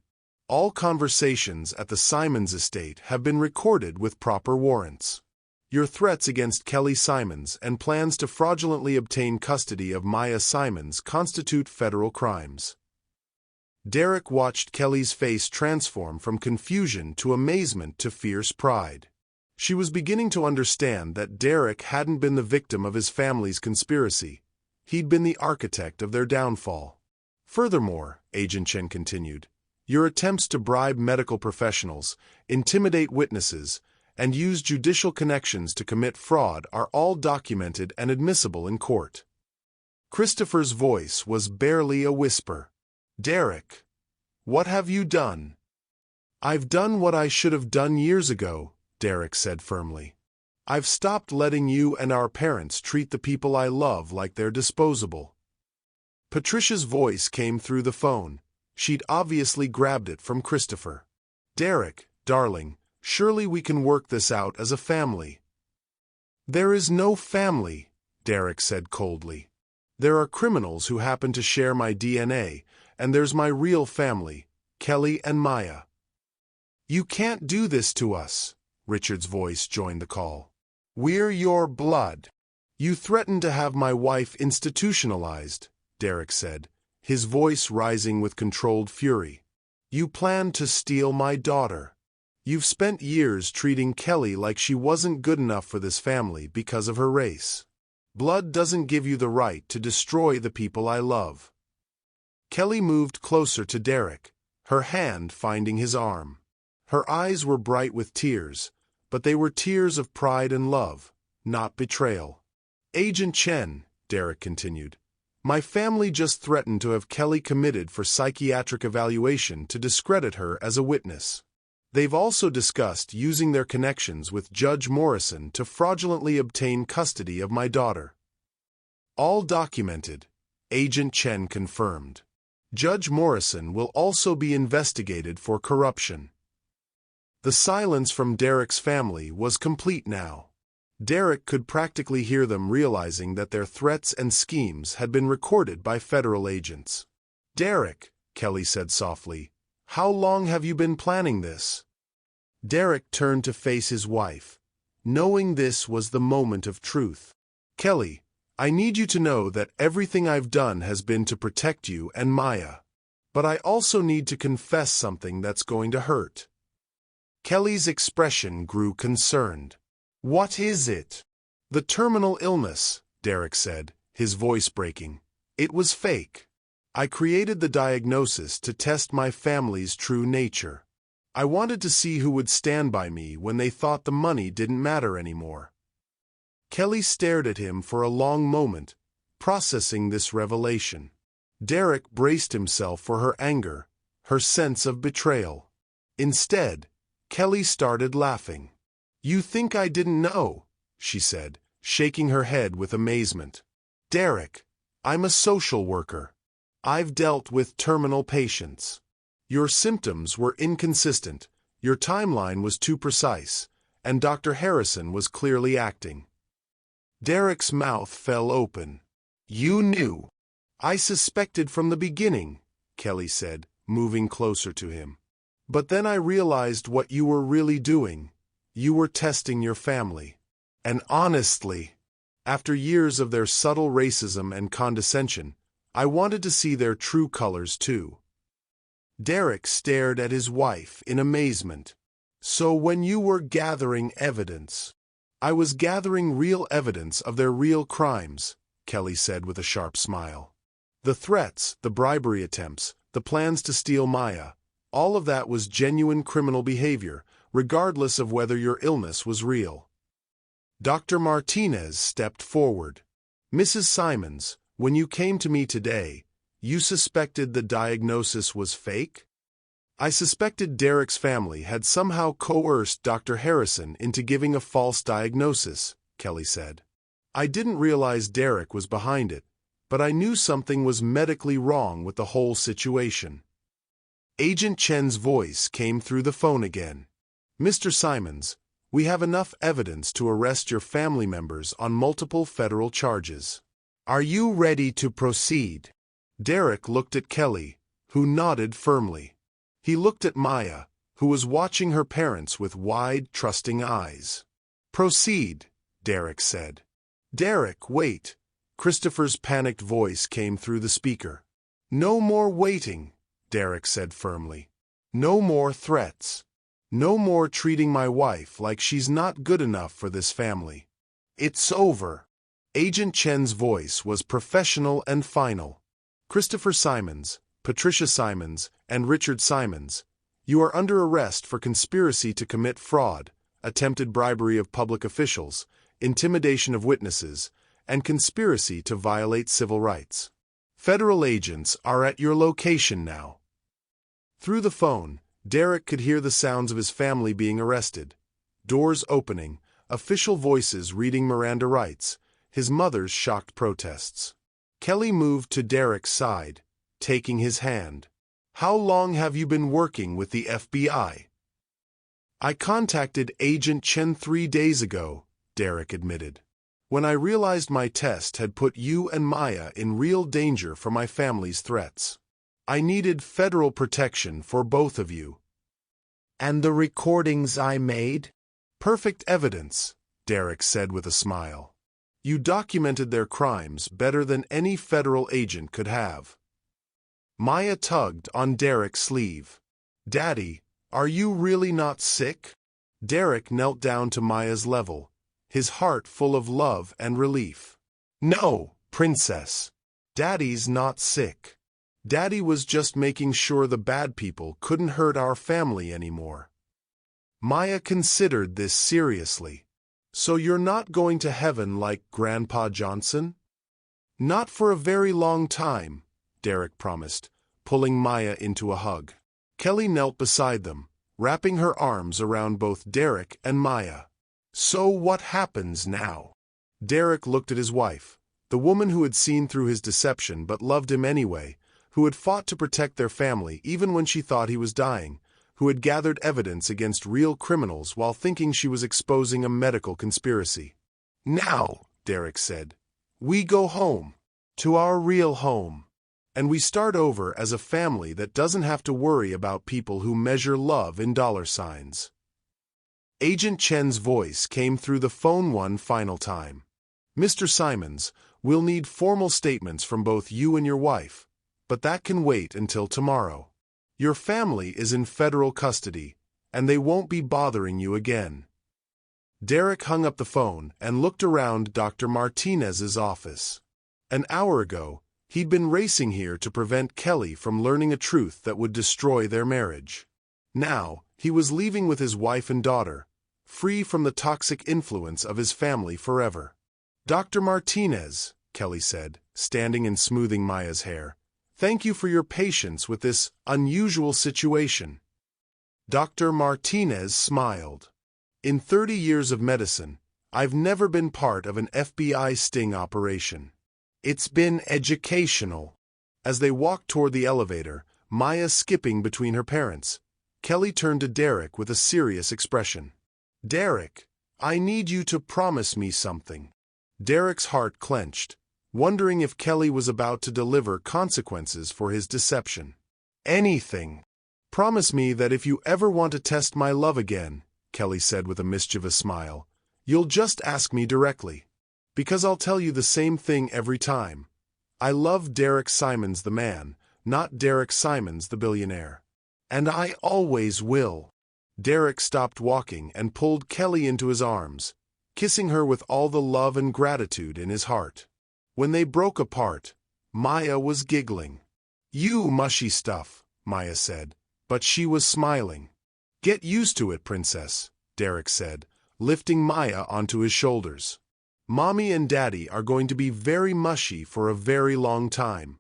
All conversations at the Simons estate have been recorded with proper warrants. Your threats against Kelly Simons and plans to fraudulently obtain custody of Maya Simons constitute federal crimes." Derek watched Kelly's face transform from confusion to amazement to fierce pride. She was beginning to understand that Derek hadn't been the victim of his family's conspiracy. He'd been the architect of their downfall. "Furthermore," Agent Chen continued, "your attempts to bribe medical professionals, intimidate witnesses, and use judicial connections to commit fraud are all documented and admissible in court." Christopher's voice was barely a whisper. "Derek, what have you done?" "I've done what I should have done years ago," Derek said firmly. "I've stopped letting you and our parents treat the people I love like they're disposable." Patricia's voice came through the phone. She'd obviously grabbed it from Christopher. "Derek, darling, surely we can work this out as a family." "There is no family," Derek said coldly. "There are criminals who happen to share my DNA, and there's my real family, Kelly and Maya." "You can't do this to us," Richard's voice joined the call. "We're your blood." "You threatened to have my wife institutionalized," Derek said, his voice rising with controlled fury. "You planned to steal my daughter. You've spent years treating Kelly like she wasn't good enough for this family because of her race. Blood doesn't give you the right to destroy the people I love." Kelly moved closer to Derek, her hand finding his arm. Her eyes were bright with tears, but they were tears of pride and love, not betrayal. "Agent Chen," Derek continued, "my family just threatened to have Kelly committed for psychiatric evaluation to discredit her as a witness. They've also discussed using their connections with Judge Morrison to fraudulently obtain custody of my daughter." "All documented," Agent Chen confirmed. "Judge Morrison will also be investigated for corruption." The silence from Derek's family was complete now. Derek could practically hear them realizing that their threats and schemes had been recorded by federal agents. "Derek," Kelly said softly, "how long have you been planning this?" Derek turned to face his wife, knowing this was the moment of truth. "Kelly, I need you to know that everything I've done has been to protect you and Maya. But I also need to confess something that's going to hurt." Kelly's expression grew concerned. "What is it?" "The terminal illness," Derek said, his voice breaking. "It was fake. I created the diagnosis to test my family's true nature. I wanted to see who would stand by me when they thought the money didn't matter anymore." Kelly stared at him for a long moment, processing this revelation. Derek braced himself for her anger, her sense of betrayal. Instead, Kelly started laughing. "You think I didn't know?" she said, shaking her head with amazement. "Derek, I'm a social worker. I've dealt with terminal patients. Your symptoms were inconsistent, your timeline was too precise, and Dr. Harrison was clearly acting." Derek's mouth fell open. "You knew." "I suspected from the beginning," Kelly said, moving closer to him. "But then I realized what you were really doing. You were testing your family. And honestly, after years of their subtle racism and condescension, I wanted to see their true colors too." Derek stared at his wife in amazement. "So when you were gathering evidence—" "I was gathering real evidence of their real crimes," Kelly said with a sharp smile. "The threats, the bribery attempts, the plans to steal Maya, all of that was genuine criminal behavior, regardless of whether your illness was real." Dr. Martinez stepped forward. "Mrs. Simons, when you came to me today, you suspected the diagnosis was fake?" "I suspected Derek's family had somehow coerced Dr. Harrison into giving a false diagnosis," Kelly said. "I didn't realize Derek was behind it, but I knew something was medically wrong with the whole situation." Agent Chen's voice came through the phone again. "Mr. Simons, we have enough evidence to arrest your family members on multiple federal charges. Are you ready to proceed?" Derek looked at Kelly, who nodded firmly. He looked at Maya, who was watching her parents with wide, trusting eyes. "Proceed," Derek said. "Derek, wait." Christopher's panicked voice came through the speaker. "No more waiting," Derek said firmly. "No more threats. No more treating my wife like she's not good enough for this family. It's over." Agent Chen's voice was professional and final. "Christopher Simons, Patricia Simons, and Richard Simons, you are under arrest for conspiracy to commit fraud, attempted bribery of public officials, intimidation of witnesses, and conspiracy to violate civil rights. Federal agents are at your location now." Through the phone, Derek could hear the sounds of his family being arrested. Doors opening, official voices reading Miranda rights, his mother's shocked protests. Kelly moved to Derek's side, taking his hand. "How long have you been working with the FBI?" "I contacted Agent Chen 3 days ago," Derek admitted, "when I realized my test had put you and Maya in real danger from my family's threats. I needed federal protection for both of you." "And the recordings I made?" "Perfect evidence," Derek said with a smile. "You documented their crimes better than any federal agent could have." Maya tugged on Derek's sleeve. "Daddy, are you really not sick?" Derek knelt down to Maya's level, his heart full of love and relief. "No, Princess. Daddy's not sick. Daddy was just making sure the bad people couldn't hurt our family anymore." Maya considered this seriously. "So you're not going to heaven like Grandpa Johnson?" "Not for a very long time," Derek promised, pulling Maya into a hug. Kelly knelt beside them, wrapping her arms around both Derek and Maya. "So what happens now?" Derek looked at his wife, the woman who had seen through his deception but loved him anyway, who had fought to protect their family even when she thought he was dying, who had gathered evidence against real criminals while thinking she was exposing a medical conspiracy. "Now," Derek said, "we go home, to our real home. And we start over as a family that doesn't have to worry about people who measure love in dollar signs." Agent Chen's voice came through the phone one final time. "Mr. Simons, we'll need formal statements from both you and your wife, but that can wait until tomorrow. Your family is in federal custody, and they won't be bothering you again." Derek hung up the phone and looked around Dr. Martinez's office. An hour ago, he'd been racing here to prevent Kelly from learning a truth that would destroy their marriage. Now, he was leaving with his wife and daughter, free from the toxic influence of his family forever. "Dr. Martinez," Kelly said, standing and smoothing Maya's hair, "thank you for your patience with this unusual situation." Dr. Martinez smiled. "In 30 years of medicine, I've never been part of an FBI sting operation. It's been educational." As they walked toward the elevator, Maya skipping between her parents, Kelly turned to Derek with a serious expression. "Derek, I need you to promise me something." Derek's heart clenched, wondering if Kelly was about to deliver consequences for his deception. "Anything. Promise me that if you ever want to test my love again," Kelly said with a mischievous smile, "you'll just ask me directly. Because I'll tell you the same thing every time. I love Derek Simons the man, not Derek Simons the billionaire. And I always will." Derek stopped walking and pulled Kelly into his arms, kissing her with all the love and gratitude in his heart. When they broke apart, Maya was giggling. "You mushy stuff," Maya said, but she was smiling. "Get used to it, princess," Derek said, lifting Maya onto his shoulders. "Mommy and Daddy are going to be very mushy for a very long time."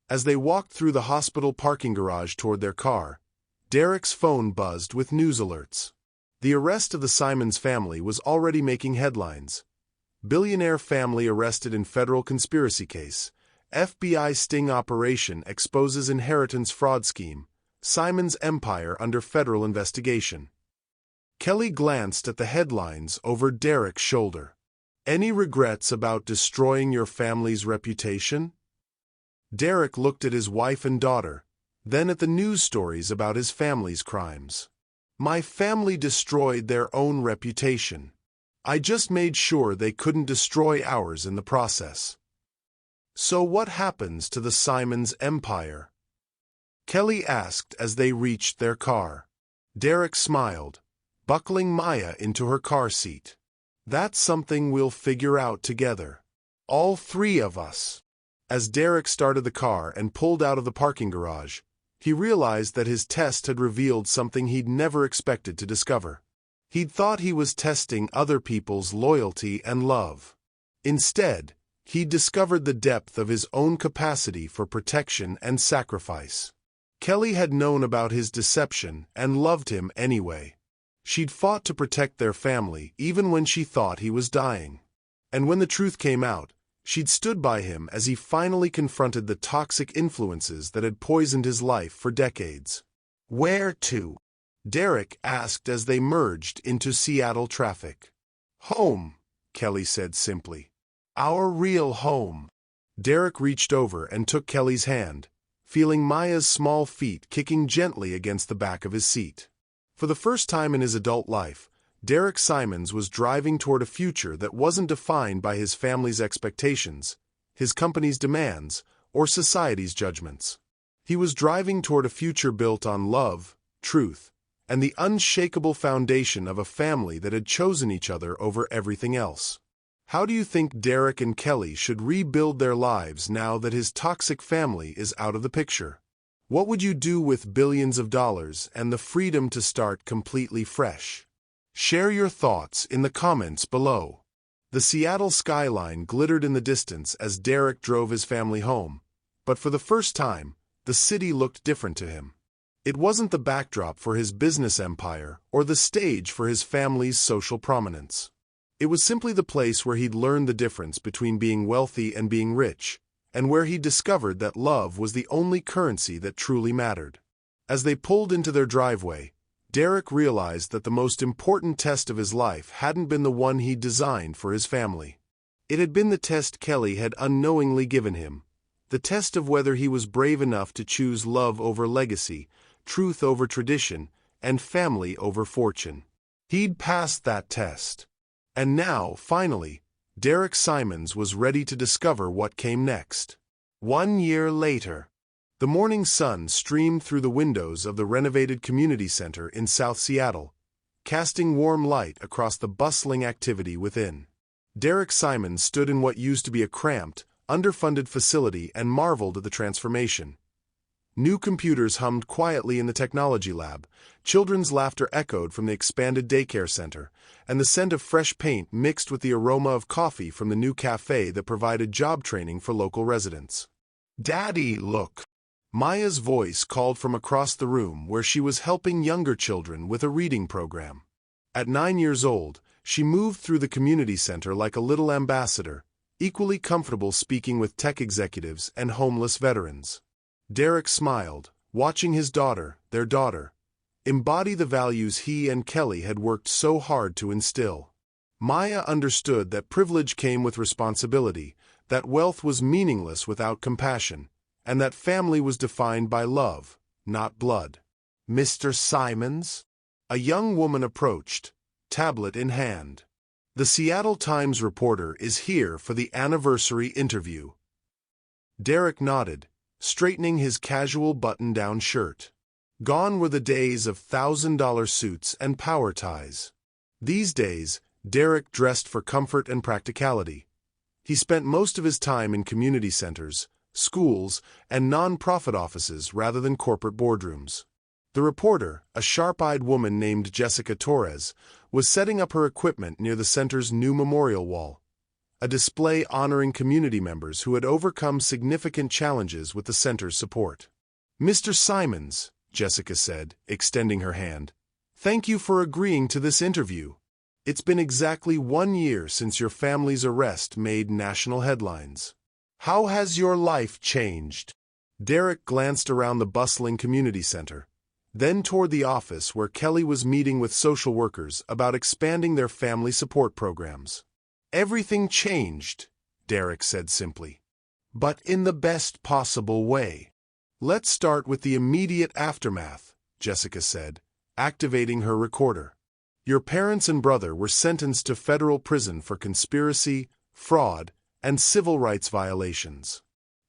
As they walked through the hospital parking garage toward their car, Derek's phone buzzed with news alerts. The arrest of the Simons family was already making headlines. Billionaire family arrested in federal conspiracy case. FBI sting operation exposes inheritance fraud scheme. Simons empire under federal investigation. Kelly glanced at the headlines over Derek's shoulder. "Any regrets about destroying your family's reputation?" Derek looked at his wife and daughter, then at the news stories about his family's crimes. "My family destroyed their own reputation. I just made sure they couldn't destroy ours in the process." "So what happens to the Simons empire?" Kelly asked as they reached their car. Derek smiled, buckling Maya into her car seat. "That's something we'll figure out together. All three of us." As Derek started the car and pulled out of the parking garage, he realized that his test had revealed something he'd never expected to discover. He'd thought he was testing other people's loyalty and love. Instead, he'd discovered the depth of his own capacity for protection and sacrifice. Kelly had known about his deception and loved him anyway. She'd fought to protect their family even when she thought he was dying. And when the truth came out, she'd stood by him as he finally confronted the toxic influences that had poisoned his life for decades. "Where to?" Derek asked as they merged into Seattle traffic. "Home," Kelly said simply. "Our real home." Derek reached over and took Kelly's hand, feeling Maya's small feet kicking gently against the back of his seat. For the first time in his adult life, Derek Simons was driving toward a future that wasn't defined by his family's expectations, his company's demands, or society's judgments. He was driving toward a future built on love, truth, and the unshakable foundation of a family that had chosen each other over everything else. How do you think Derek and Kelly should rebuild their lives now that his toxic family is out of the picture? What would you do with billions of dollars and the freedom to start completely fresh? Share your thoughts in the comments below. The Seattle skyline glittered in the distance as Derek drove his family home, but for the first time, the city looked different to him. It wasn't the backdrop for his business empire or the stage for his family's social prominence. It was simply the place where he'd learned the difference between being wealthy and being rich, and where he discovered that love was the only currency that truly mattered. As they pulled into their driveway, Derek realized that the most important test of his life hadn't been the one he'd designed for his family. It had been the test Kelly had unknowingly given him, the test of whether he was brave enough to choose love over legacy, truth over tradition, and family over fortune. He'd passed that test. And now, finally, Derek Simons was ready to discover what came next. 1 year later, the morning sun streamed through the windows of the renovated community center in South Seattle, casting warm light across the bustling activity within. Derek Simons stood in what used to be a cramped, underfunded facility and marveled at the transformation. New computers hummed quietly in the technology lab, children's laughter echoed from the expanded daycare center, and the scent of fresh paint mixed with the aroma of coffee from the new cafe that provided job training for local residents. "Daddy, look!" Maya's voice called from across the room where she was helping younger children with a reading program. At 9 years old, she moved through the community center like a little ambassador, equally comfortable speaking with tech executives and homeless veterans. Derek smiled, watching his daughter, their daughter, embody the values he and Kelly had worked so hard to instill. Maya understood that privilege came with responsibility, that wealth was meaningless without compassion, and that family was defined by love, not blood. "Mr. Simons?" A young woman approached, tablet in hand. "The Seattle Times reporter is here for the anniversary interview." Derek nodded, straightening his casual button-down shirt. Gone were the days of $1,000 suits and power ties. These days, Derek dressed for comfort and practicality. He spent most of his time in community centers, schools, and non-profit offices rather than corporate boardrooms. The reporter, a sharp-eyed woman named Jessica Torres, was setting up her equipment near the center's new memorial wall, a display honoring community members who had overcome significant challenges with the center's support. "Mr. Simons," Jessica said, extending her hand, "thank you for agreeing to this interview. It's been exactly 1 year since your family's arrest made national headlines. How has your life changed?" Derek glanced around the bustling community center, then toward the office where Kelly was meeting with social workers about expanding their family support programs. "Everything changed," Derek said simply, "but in the best possible way." "Let's start with the immediate aftermath," Jessica said, activating her recorder. "Your parents and brother were sentenced to federal prison for conspiracy, fraud, and civil rights violations.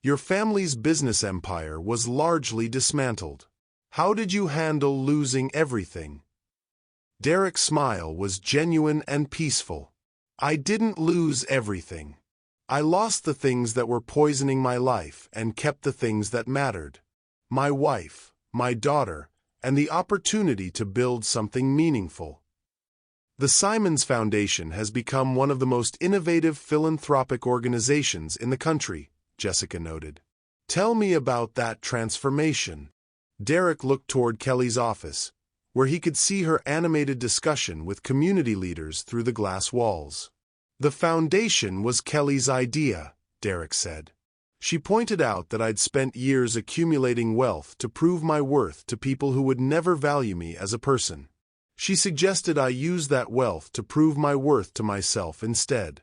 Your family's business empire was largely dismantled. How did you handle losing everything?" Derek's smile was genuine and peaceful. "I didn't lose everything. I lost the things that were poisoning my life and kept the things that mattered. My wife, my daughter, and the opportunity to build something meaningful." The Simons Foundation has become one of the most innovative philanthropic organizations in the country, Jessica noted. "Tell me about that transformation." Derek looked toward Kelly's office, where he could see her animated discussion with community leaders through the glass walls. "The foundation was Kelly's idea," Derek said. "She pointed out that I'd spent years accumulating wealth to prove my worth to people who would never value me as a person. She suggested I use that wealth to prove my worth to myself instead."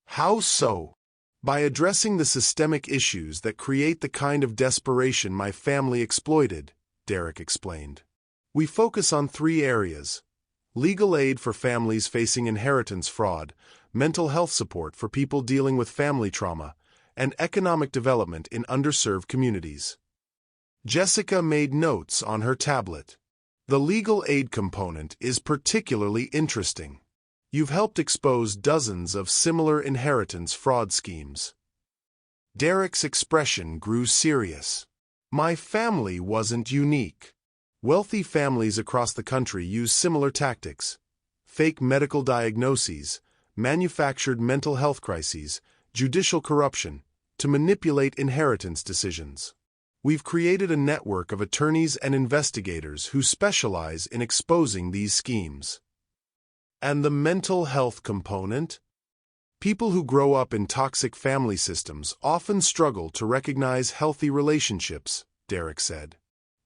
"How so?" "By addressing the systemic issues that create the kind of desperation my family exploited," Derek explained. "We focus on 3 areas: legal aid for families facing inheritance fraud, mental health support for people dealing with family trauma, and economic development in underserved communities." Jessica made notes on her tablet. "The legal aid component is particularly interesting. You've helped expose dozens of similar inheritance fraud schemes." Derek's expression grew serious. "My family wasn't unique. Wealthy families across the country use similar tactics: fake medical diagnoses, manufactured mental health crises, judicial corruption, to manipulate inheritance decisions. We've created a network of attorneys and investigators who specialize in exposing these schemes." "And the mental health component?" "People who grow up in toxic family systems often struggle to recognize healthy relationships," Derek said.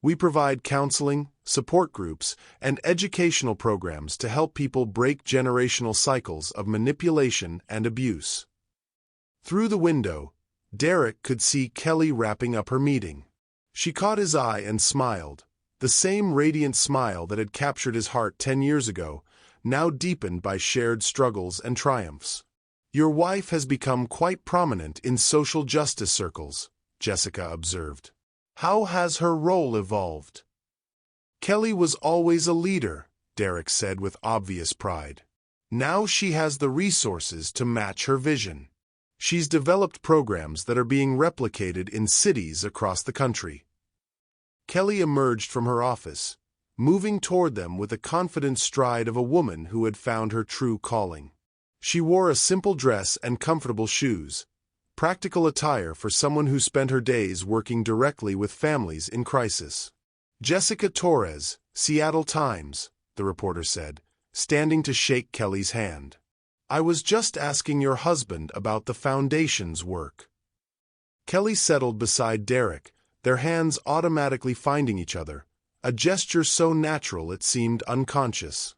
"We provide counseling, support groups, and educational programs to help people break generational cycles of manipulation and abuse." Through the window, Derek could see Kelly wrapping up her meeting. She caught his eye and smiled, the same radiant smile that had captured his heart 10 years ago, now deepened by shared struggles and triumphs. "Your wife has become quite prominent in social justice circles," Jessica observed. "How has her role evolved?" "Kelly was always a leader," Derek said with obvious pride. "Now she has the resources to match her vision. She's developed programs that are being replicated in cities across the country. Kelly emerged from her office, moving toward them with the confident stride of a woman who had found her true calling. She wore a simple dress and comfortable shoes, practical attire for someone who spent her days working directly with families in crisis. "Jessica Torres, Seattle Times," the reporter said, standing to shake Kelly's hand. "I was just asking your husband about the foundation's work." Kelly settled beside Derek, their hands automatically finding each other, a gesture so natural it seemed unconscious.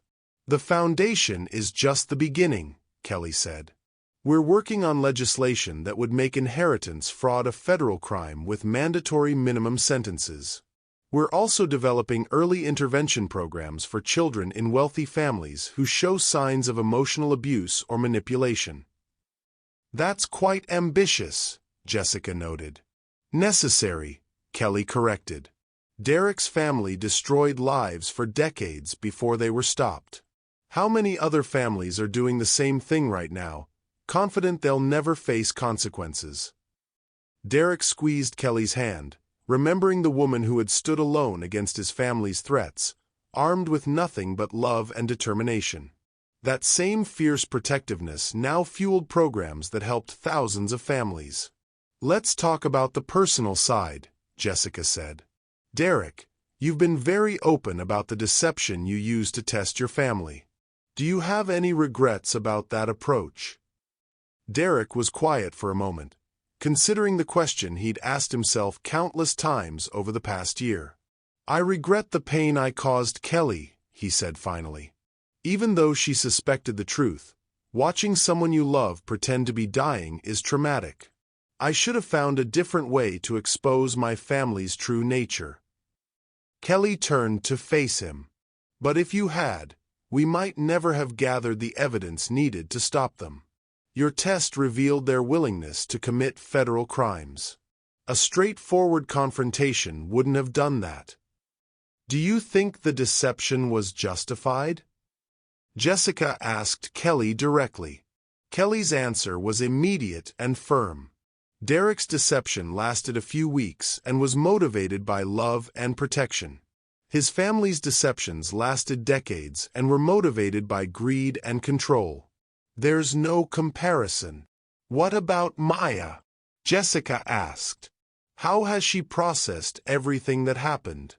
"The foundation is just the beginning," Kelly said. "We're working on legislation that would make inheritance fraud a federal crime with mandatory minimum sentences. We're also developing early intervention programs for children in wealthy families who show signs of emotional abuse or manipulation." "That's quite ambitious," Jessica noted. "Necessary," Kelly corrected. "Derek's family destroyed lives for decades before they were stopped. How many other families are doing the same thing right now, confident they'll never face consequences?" Derek squeezed Kelly's hand, remembering the woman who had stood alone against his family's threats, armed with nothing but love and determination. That same fierce protectiveness now fueled programs that helped thousands of families. "Let's talk about the personal side," Jessica said. "Derek, you've been very open about the deception you used to test your family. Do you have any regrets about that approach?" Derek was quiet for a moment, considering the question he'd asked himself countless times over the past year. "I regret the pain I caused Kelly," he said finally. "Even though she suspected the truth, watching someone you love pretend to be dying is traumatic. I should have found a different way to expose my family's true nature." Kelly turned to face him. "But if you had, we might never have gathered the evidence needed to stop them. Your test revealed their willingness to commit federal crimes. A straightforward confrontation wouldn't have done that. Do you think the deception was justified?" Jessica asked Kelly directly. Kelly's answer was immediate and firm. Derek's deception lasted a few weeks and was motivated by love and protection. His family's deceptions lasted decades and were motivated by greed and control. There's no comparison. "What about Maya?" Jessica asked. "How has she processed everything that happened?"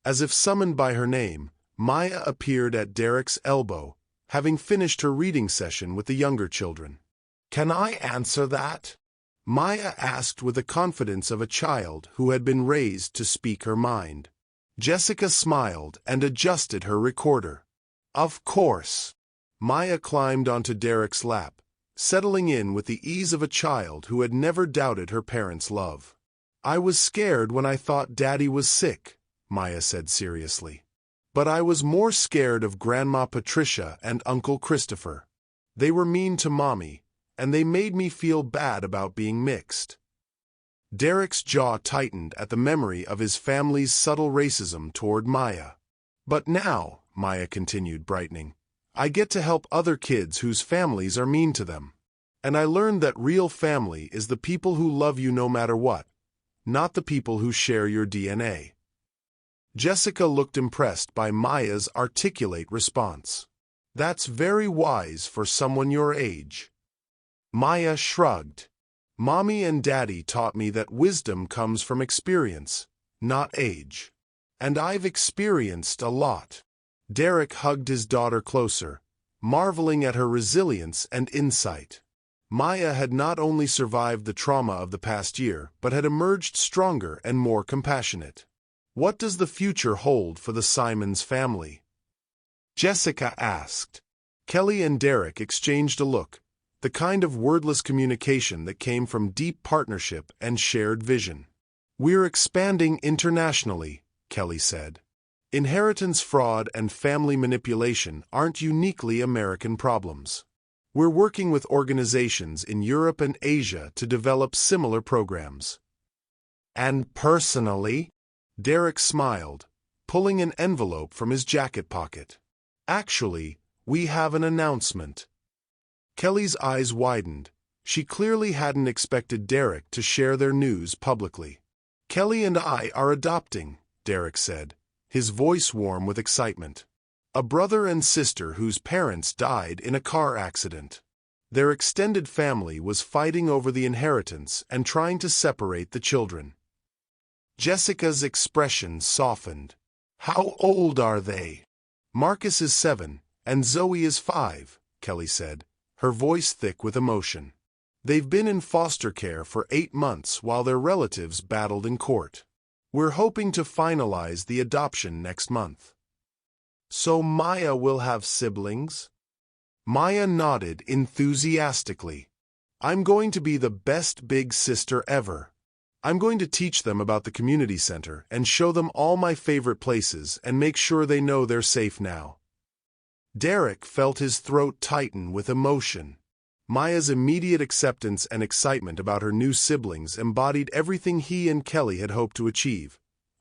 As if summoned by her name, Maya appeared at Derek's elbow, having finished her reading session with the younger children. "Can I answer that?" Maya asked with the confidence of a child who had been raised to speak her mind. Jessica smiled and adjusted her recorder. "Of course." Maya climbed onto Derek's lap, settling in with the ease of a child who had never doubted her parents' love. "I was scared when I thought Daddy was sick," Maya said seriously. "But I was more scared of Grandma Patricia and Uncle Christopher. They were mean to Mommy, and they made me feel bad about being mixed." Derek's jaw tightened at the memory of his family's subtle racism toward Maya. "But now," Maya continued, brightening, "I get to help other kids whose families are mean to them. And I learned that real family is the people who love you no matter what, not the people who share your DNA." Jessica looked impressed by Maya's articulate response. "That's very wise for someone your age." Maya shrugged. "Mommy and Daddy taught me that wisdom comes from experience, not age. And I've experienced a lot." Derek hugged his daughter closer, marveling at her resilience and insight. Maya had not only survived the trauma of the past year, but had emerged stronger and more compassionate. "What does the future hold for the Simons family?" Jessica asked. Kelly and Derek exchanged a look, the kind of wordless communication that came from deep partnership and shared vision. "We're expanding internationally," Kelly said. "Inheritance fraud and family manipulation aren't uniquely American problems. We're working with organizations in Europe and Asia to develop similar programs." "And personally?" Derek smiled, pulling an envelope from his jacket pocket. "Actually, we have an announcement." Kelly's eyes widened. She clearly hadn't expected Derek to share their news publicly. Kelly and I are adopting, Derek said, his voice warm with excitement. A brother and sister whose parents died in a car accident. Their extended family was fighting over the inheritance and trying to separate the children. Jessica's expression softened. How old are they? Marcus is 7, and Zoe is 5, Kelly said, her voice thick with emotion. They've been in foster care for 8 months while their relatives battled in court. We're hoping to finalize the adoption next month. So Maya will have siblings? Maya nodded enthusiastically. I'm going to be the best big sister ever. I'm going to teach them about the community center and show them all my favorite places and make sure they know they're safe now. Derek felt his throat tighten with emotion. Maya's immediate acceptance and excitement about her new siblings embodied everything he and Kelly had hoped to achieve.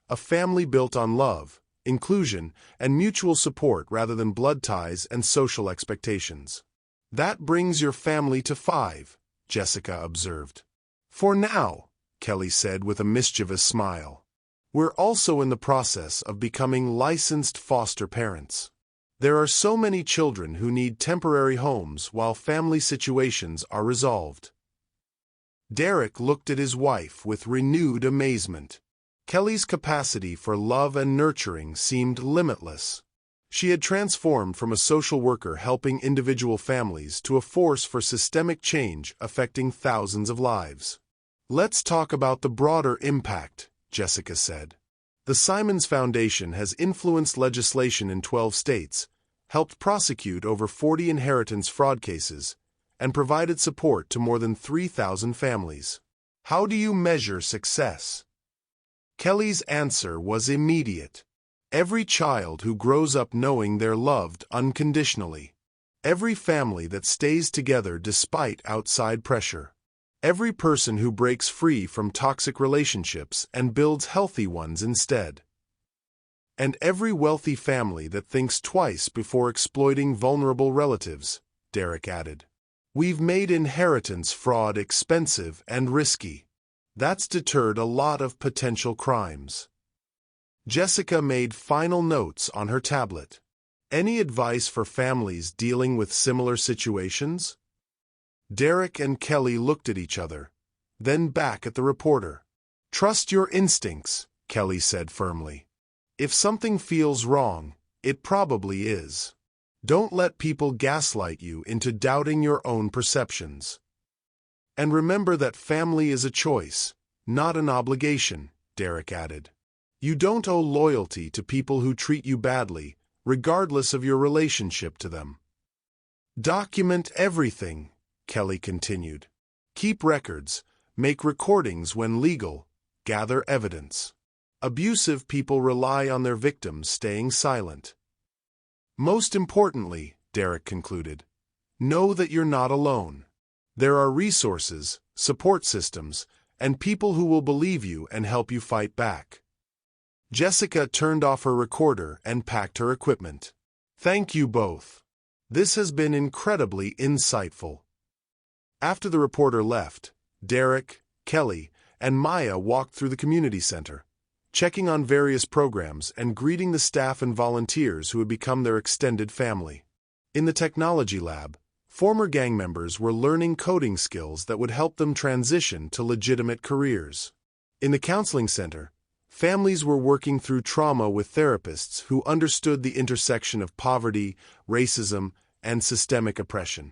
A family built on love, inclusion, and mutual support rather than blood ties and social expectations. That brings your family to 5, Jessica observed. For now, Kelly said with a mischievous smile. We're also in the process of becoming licensed foster parents. There are so many children who need temporary homes while family situations are resolved. Derek looked at his wife with renewed amazement. Kelly's capacity for love and nurturing seemed limitless. She had transformed from a social worker helping individual families to a force for systemic change affecting thousands of lives. Let's talk about the broader impact, Jessica said. The Simons Foundation has influenced legislation in 12 states, helped prosecute over 40 inheritance fraud cases, and provided support to more than 3,000 families. How do you measure success? Kelly's answer was immediate. Every child who grows up knowing they're loved unconditionally. Every family that stays together despite outside pressure. Every person who breaks free from toxic relationships and builds healthy ones instead. And every wealthy family that thinks twice before exploiting vulnerable relatives, Derek added. We've made inheritance fraud expensive and risky. That's deterred a lot of potential crimes. Jessica made final notes on her tablet. Any advice for families dealing with similar situations? Derek and Kelly looked at each other, then back at the reporter. Trust your instincts, Kelly said firmly. If something feels wrong, it probably is. Don't let people gaslight you into doubting your own perceptions. And remember that family is a choice, not an obligation, Derek added. You don't owe loyalty to people who treat you badly, regardless of your relationship to them. Document everything, Kelly continued. Keep records, make recordings when legal, gather evidence. Abusive people rely on their victims staying silent. Most importantly, Derek concluded, know that you're not alone. There are resources, support systems, and people who will believe you and help you fight back. Jessica turned off her recorder and packed her equipment. Thank you both. This has been incredibly insightful. After the reporter left, Derek, Kelly, and Maya walked through the community center, checking on various programs and greeting the staff and volunteers who had become their extended family. In the technology lab, former gang members were learning coding skills that would help them transition to legitimate careers. In the counseling center, families were working through trauma with therapists who understood the intersection of poverty, racism, and systemic oppression.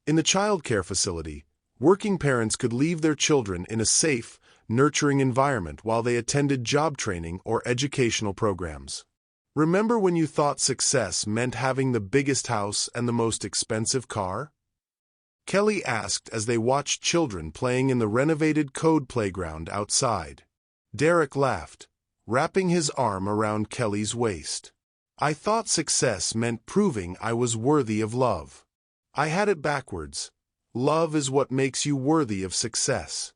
In the child care facility, working parents could leave their children in a safe, nurturing environment while they attended job training or educational programs. Remember when you thought success meant having the biggest house and the most expensive car? Kelly asked as they watched children playing in the renovated code playground outside. Derek laughed, wrapping his arm around Kelly's waist. I thought success meant proving I was worthy of love. I had it backwards. Love is what makes you worthy of success.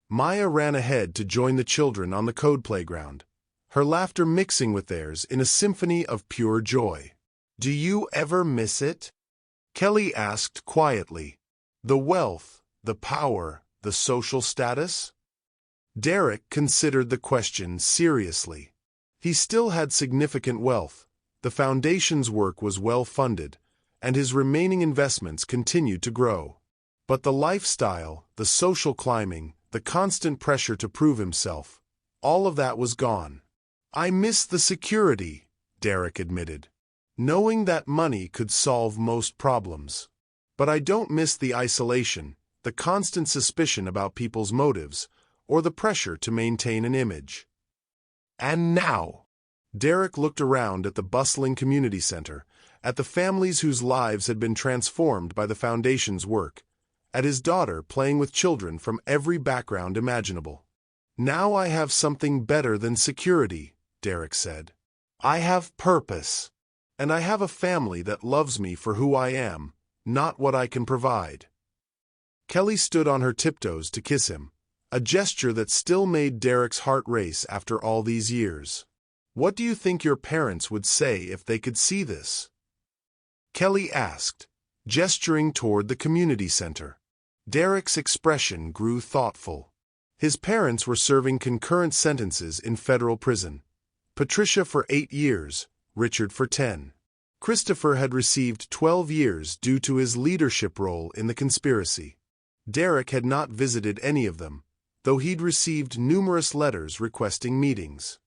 Maya ran ahead to join the children on the code playground, her laughter mixing with theirs in a symphony of pure joy. Do you ever miss it? Kelly asked quietly. The wealth, the power, the social status? Derek considered the question seriously. He still had significant wealth, the foundation's work was well funded, and his remaining investments continued to grow. But the lifestyle, the social climbing, the constant pressure to prove himself, all of that was gone. "I miss the security," Derek admitted, "knowing that money could solve most problems. But I don't miss the isolation, the constant suspicion about people's motives, or the pressure to maintain an image." And now, Derek looked around at the bustling community center, at the families whose lives had been transformed by the foundation's work, at his daughter playing with children from every background imaginable. "Now I have something better than security," Derek said. "I have purpose. And I have a family that loves me for who I am, not what I can provide." Kelly stood on her tiptoes to kiss him, a gesture that still made Derek's heart race after all these years. "What do you think your parents would say if they could see this?" Kelly asked, gesturing toward the community center. Derek's expression grew thoughtful. His parents were serving concurrent sentences in federal prison. Patricia for 8 years, Richard for 10. Christopher had received 12 years due to his leadership role in the conspiracy. Derek had not visited any of them, though he'd received numerous letters requesting meetings.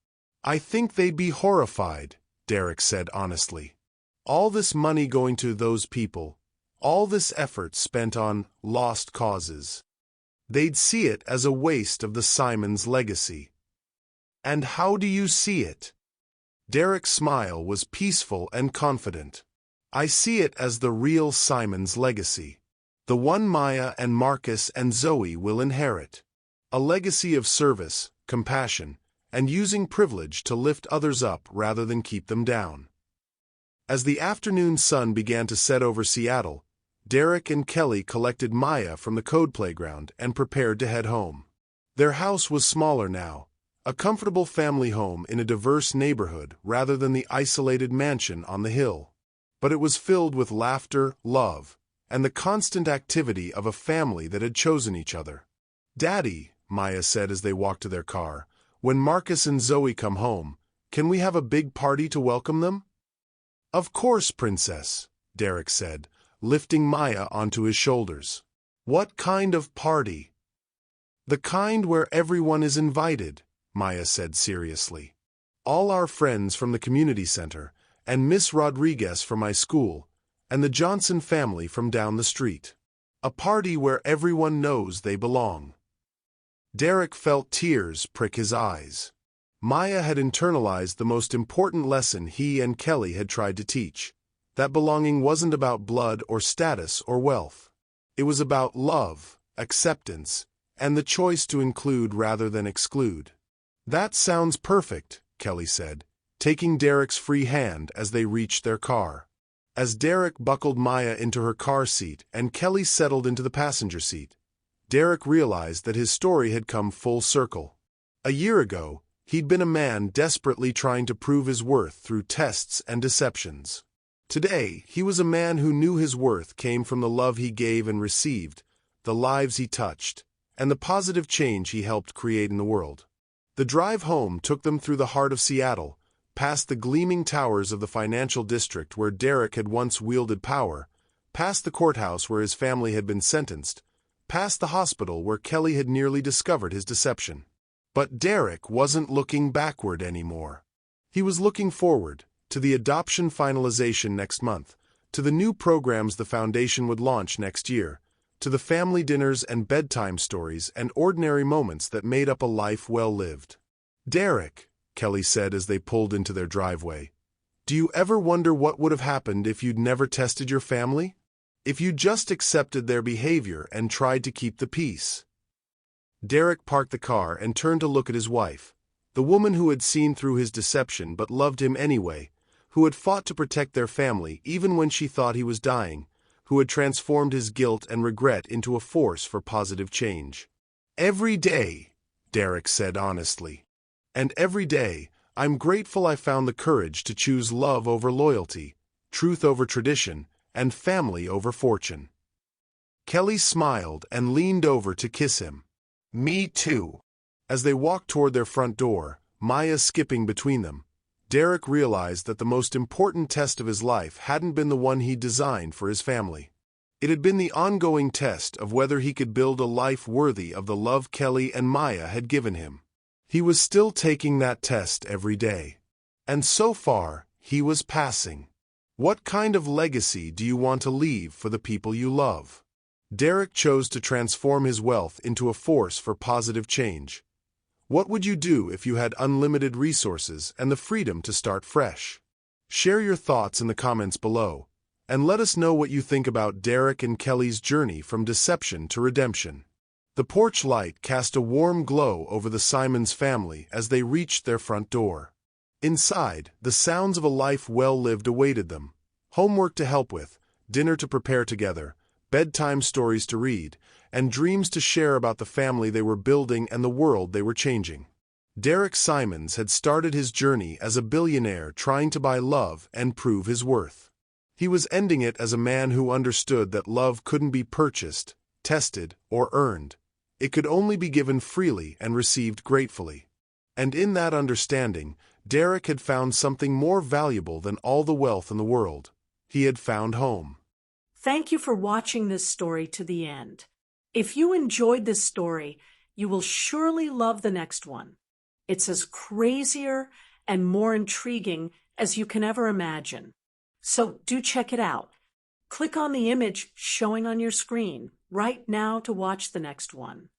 "I think they'd be horrified," Derek said honestly. "All this money going to those people, all this effort spent on lost causes. They'd see it as a waste of the Simons legacy." "And how do you see it?" Derek's smile was peaceful and confident. "I see it as the real Simons legacy. The one Maya and Marcus and Zoe will inherit. A legacy of service, compassion, and using privilege to lift others up rather than keep them down." As the afternoon sun began to set over Seattle, Derek and Kelly collected Maya from the code playground and prepared to head home. Their house was smaller now, a comfortable family home in a diverse neighborhood rather than the isolated mansion on the hill. But it was filled with laughter, love, and the constant activity of a family that had chosen each other. "Daddy," Maya said as they walked to their car, "when Marcus and Zoe come home, can we have a big party to welcome them?" "Of course, Princess," Derek said, lifting Maya onto his shoulders. "What kind of party?" "The kind where everyone is invited," Maya said seriously. "All our friends from the community center, and Miss Rodriguez from my school, and the Johnson family from down the street. A party where everyone knows they belong." Derek felt tears prick his eyes. Maya had internalized the most important lesson he and Kelly had tried to teach, that belonging wasn't about blood or status or wealth. It was about love, acceptance, and the choice to include rather than exclude. "That sounds perfect," Kelly said, taking Derek's free hand as they reached their car. As Derek buckled Maya into her car seat and Kelly settled into the passenger seat, Derek realized that his story had come full circle. A year ago, he'd been a man desperately trying to prove his worth through tests and deceptions. Today, he was a man who knew his worth came from the love he gave and received, the lives he touched, and the positive change he helped create in the world. The drive home took them through the heart of Seattle, past the gleaming towers of the financial district where Derek had once wielded power, past the courthouse where his family had been sentenced, past the hospital where Kelly had nearly discovered his deception. But Derek wasn't looking backward anymore. He was looking forward, to the adoption finalization next month, to the new programs the foundation would launch next year, to the family dinners and bedtime stories and ordinary moments that made up a life well lived. "Derek," Kelly said as they pulled into their driveway, "do you ever wonder what would have happened if you'd never tested your family? If you just accepted their behavior and tried to keep the peace?" Derek parked the car and turned to look at his wife, the woman who had seen through his deception but loved him anyway, who had fought to protect their family even when she thought he was dying, who had transformed his guilt and regret into a force for positive change. "Every day," Derek said honestly. "And every day, I'm grateful I found the courage to choose love over loyalty, truth over tradition, and family over fortune." Kelly smiled and leaned over to kiss him. "Me too." As they walked toward their front door, Maya skipping between them, Derek realized that the most important test of his life hadn't been the one he designed for his family. It had been the ongoing test of whether he could build a life worthy of the love Kelly and Maya had given him. He was still taking that test every day. And so far, he was passing. What kind of legacy do you want to leave for the people you love? Derek chose to transform his wealth into a force for positive change. What would you do if you had unlimited resources and the freedom to start fresh? Share your thoughts in the comments below, and let us know what you think about Derek and Kelly's journey from deception to redemption. The porch light cast a warm glow over the Simons family as they reached their front door. Inside, the sounds of a life well lived awaited them. Homework to help with, dinner to prepare together, bedtime stories to read, and dreams to share about the family they were building and the world they were changing. Derek Simons had started his journey as a billionaire trying to buy love and prove his worth. He was ending it as a man who understood that love couldn't be purchased, tested, or earned. It could only be given freely and received gratefully. And in that understanding, Derek had found something more valuable than all the wealth in the world. He had found home. Thank you for watching this story to the end. If you enjoyed this story, you will surely love the next one. It's as crazier and more intriguing as you can ever imagine. So do check it out. Click on the image showing on your screen right now to watch the next one.